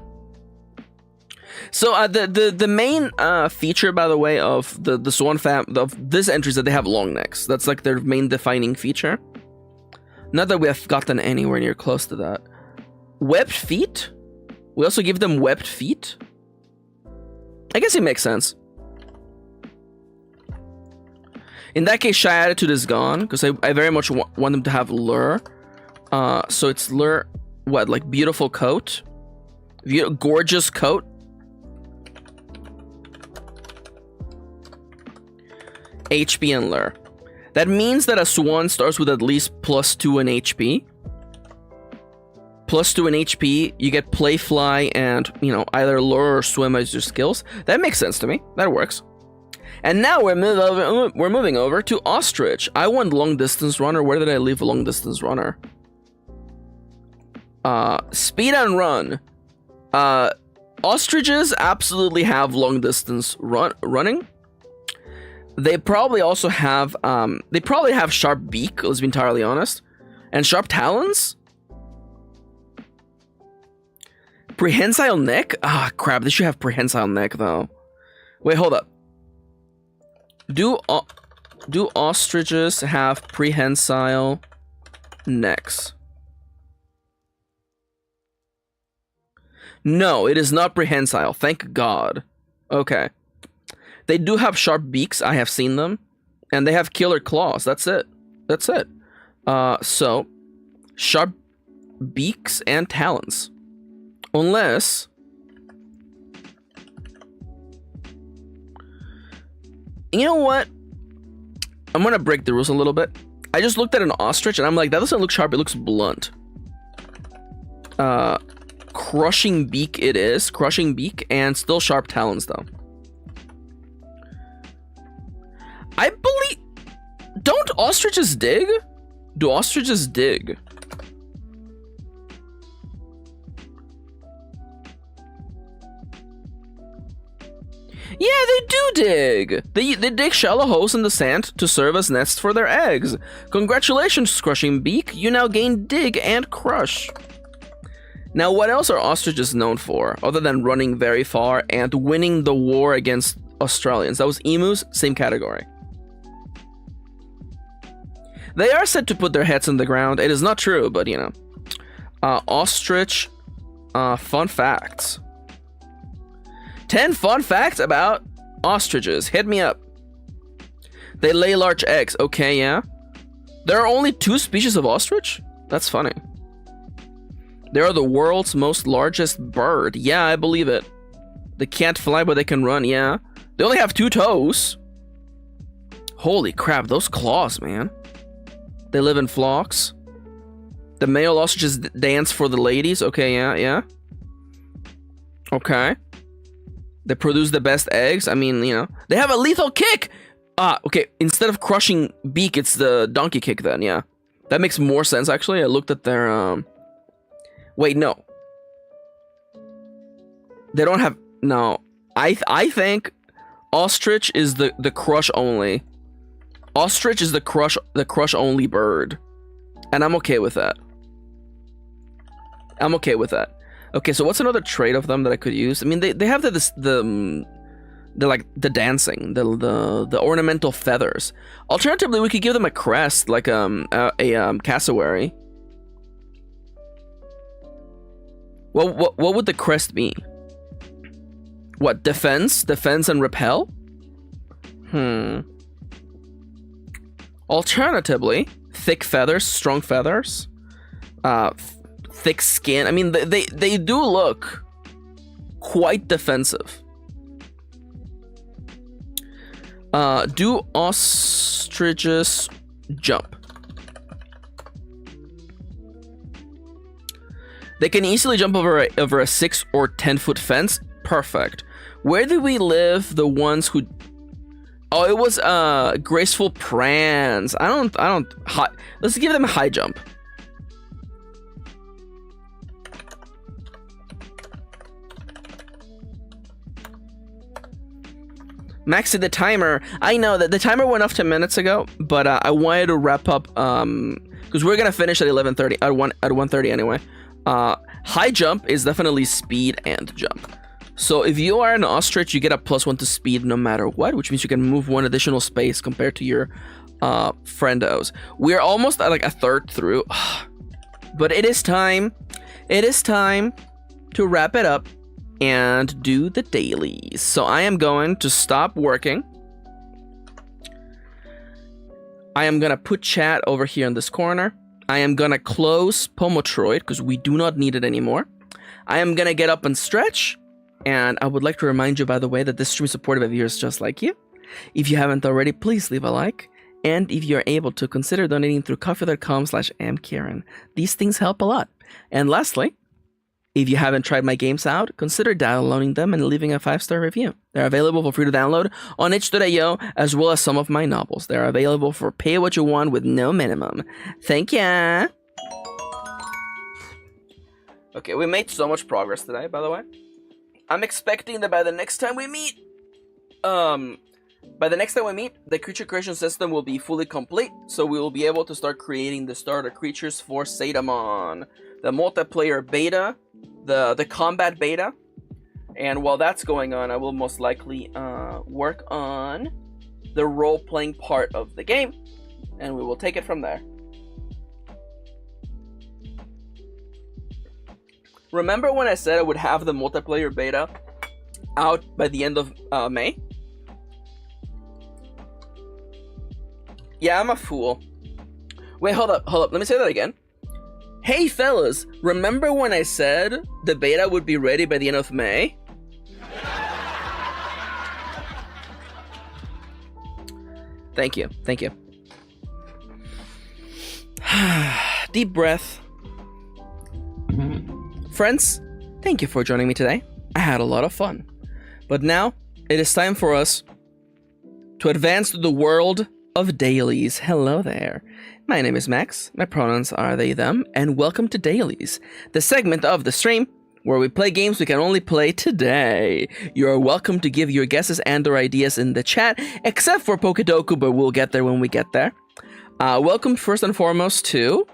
So the main feature, by the way, of the Swan fam of this entry is that they have long necks. That's like their main defining feature. Not that we have gotten anywhere near close to that. Webbed feet. We also give them webbed feet. I guess it makes sense. In that case, Shy Attitude is gone, because I very much want them to have lure. So it's lure, what, like beautiful coat? Gorgeous coat? HP and lure. That means that a swan starts with at least +2 in HP. +2 in HP, you get play, fly, and, you know, either lure or swim as your skills. That makes sense to me. That works. And now we're moving over to Ostrich. I want long distance runner. Where did I leave long distance runner? Speed and run. Ostriches absolutely have long distance running. They probably also have sharp beak, let's be entirely honest. And sharp talons. Prehensile neck? Crap, they should have prehensile neck though. Wait, hold up. Do ostriches have prehensile necks? No, it is not prehensile. Thank God. Okay. They do have sharp beaks. I have seen them. And they have killer claws. That's it. That's it. So, sharp beaks and talons. Unless... You know what? I'm gonna break the rules a little bit. I just looked at an ostrich and I'm like, that doesn't look sharp, it looks blunt. Crushing beak it is. Crushing beak and still sharp talons though. I believe... Don't ostriches dig? Do ostriches dig? Yeah, they do dig! They dig shallow holes in the sand to serve as nests for their eggs. Congratulations, Crushing Beak. You now gain dig and crush. Now, what else are ostriches known for, other than running very far and winning the war against Australians? That was emus, same category. They are said to put their heads in the ground. It is not true, but you know. Ostrich, fun facts. 10 fun facts about ostriches. Hit me up. They lay large eggs. Okay, yeah. There are only 2 species of ostrich? That's funny. They are the world's most largest bird. Yeah, I believe it. They can't fly, but they can run, yeah. They only have 2 toes. Holy crap, those claws, man. They live in flocks. The male ostriches dance for the ladies. Okay, yeah, yeah. Okay. They produce the best eggs. I mean, you know. They have a lethal kick! Okay. Instead of crushing beak, it's the donkey kick then, yeah. That makes more sense, actually. I looked at their, Wait, no. They don't have... No. I think ostrich is the crush only. Ostrich is the crush only bird. And I'm okay with that. I'm okay with that. Okay, so what's another trait of them that I could use? I mean, they have the like the dancing, the ornamental feathers. Alternatively, we could give them a crest, like a cassowary. What would the crest be? What, defense and repel? Alternatively, thick feathers, strong feathers, thick skin. I mean, they do look quite defensive. Do ostriches jump? They can easily jump over a 6 or 10-foot fence. Perfect. Where did we live? The ones who... Oh, it was graceful prance. I don't high. Let's give them a high jump. Maxi, the timer. I know that the timer went off 10 minutes ago, but I wanted to wrap up because we're gonna finish at 11:30 at 1:30 anyway. High jump is definitely speed and jump. So if you are an ostrich, you get a +1 to speed no matter what, which means you can move 1 additional space compared to your friendos. We're almost at like a third through, but it is time. It is time to wrap it up and do the dailies. So I am going to stop working. I am gonna put chat over here in this corner. I am gonna close Pomotroid because we do not need it anymore. I am gonna get up and stretch. And I would like to remind you, by the way, that this stream is supported by viewers just like you. If you haven't already, please leave a like. And if you're able to, consider donating through coffee.com/mkirin. These things help a lot. And lastly, if you haven't tried my games out, consider downloading them and leaving a 5-star review. They're available for free to download on itch.io, as well as some of my novels. They're available for pay what you want with no minimum. Thank ya! Okay, we made so much progress today, by the way. I'm expecting that by the next time we meet, the creature creation system will be fully complete, so we will be able to start creating the starter creatures for Zetamon, the multiplayer beta, the combat beta, and while that's going on, I will most likely work on the role-playing part of the game, and we will take it from there. Remember when I said I would have the multiplayer beta out by the end of May? Yeah, I'm a fool. Wait, hold up. Let me say that again. Hey, fellas, remember when I said the beta would be ready by the end of May? Thank you. Deep breath. Friends, thank you for joining me today. I had a lot of fun. But now, it is time for us to advance to the world of dailies. Hello there. My name is Max, my pronouns are they, them, and welcome to Dailies, the segment of the stream where we play games we can only play today. You are welcome to give your guesses and or ideas in the chat, except for Pokedoku, but we'll get there when we get there. Welcome first and foremost to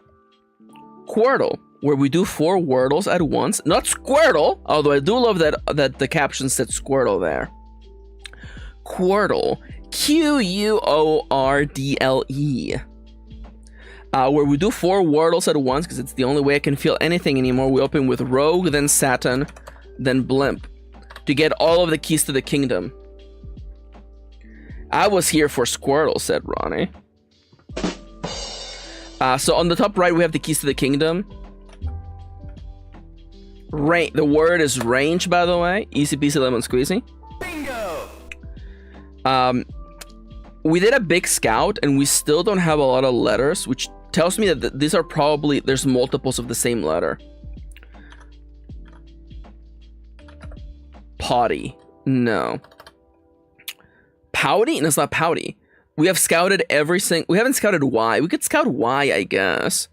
Quirtle, where we do 4 Wordles at once. Not Squirtle, although I do love that the caption said Squirtle there. Quirtle, Q-U-O-R-D-L-E. Where we do 4 Wordles at once, because it's the only way I can feel anything anymore. We open with Rogue, then Saturn, then Blimp, to get all of the keys to the kingdom. I was here for Squirtle, said Ronnie. So on the top right, we have the keys to the kingdom. The word is range, by the way. Easy peasy lemon squeezy. Bingo! We did a big scout, and we still don't have a lot of letters, which tells me that these are probably... There's multiples of the same letter. Potty. No. Pouty? No, it's not pouty. We have scouted every single... We haven't scouted Y. We could scout Y, I guess.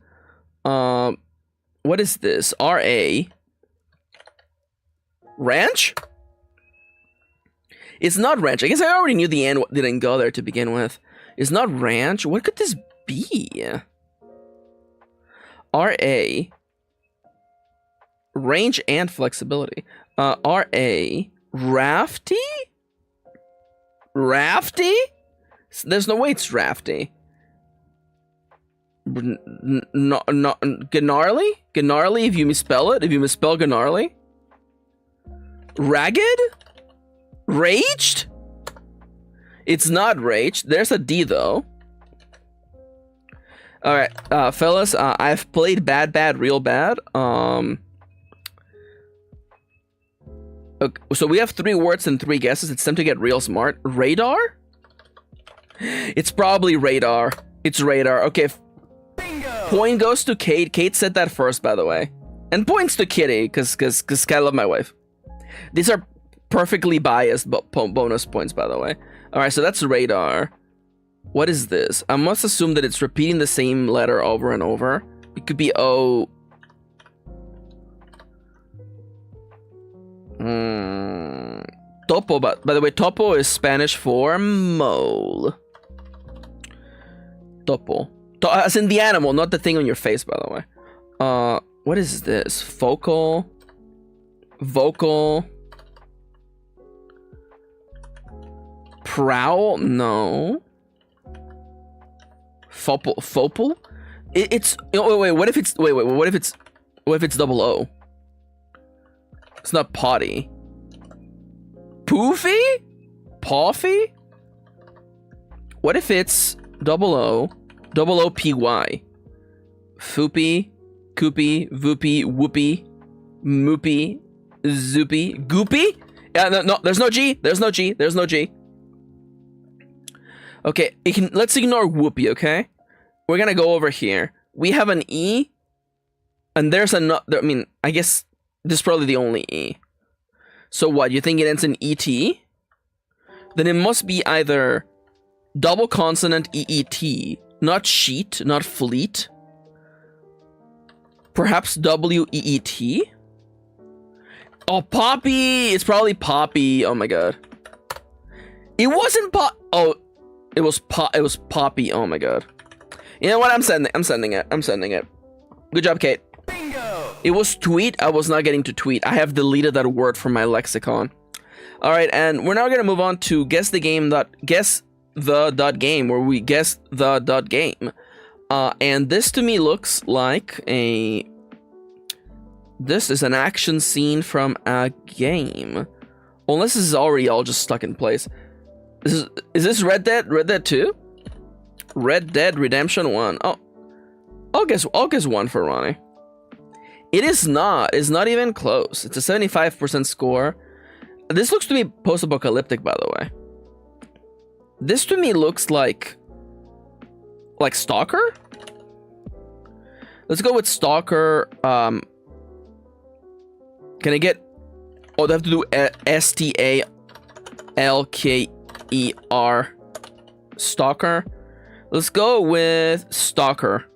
What is this? R-A... Ranch? It's not ranch. I guess I already knew the N didn't go there to begin with. It's not ranch. What could this be? R-A. Range and flexibility. R-A. Rafty? Rafty? There's no way it's rafty. Gnarly? Gnarly if you misspell it. If you misspell Gnarly. Ragged? Raged? It's not raged. There's a D though. Alright, fellas, I've played bad, real bad. Okay, so we have 3 words and 3 guesses. It's time to get real smart. Radar? It's probably radar. It's radar. Okay. Point goes to Kate. Kate said that first, by the way. And points to Kitty, because I love my wife. These are perfectly biased bonus points, by the way. Alright, so that's radar. What is this? I must assume that it's repeating the same letter over and over. It could be O. Topo, by the way, topo is Spanish for mole. Topo. As in the animal, not the thing on your face, by the way. What is this? Focal. Vocal. Prowl? No. Fopal? It's wait, what if it's what if it's double O? It's not potty. Poofy? Poffy? What if it's double O P Y? Foopy, Koopy, Voopy, Whoopy, Moopy, Zoopy, Goopy? Yeah, no, there's no G. There's no G. Okay, let's ignore Whoopy, okay? We're gonna go over here. We have an E, and there's another. I mean, I guess this is probably the only E. So what? You think it ends in ET? Then it must be either double consonant EET, not sheet, not fleet. Perhaps WEET? Oh, Poppy! It's probably Poppy. Oh my god. It wasn't Oh, it was Poppy. Oh my god. You know what? I'm sending it. Good job, Kate. Bingo! It was tweet. I was not getting to tweet. I have deleted that word from my lexicon. All right, and we're now gonna move on to guess the game where we guess the game. And this to me looks like this is an action scene from a game. Unless this is already all just stuck in place. Is this Red Dead? Red Dead 2? Red Dead Redemption 1. Oh, I'll guess 1 for Ronnie. It is not. It's not even close. It's a 75% score. This looks to me post-apocalyptic, by the way. This to me looks like Stalker? Let's go with Stalker. Can I get... Oh, they have to do STALKER. Stalker. Let's go with Stalker.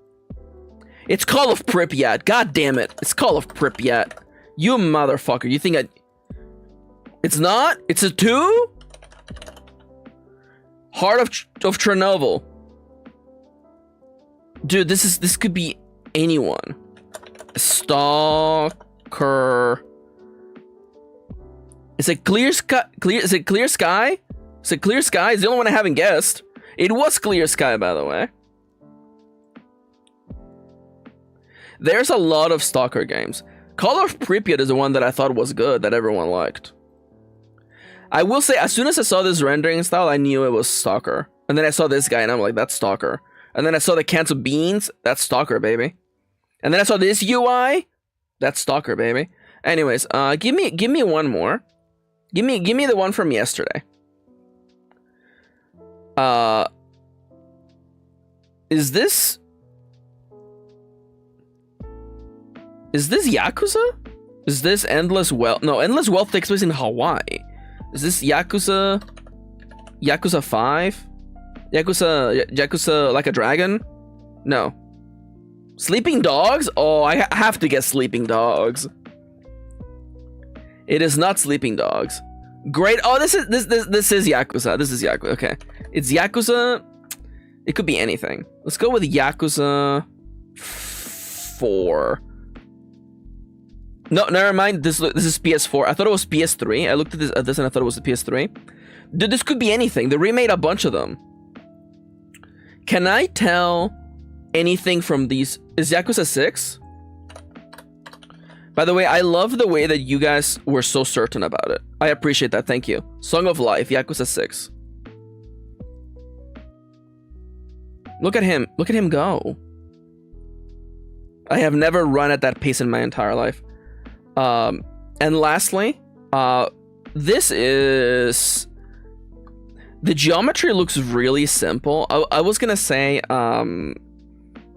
It's Call of Pripyat. God damn it. It's Call of Pripyat. You motherfucker. You think It's not? It's a 2? Heart of Chernobyl. Dude, this could be anyone. Stalker. Is it Clear Sky? Is it Clear Sky? Is it Clear Sky? It's the only one I haven't guessed. It was Clear Sky, by the way. There's a lot of Stalker games. Call of Pripyat is the one that I thought was good, that everyone liked. I will say, as soon as I saw this rendering style, I knew it was Stalker. And then I saw this guy, and I'm like, that's Stalker. And then I saw the cans of beans, that's Stalker, baby. And then I saw this UI, that's Stalker, baby. Anyways, give me one more. Give me the one from yesterday. Is this Yakuza? Is this Endless Wealth? No, Endless Wealth takes place in Hawaii. Is this Yakuza 5? Yakuza Like a Dragon? No. Sleeping Dogs? Oh, I have to guess Sleeping Dogs. It is not Sleeping Dogs. Great. Oh, this is Yakuza. This is Yakuza. Okay. It's Yakuza. It could be anything. Let's go with Yakuza 4. No, never mind. This is PS4. I thought it was PS3. I looked at this and I thought it was the PS3. Dude, this could be anything. They remade a bunch of them. Can I tell anything from these? Is Yakuza 6? By the way, I love the way that you guys were so certain about it. I appreciate that. Thank you. Song of Life, Yakuza 6. Look at him. Look at him go. I have never run at that pace in my entire life. And lastly, this is The geometry looks really simple. I was gonna say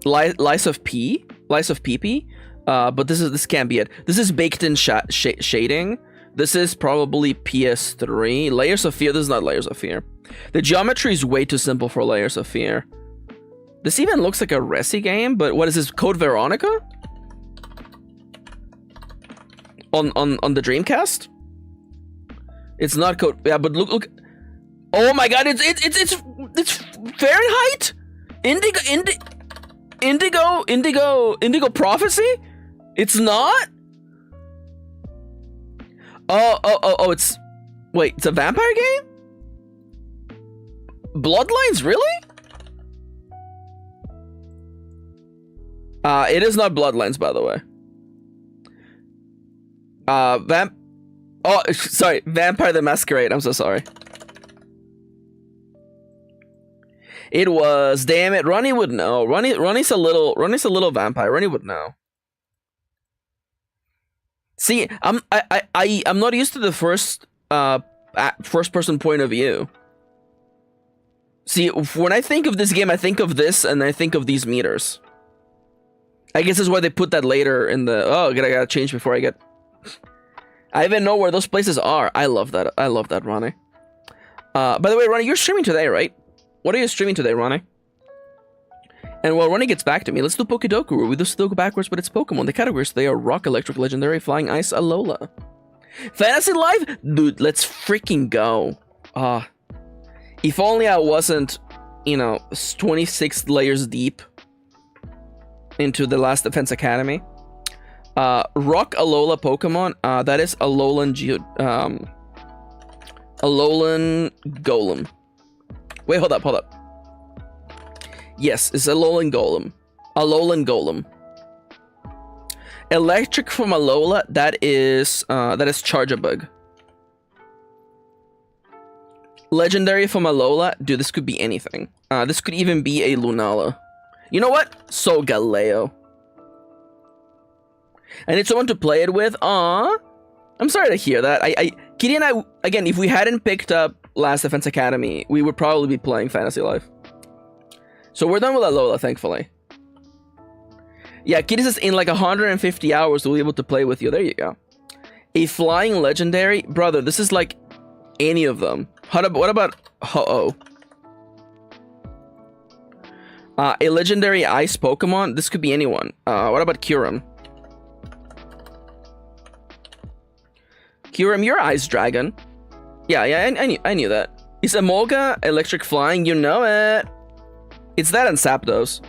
lice of PP, but this can't be it. This is baked in shading. This is probably PS3. Layers of Fear. This is not Layers of Fear. The geometry is way too simple for Layers of Fear. This even looks like a Resi game, but what is this? Code Veronica? On the Dreamcast? It's not Code. Yeah, but look. Oh my God! It's Fahrenheit. Indigo Prophecy. It's not. Oh! It's a vampire game. Bloodlines, really? It is not Bloodlines, by the way. Sorry, Vampire the Masquerade. I'm so sorry. It was. Damn it, Ronnie would know. Ronnie's a little vampire. Ronnie would know. See, I'm not used to the first person point of view. See, when I think of this game, I think of this and I think of these meters. I guess that's why they put that later in the. Oh, I gotta change before I get. I even know where those places are. I love that. I love that, Ronnie. By the way, Ronnie, you're streaming today, right? What are you streaming today, Ronnie? And while Ronnie gets back to me, let's do Pokedoku, where we do still go backwards, but it's Pokemon. The categories, they are Rock, Electric, Legendary, Flying, Ice, Alola. Fantasy Life? Dude, let's freaking go. If only I wasn't, 26 layers deep into the Last Defense Academy. Rock Alola Pokemon, that is Alolan Golem. Wait, hold up. Yes, it's Alolan Golem. Electric from Alola, that is Charjabug. Legendary from Alola, dude, this could be anything. This could even be a Lunala. You know what? Solgaleo. I need someone to play it with. Aww. I'm sorry to hear that. Kitty and I, again, if we hadn't picked up Last Defense Academy, we would probably be playing Fantasy Life. So we're done with Alola, thankfully. Yeah, Kitty says in like 150 hours we'll be able to play with you. There you go. A flying legendary? Brother, this is like any of them. What about Ho-Oh? A legendary ice Pokemon? This could be anyone. What about Kirin? Kirin, you're Ice Dragon. Yeah, I knew that. Is Emolga electric flying? You know it. It's that and Zapdos.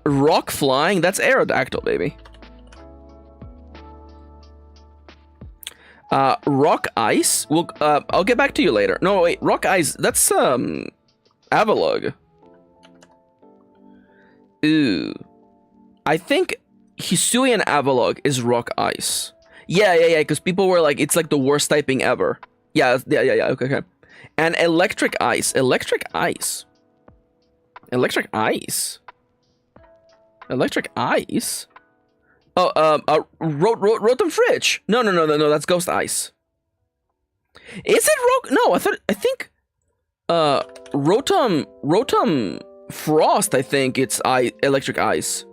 Rock flying? That's Aerodactyl, baby. Rock ice? Well, I'll get back to you later. No, wait, rock ice. That's Avalugg. Ooh, I think Hisui and Avalugg is rock ice. Yeah. Because people were like, it's like the worst typing ever. Yeah. Okay. And electric ice. Electric ice. Oh, Rotom Fridge. No. That's Ghost Ice. Is it rock? No, I think. Rotom Frost. I think it's electric ice.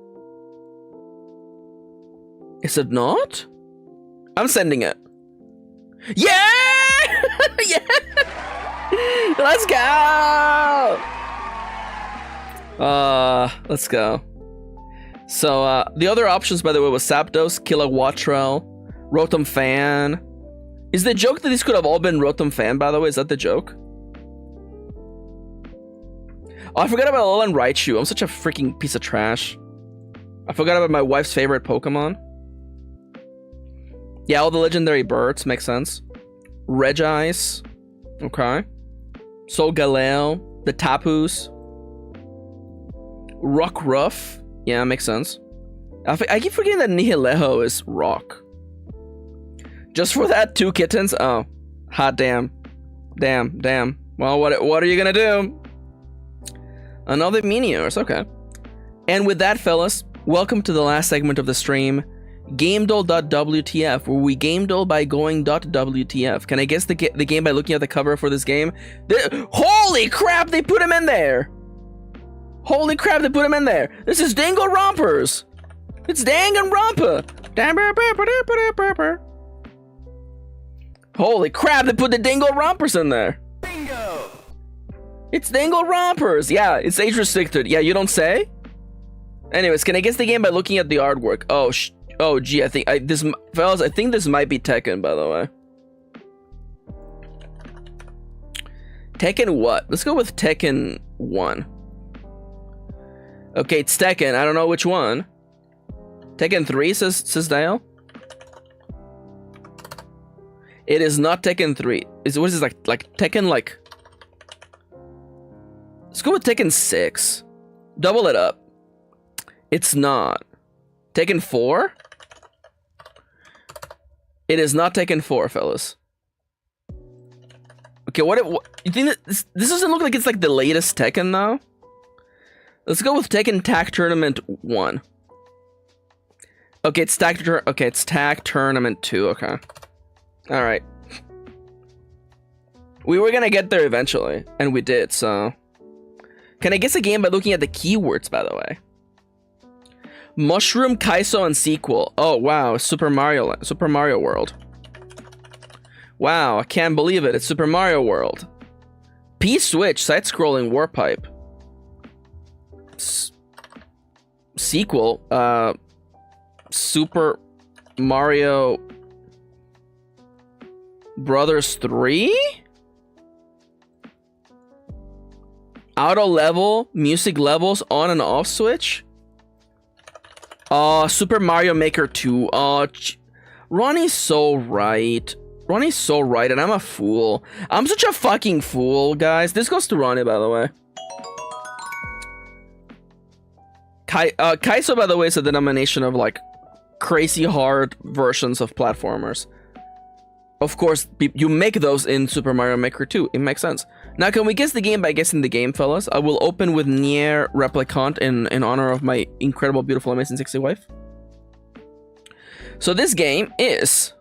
Is it not? I'm sending it. Yeah! Yeah! Let's go! Let's go. So, the other options, by the way, was Zapdos, Kilowattrel, Rotom Fan. Is the joke that these could have all been Rotom Fan, by the way? Is that the joke? Oh, I forgot about Alolan Raichu. I'm such a freaking piece of trash. I forgot about my wife's favorite Pokemon. Yeah, all the legendary birds. Makes sense. Regice. Okay. Solgaleo. The Tapus. Rockruff. Yeah, makes sense. I keep forgetting that Nihilego is rock. Just for that, 2 kittens? Oh. Hot damn. Damn. Well, what are you gonna do? Another Meteors, okay. And with that, fellas, welcome to the last segment of the stream. GameDull.wtf, where we game dull by going .wtf. Can I guess the game by looking at the cover for this game? Holy crap, they put him in there! Holy crap, they put him in there! This is Dangle Rompers! It's Danganronpa! Holy crap, they put the Dangle Rompers in there! Bingo! It's Dangle Rompers! Yeah, it's age restricted. Yeah, you don't say? Anyways, can I guess the game by looking at the artwork? Oh, gee, I think this might be Tekken, by the way. Tekken what? Let's go with Tekken 1. Okay, it's Tekken. I don't know which one. Tekken 3, says Dale. It is not Tekken 3. What is this, like Tekken, like... Let's go with Tekken 6. Double it up. It's not. Tekken 4? It is not Tekken 4, fellas. Okay, what you think that this doesn't look like it's like the latest Tekken though? Let's go with Tekken Tag Tournament 1. Okay, it's Tag Tournament 2, okay. Alright. We were gonna get there eventually, and we did, so. Can I guess a game by looking at the keywords, by the way? Mushroom, Kaiso, and sequel. Oh wow, Super Mario World. Wow, I can't believe it. It's Super Mario World. P-Switch, side-scrolling Warpipe. Sequel, Super Mario Brothers 3? Auto level, music levels, on and off switch? Super Mario Maker 2. Ronnie's so right. Ronnie's so right, and I'm a fool. I'm such a fucking fool, guys. This goes to Ronnie, by the way. Kaiso, by the way, is a denomination of, like, crazy hard versions of platformers. Of course, you make those in Super Mario Maker 2. It makes sense. Now, can we guess the game by guessing the game, fellas? I will open with Nier Replicant in honor of my incredible, beautiful, amazing, sexy wife. So this game is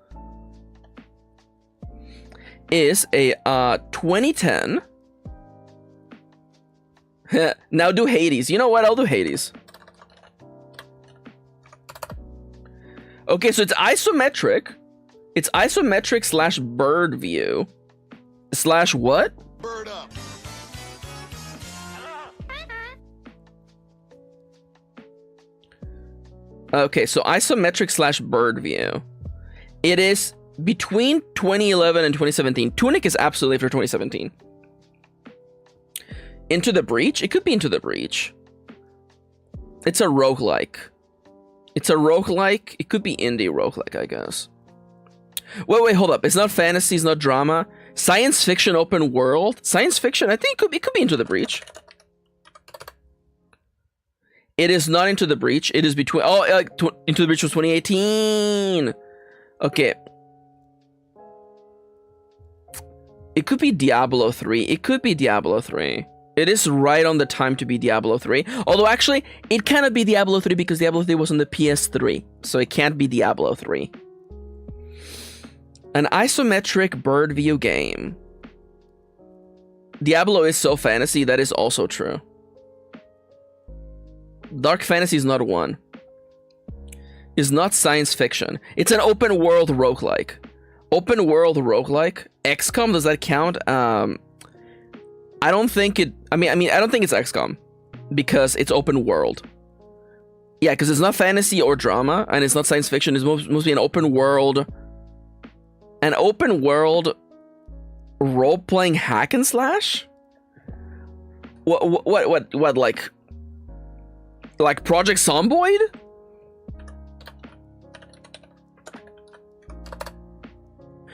a 2010. Now do Hades. You know what? I'll do Hades. Okay, so it's isometric. It's isometric slash bird view. Slash what?
Bird up.
Okay, so isometric slash bird view. It is between 2011 and 2017. Tunic is absolutely after 2017. Into the Breach? It could be Into the Breach. It's a roguelike. It's a roguelike. It could be indie roguelike, I guess. Wait, hold up. It's not fantasy, it's not drama. Science fiction open world. Science fiction, I think it could be Into the Breach. It is not Into the Breach. It is between... Into the Breach was 2018. Okay. It could be Diablo 3. It could be Diablo 3. It is right on the time to be Diablo 3. Although, actually, it cannot be Diablo 3 because Diablo 3 was on the PS3. So it can't be Diablo 3. An isometric bird view game. Diablo is so fantasy, that is also true. Dark fantasy is not one. It's not science fiction. It's an open world roguelike. Open world roguelike. XCOM, does that count? I don't think it... I mean, I don't think it's XCOM. Because it's open world. Yeah, because it's not fantasy or drama, and it's not science fiction. It's mostly an open world... An open world role-playing hack and slash? What, like Project Zomboid?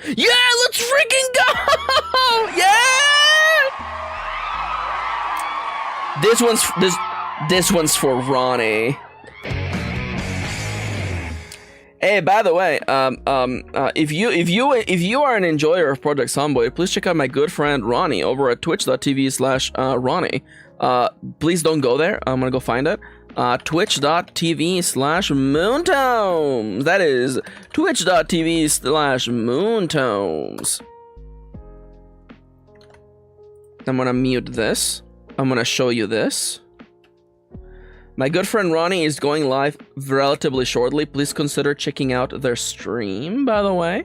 Yeah, let's freaking go! Yeah! This one's for Ronnie. Hey, by the way, if you are an enjoyer of Project Zomboid, please check out my good friend Ronnie over at twitch.tv/Ronnie. Please don't go there. I'm gonna go find it. Twitch.tv/Moontomes. That is Twitch.tv/Moontomes. I'm gonna mute this. I'm gonna show you this. My good friend Ronnie is going live relatively shortly. Please consider checking out their stream, by the way.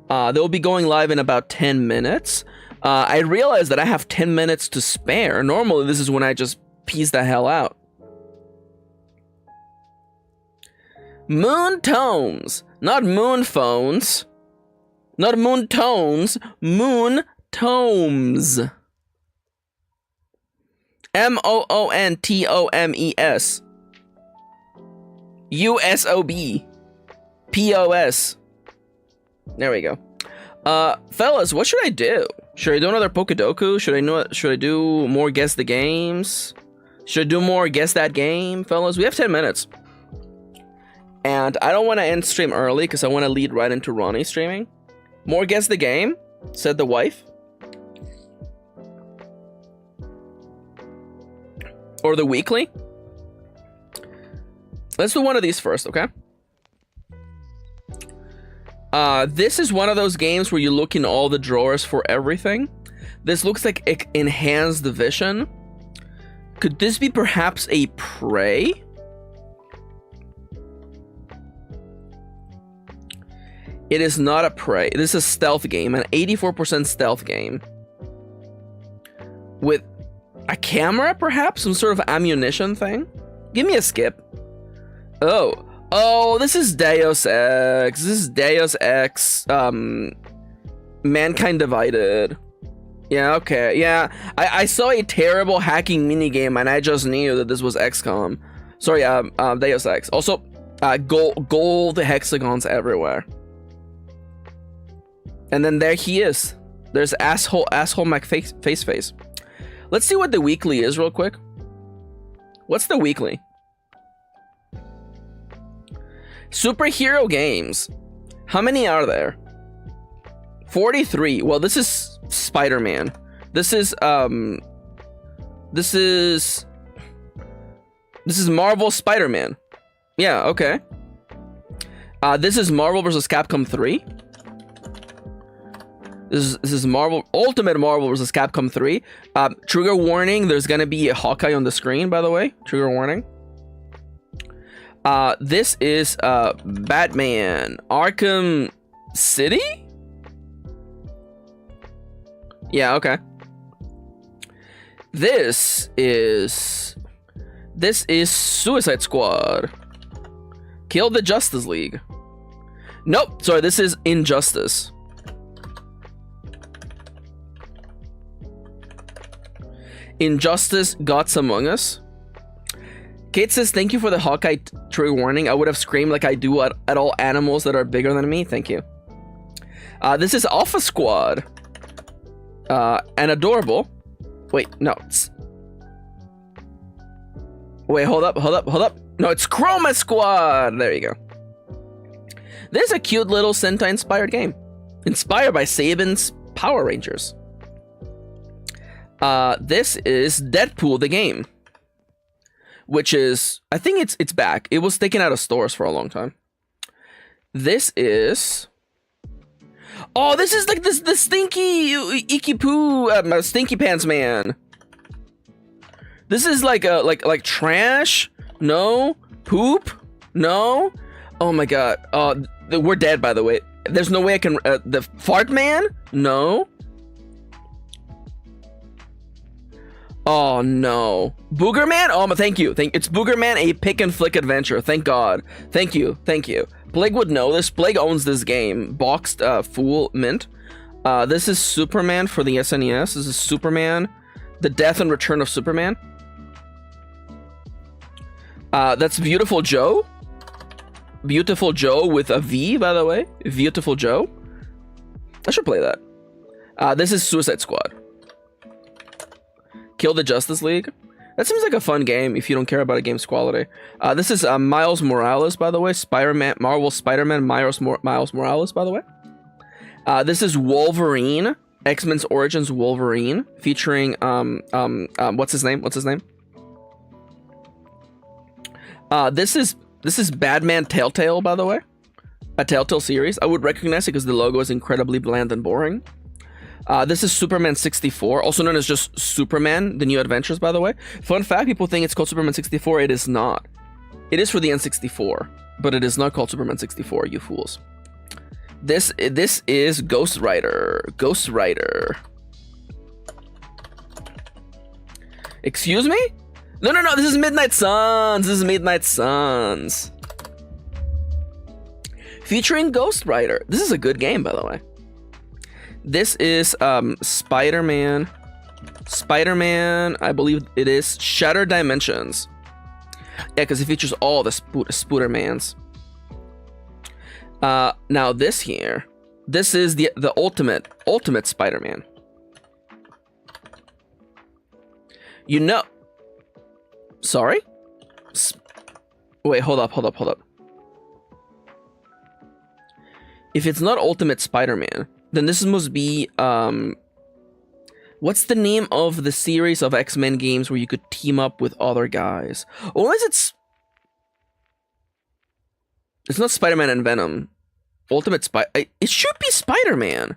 They'll be going live in about 10 minutes. I realized that I have 10 minutes to spare. Normally, this is when I just piece the hell out. Moontomes, not moon phones. Not moon tones, moon tomes. MOONTOMES. USOB. POS. There we go. Fellas, what should I do? Should I do another Pokedoku? Should I do more Guess the Games? Should I do more Guess That Game? Fellas, we have 10 minutes. And I don't want to end stream early because I want to lead right into Ronnie streaming. More Guess the Game, said the wife. Or the weekly. Let's do one of these first, okay? This is one of those games where you look in all the drawers for everything. This looks like it enhanced the vision. Could this be perhaps a prey? It is not a prey. This is a stealth game, an 84% stealth game. With a camera, perhaps? Some sort of ammunition thing? Give me a skip. Oh, this is Deus Ex. This is Deus Ex, Mankind Divided. Yeah, okay, yeah. I saw a terrible hacking minigame and I just knew that this was XCOM. Sorry, Deus Ex. Also, gold hexagons everywhere. And then there he is. There's asshole McFace. Let's see what the weekly is real quick. What's the weekly? Superhero games. How many are there? 43. Well, this is Spider-Man. This is Marvel Spider-Man. Yeah, okay. This is Marvel vs. Capcom 3. This is Ultimate Marvel vs. Capcom 3. Trigger warning, there's gonna be a Hawkeye on the screen, by the way. Trigger warning. This is Batman Arkham City? Yeah, okay. This is Suicide Squad. Kill the Justice League. Nope, sorry, this is Injustice. Injustice Gods Among Us. Kate says, thank you for the Hawkeye trigger warning. I would have screamed like I do at all animals that are bigger than me. Thank you. This is Alpha Squad. And Adorable. Wait, no. Wait, hold up. No, it's Chroma Squad. There you go. This is a cute little Sentai-inspired game. Inspired by Saban's Power Rangers. This is Deadpool the game. Which is, I think it's back. It was taken out of stores for a long time. This is... Oh, this is like the stinky icky poo stinky pants man. This is like trash. No poop. No. Oh my god. We're dead, by the way. There's no way I can. The fart man. No. Oh no. Booger Man? Oh, thank you. It's Booger Man, a pick and flick adventure. Thank God. Thank you. Plague would know this. Plague owns this game. Boxed Fool Mint. This is Superman for the SNES. This is Superman. The Death and Return of Superman. That's Beautiful Joe. Beautiful Joe with a V, by the way. Beautiful Joe. I should play that. This is Suicide Squad. Kill the Justice League. That seems like a fun game if you don't care about a game's quality. This is Miles Morales, by the way. Marvel Spider-Man Miles Morales, by the way. This is Wolverine. X-Men's Origins Wolverine. Featuring, what's his name? This is Batman Telltale, by the way. A Telltale series. I would recognize it because the logo is incredibly bland and boring. This is Superman 64, also known as just Superman, The New Adventures, by the way. Fun fact, people think it's called Superman 64. It is not. It is for the N64, but it is not called Superman 64, you fools. This is Ghost Rider. Ghost Rider. Excuse me? No, this is Midnight Suns. This is Midnight Suns. Featuring Ghost Rider. This is a good game, by the way. This is Spider-Man. Spider-Man, I believe it is Shattered Dimensions. Yeah, because it features all the Spoodermans. Now this here, this is the ultimate Spider-Man. You know, sorry? Wait, hold up. If it's not Ultimate Spider-Man, then this must be, what's the name of the series of X-Men games where you could team up with other guys? Or is it... It's not Spider-Man and Venom. It should be Spider-Man.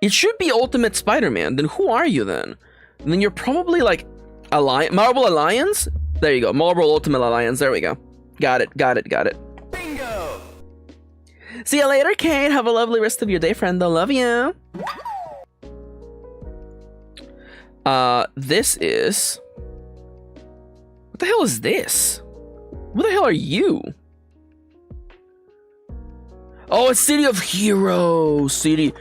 It should be Ultimate Spider-Man. Then who are you then? Then you're probably like Marvel Alliance? There you go. Marvel Ultimate Alliance. There we go. Got it.
Bingo!
See you later, Kate. Have a lovely rest of your day, friend. I love you. This is... What the hell is this? What the hell are you? Oh, it's City of Heroes. City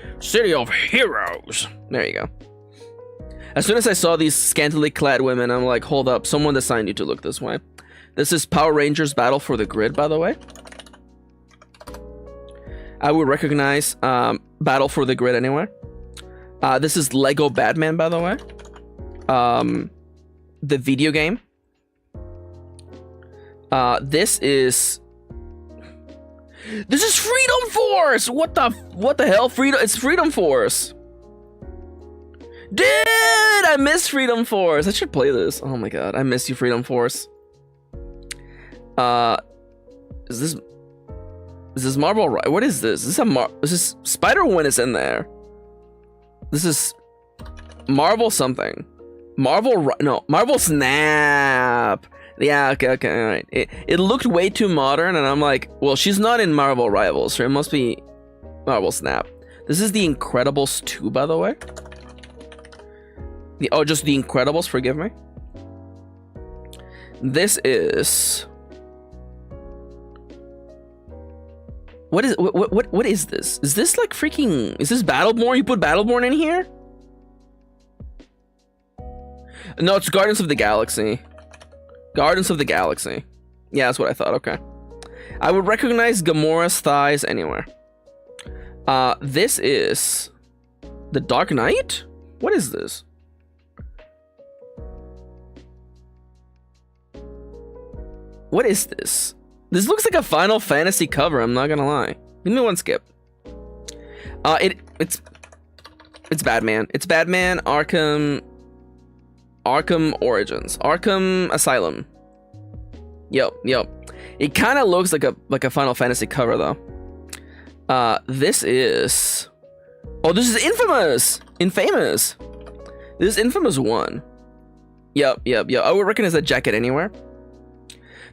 of Heroes. There you go. As soon as I saw these scantily clad women, I'm like, hold up. Someone designed you to look this way. This is Power Rangers Battle for the Grid, by the way. I would recognize Battle for the Grid anywhere. This is Lego Batman, by the way. The video game. This is Freedom Force. What the hell? It's Freedom Force. Dude, I miss Freedom Force. I should play this. Oh my god, I miss you, Freedom Force. Is this Marvel? What is this? This is Spider-Woman is in there. This is Marvel something. Marvel Snap. Yeah, okay, all right. It looked way too modern, and I'm like, well, she's not in Marvel Rivals, so it must be Marvel Snap. This is The Incredibles 2, by the way. Just The Incredibles, forgive me. This is... What is this? Is this like freaking... Is this Battleborn? You put Battleborn in here? No, it's Guardians of the Galaxy. Guardians of the Galaxy. Yeah, that's what I thought. Okay. I would recognize Gamora's thighs anywhere. This is... The Dark Knight? What is this? What is this? This looks like a Final Fantasy cover, I'm not gonna lie. Give me one skip. It's Batman. It's Batman Arkham Origins. Arkham Asylum. Yep. It kind of looks like a Final Fantasy cover though. This is... Oh, this is Infamous. This is Infamous 1. Yep. I would recognize that jacket anywhere.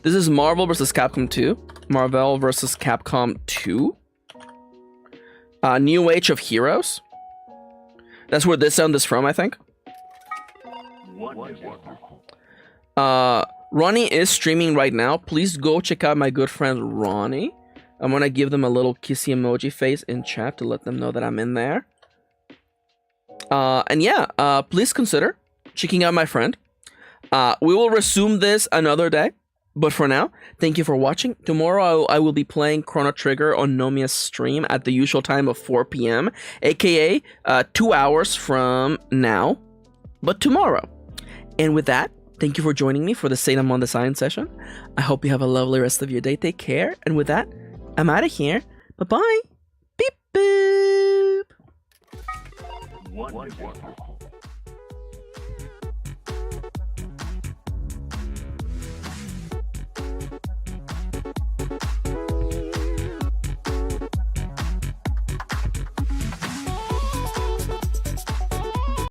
This is Marvel vs. Capcom 2. Marvel vs. Capcom 2. New Age of Heroes. That's where this sound is from, I think. Ronnie is streaming right now. Please go check out my good friend Ronnie. I'm gonna give them a little kissy emoji face in chat to let them know that I'm in there. And yeah, please consider checking out my friend. We will resume this another day. But for now, thank you for watching. Tomorrow I will be playing Chrono Trigger on Nomia's stream at the usual time of 4 p.m. aka 2 hours from now, but tomorrow. And with that, thank you for joining me for the Zetamon Design session. I hope you have a lovely rest of your day. Take care. And with that, I'm out of here. Bye-bye. Beep boop.